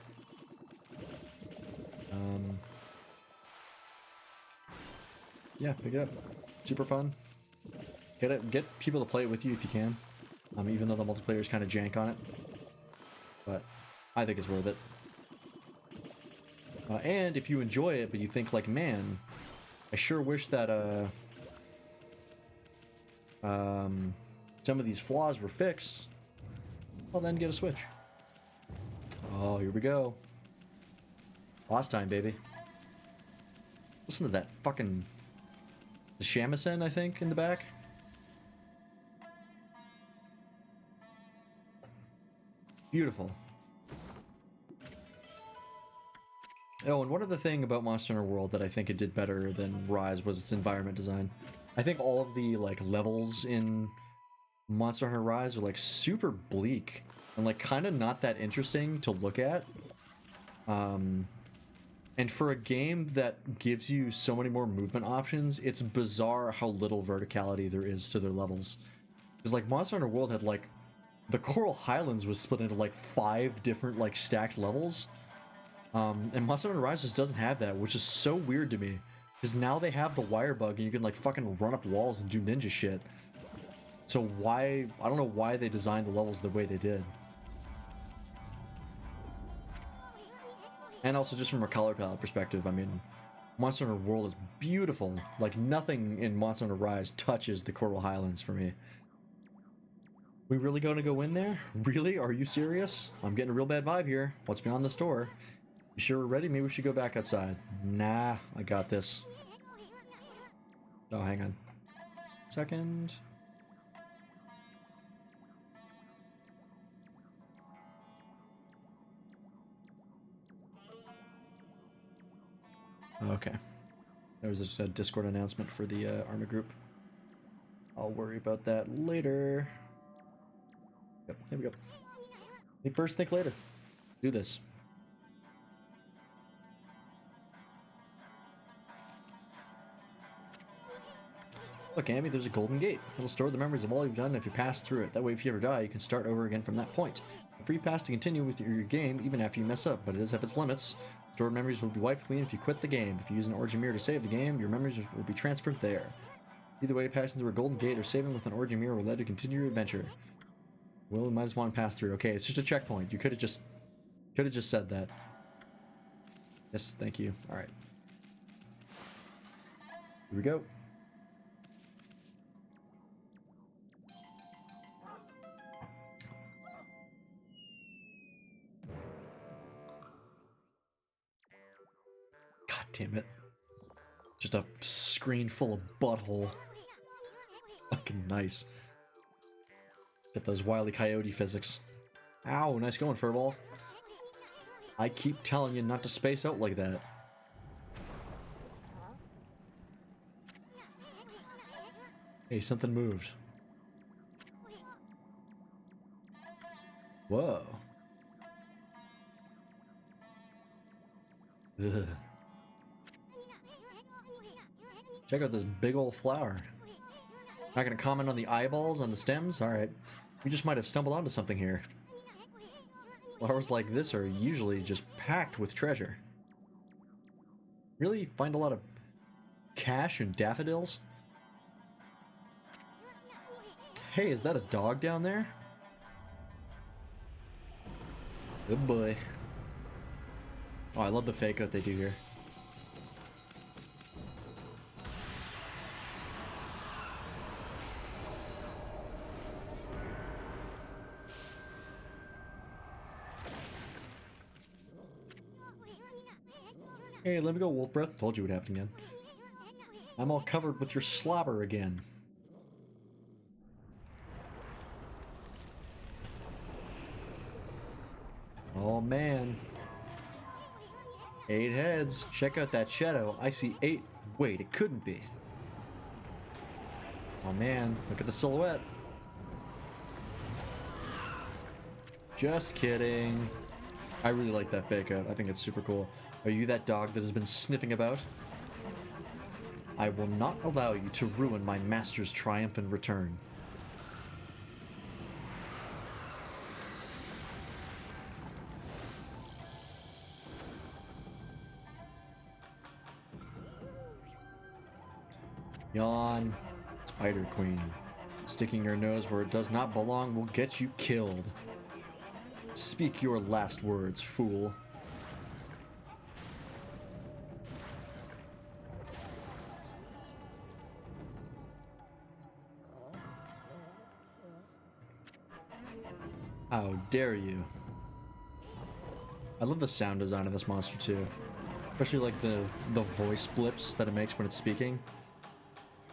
Yeah, pick it up. Super fun. Get people to play it with you if you can. Even though the multiplayer is kind of jank on it. But I think it's worth it. And if you enjoy it, but you think like, man, I sure wish that some of these flaws were fixed, well then get a Switch. Oh, here we go. Boss time, baby. Listen to that fucking... the shamisen, I think, in the back. Beautiful. Oh, and one other thing about Monster Hunter World that I think it did better than Rise was its environment design. I think all of the like levels in Monster Hunter Rise are like super bleak and like kind of not that interesting to look at. And for a game that gives you so many more movement options, it's bizarre how little verticality there is to their levels. Because like Monster Hunter World had like the Coral Highlands was split into like 5 different like stacked levels. And Monster Hunter Rise just doesn't have that, which is so weird to me. Because now they have the wire bug and you can like fucking run up walls and do ninja shit. So why, I don't know why they designed the levels the way they did. And also just from a color palette perspective, I mean, Monster Hunter World is beautiful. Like nothing in Monster Hunter Rise touches the Coral Highlands for me. We really gonna go in there? Really? Are you serious? I'm getting a real bad vibe here. What's beyond this door? You sure we're ready? Maybe we should go back outside. Nah, I got this. Oh, hang on. Second. Okay. There was just a Discord announcement for the army group. I'll worry about that later. Yep, here we go. Think first, think later. Do this. Look, Amy, there's a golden gate. It'll store the memories of all you've done if you pass through it. That way, if you ever die, you can start over again from that point. A free pass to continue with your game even after you mess up, but it does have its limits. Stored memories will be wiped clean if you quit the game. If you use an origin mirror to save the game, your memories will be transferred there. Either way, passing through a golden gate or saving with an origin mirror will let you continue your adventure. Well, we might as well want to pass through. Okay, it's just a checkpoint. You could have just said that. Yes, thank you. All right. Here we go. God damn it. Just a screen full of butthole. Fucking nice. Get those Wile E. Coyote physics. Ow, nice going, Furball. I keep telling you not to space out like that. Hey, something moved. Whoa. Ugh. Check out this big old flower. Not gonna comment on the eyeballs on the stems? Alright. We just might have stumbled onto something here. Flowers like this are usually just packed with treasure. Really find a lot of cash and daffodils? Hey, is that a dog down there? Good boy. Oh, I love the fake out they do here. Hey, let me go, Wolf Breath. Told you what happened again. I'm all covered with your slobber again. Oh man. 8 heads. Check out that shadow. I see 8. Wait, it couldn't be. Oh man, look at the silhouette. Just kidding. I really like that fake out. I think it's super cool. Are you that dog that has been sniffing about? I will not allow you to ruin my master's triumphant return. Yawn. Spider Queen. Sticking your nose where it does not belong will get you killed. Speak your last words, fool. How dare you? I love the sound design of this monster too. Especially like the voice blips that it makes when it's speaking.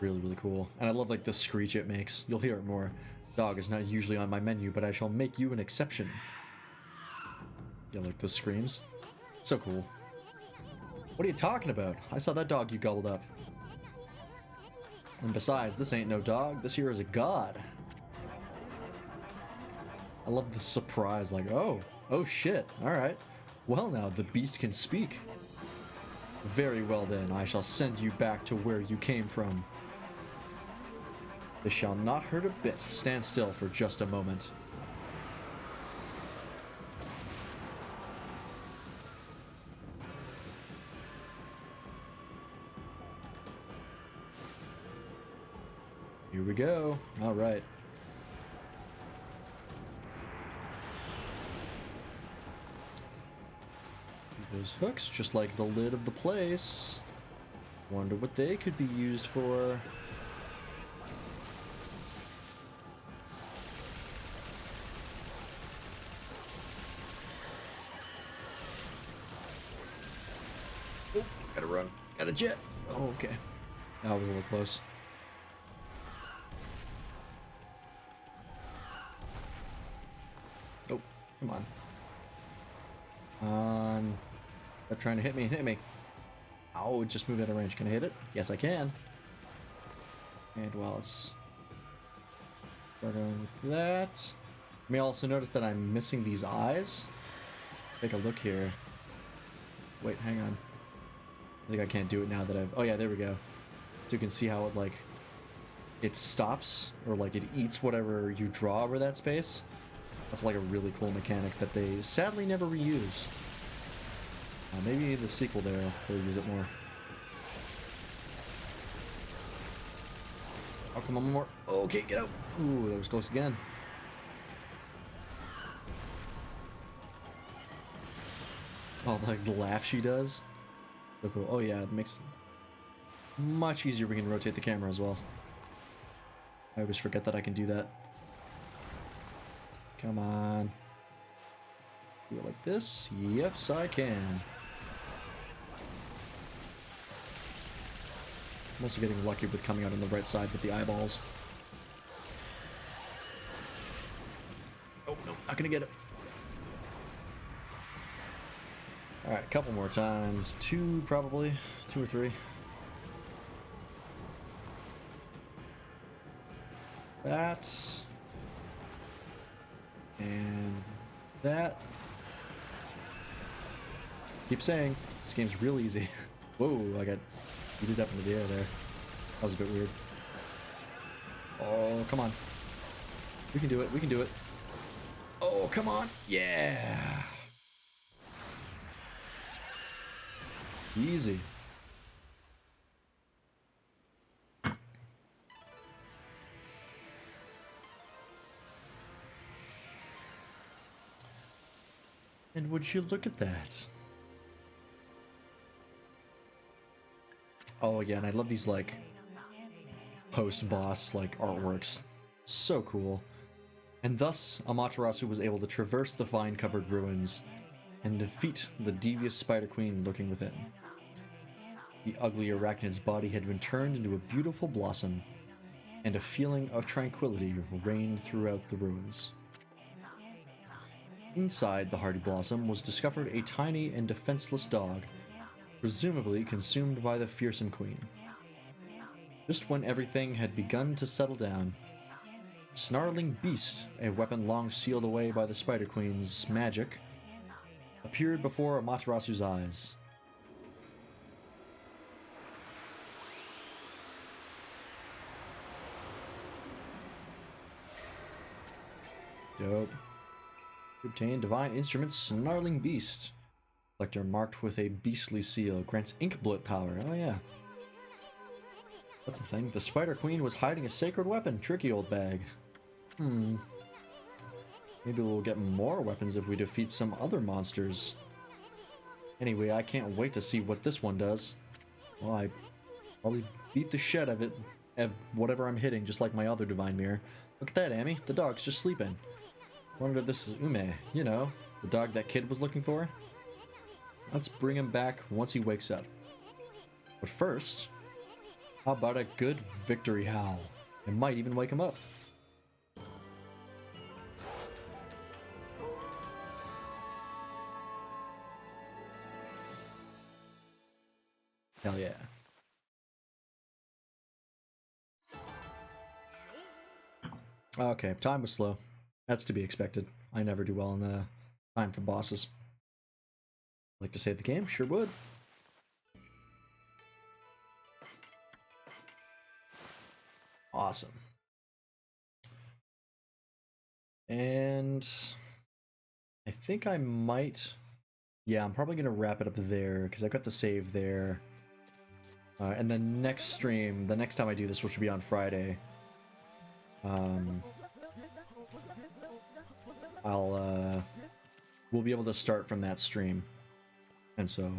Really, really cool. And I love like the screech it makes. You'll hear it more. Dog is not usually on my menu, but I shall make you an exception. Yeah, like those screams. So cool. What are you talking about? I saw that dog you gobbled up. And besides, this ain't no dog. This here is a god. I love the surprise, like, oh shit, alright. Well now, the beast can speak. Very well then, I shall send you back to where you came from. This shall not hurt a bit. Stand still for just a moment. Here we go. Alright. Those hooks, just like the lid of the place. Wonder what they could be used for. Oh, gotta run. Got a jet. Oh, okay. That was a little close. Oh, come on. They're trying to hit me. Hit me. Oh, it just moved out of range. Can I hit it? Yes, I can. And while it's starting with that, you may also notice that I'm missing these eyes. Take a look here. Wait, hang on. I think I can't do it now that I've... Oh yeah, there we go. So you can see how it, like, it stops, or like it eats whatever you draw over that space. That's like a really cool mechanic that they sadly never reuse. Maybe the sequel there, they'll use it more. Oh, come on, one more. Okay, get out. Ooh, that was close again. Oh, like the laugh she does. So cool. Oh yeah, it makes it much easier. We can rotate the camera as well. I always forget that I can do that. Come on. Do it like this. Yes, I can. I'm also getting lucky with coming out on the right side with the eyeballs. Oh, no, not gonna get it. Alright, a couple more times. 2, probably. 2 or 3. That. And that. Keep saying, this game's real easy. Whoa, I got heated up into the air there. That was a bit weird. Oh, come on. We can do it, we can do it. Oh, come on. Yeah. Easy. And would you look at that? Oh yeah, and I love these like post-boss like artworks. So cool. And thus, Amaterasu was able to traverse the vine-covered ruins and defeat the devious Spider Queen lurking within. The ugly arachnid's body had been turned into a beautiful blossom, and a feeling of tranquility reigned throughout the ruins. Inside the Hardy Blossom was discovered a tiny and defenseless dog, presumably consumed by the fearsome queen. Just when everything had begun to settle down, Snarling Beast, a weapon long sealed away by the Spider Queen's magic, appeared before Amaterasu's eyes. Dope. Obtain divine instrument Snarling Beast. Collector marked with a beastly seal. Grants ink bullet power. Oh yeah. That's the thing. The Spider Queen was hiding a sacred weapon. Tricky old bag. Maybe we'll get more weapons if we defeat some other monsters. Anyway, I can't wait to see what this one does. Well, I probably beat the shit out of it at whatever I'm hitting, just like my other divine mirror. Look at that, Amy. The dog's just sleeping. Wonder if this is Ume, you know, the dog that kid was looking for. Let's bring him back once he wakes up. But first, how about a good victory howl? It might even wake him up. Hell yeah. Okay, time was slow. That's to be expected. I never do well in the time for bosses. Like to save the game? Sure would. Awesome. And I think I might... Yeah, I'm probably going to wrap it up there because I've got the save there. And the next stream, the next time I do this, which will be on Friday, we'll be able to start from that stream, and so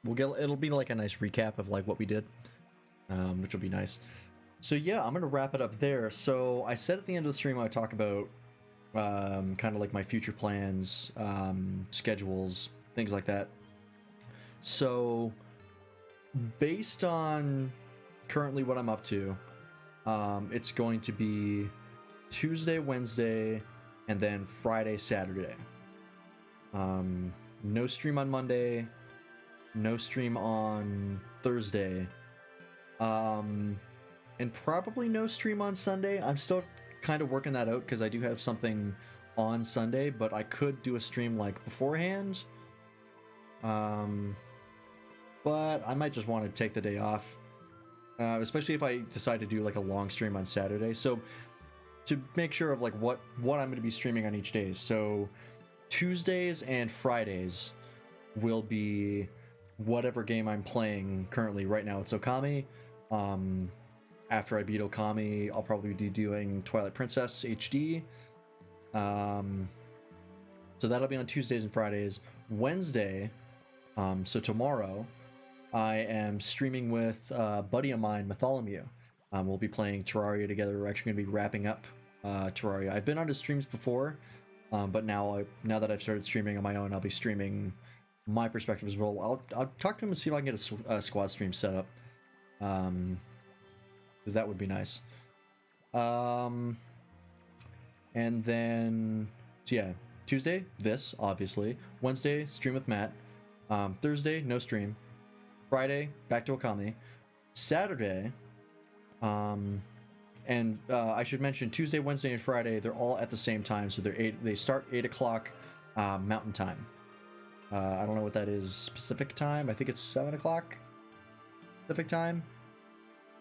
it'll be like a nice recap of like what we did, which will be nice. So yeah, I'm gonna wrap it up there. So I said at the end of the stream I would talk about kind of like my future plans, schedules, things like that. So based on currently what I'm up to, it's going to be Tuesday, Wednesday, and then Friday, Saturday. No stream on Monday, no stream on Thursday, and probably no stream on Sunday. I'm still kind of working that out because I do have something on Sunday, but I could do a stream like beforehand. But I might just want to take the day off, especially if I decide to do like a long stream on Saturday. So to make sure of like what I'm going to be streaming on each day. So Tuesdays and Fridays will be whatever game I'm playing currently. Right now it's Okami. After I beat Okami, I'll probably be doing Twilight Princess HD. So that'll be on Tuesdays and Fridays. Wednesday, so tomorrow, I am streaming with a buddy of mine, Mytholomew. We'll be playing Terraria together. We're actually going to be wrapping up Terraria. I've been on his streams before, but now that I've started streaming on my own, I'll be streaming my perspective as well. I'll talk to him and see if I can get a squad stream set up, because that would be nice. And then, so yeah, Tuesday, this, obviously. Wednesday, stream with Matt. Thursday, no stream. Friday, back to Okami. Saturday, and I should mention Tuesday, Wednesday, and Friday, they're all at the same time, so they start 8 o'clock Mountain Time. I don't know what that is, Pacific Time. I think it's 7 o'clock Pacific Time.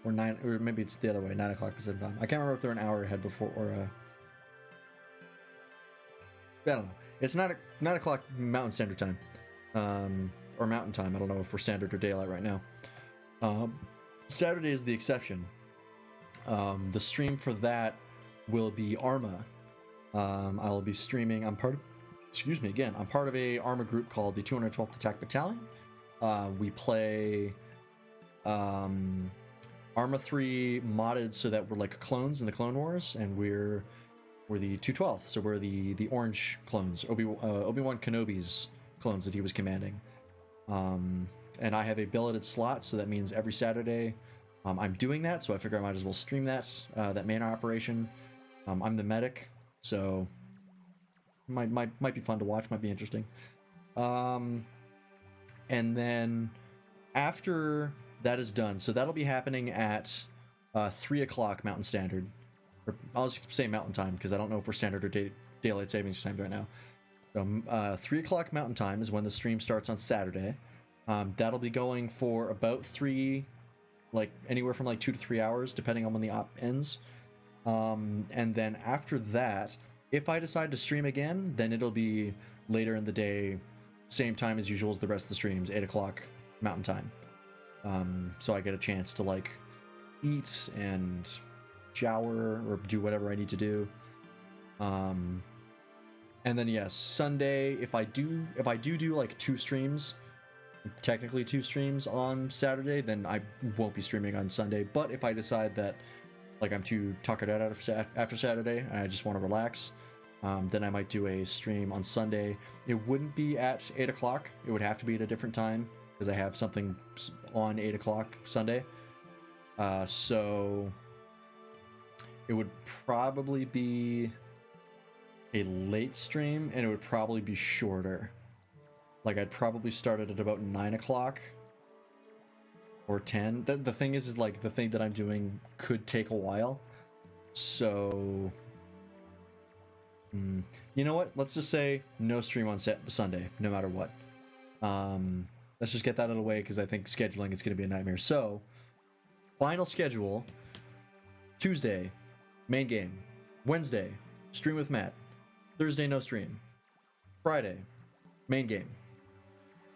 Or 9, or maybe it's the other way, 9 o'clock Pacific Time. I can't remember if they're an hour ahead before, or I don't know. It's 9 o'clock Mountain Standard Time. Or Mountain Time. I don't know if we're Standard or Daylight right now. Saturday is the exception. The stream for that will be Arma. I'll be streaming. I'm part of a Arma group called the 212th Attack Battalion. We play Arma 3 modded so that we're like clones in the Clone Wars, and we're the 212th, so we're the orange clones, Obi-Wan Kenobi's clones that he was commanding. And I have a billeted slot, so that means every Saturday I'm doing that, so I figure I might as well stream that main operation. I'm the medic, so Might be fun to watch. Might be interesting. And then after that is done, so that'll be happening at 3 o'clock Mountain Standard. Or I'll just say Mountain Time because I don't know if we're Standard or Daylight Savings Time right now. So 3 o'clock Mountain Time is when the stream starts on Saturday. That'll be going for about anywhere from like 2 to 3 hours, depending on when the op ends. And then after that, if I decide to stream again, then it'll be later in the day, same time as usual as the rest of the streams, 8 o'clock Mountain Time. So I get a chance to like eat and shower or do whatever I need to do. And then yes, Sunday, if I do like 2 streams, technically 2 streams on Saturday, then I won't be streaming on Sunday. But if I decide that like I'm too tuckered out after Saturday and I just want to relax, then I might do a stream on Sunday. It wouldn't be at 8 o'clock. It would have to be at a different time because I have something on 8 o'clock Sunday. So it would probably be a late stream and it would probably be shorter. Like I'd probably start it at about 9 o'clock or 10. The thing is like the thing that I'm doing could take a while. So, you know what? Let's just say no stream on Sunday, no matter what. Let's just get that out of the way because I think scheduling is going to be a nightmare. So, final schedule: Tuesday, main game. Wednesday, stream with Matt. Thursday, no stream. Friday, main game.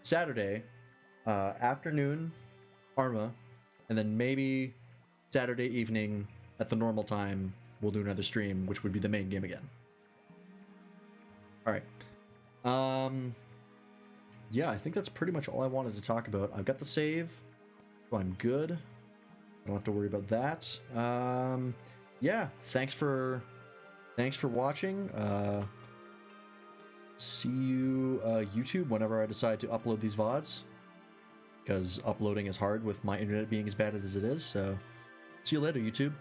Saturday, afternoon, Arma, and then maybe Saturday evening at the normal time, we'll do another stream, which would be the main game again. All right. Yeah, I think that's pretty much all I wanted to talk about. I've got the save, so I'm good. I don't have to worry about that. Yeah, thanks for watching. See you YouTube whenever I decide to upload these VODs, because uploading is hard with my internet being as bad as it is. So see you later, YouTube.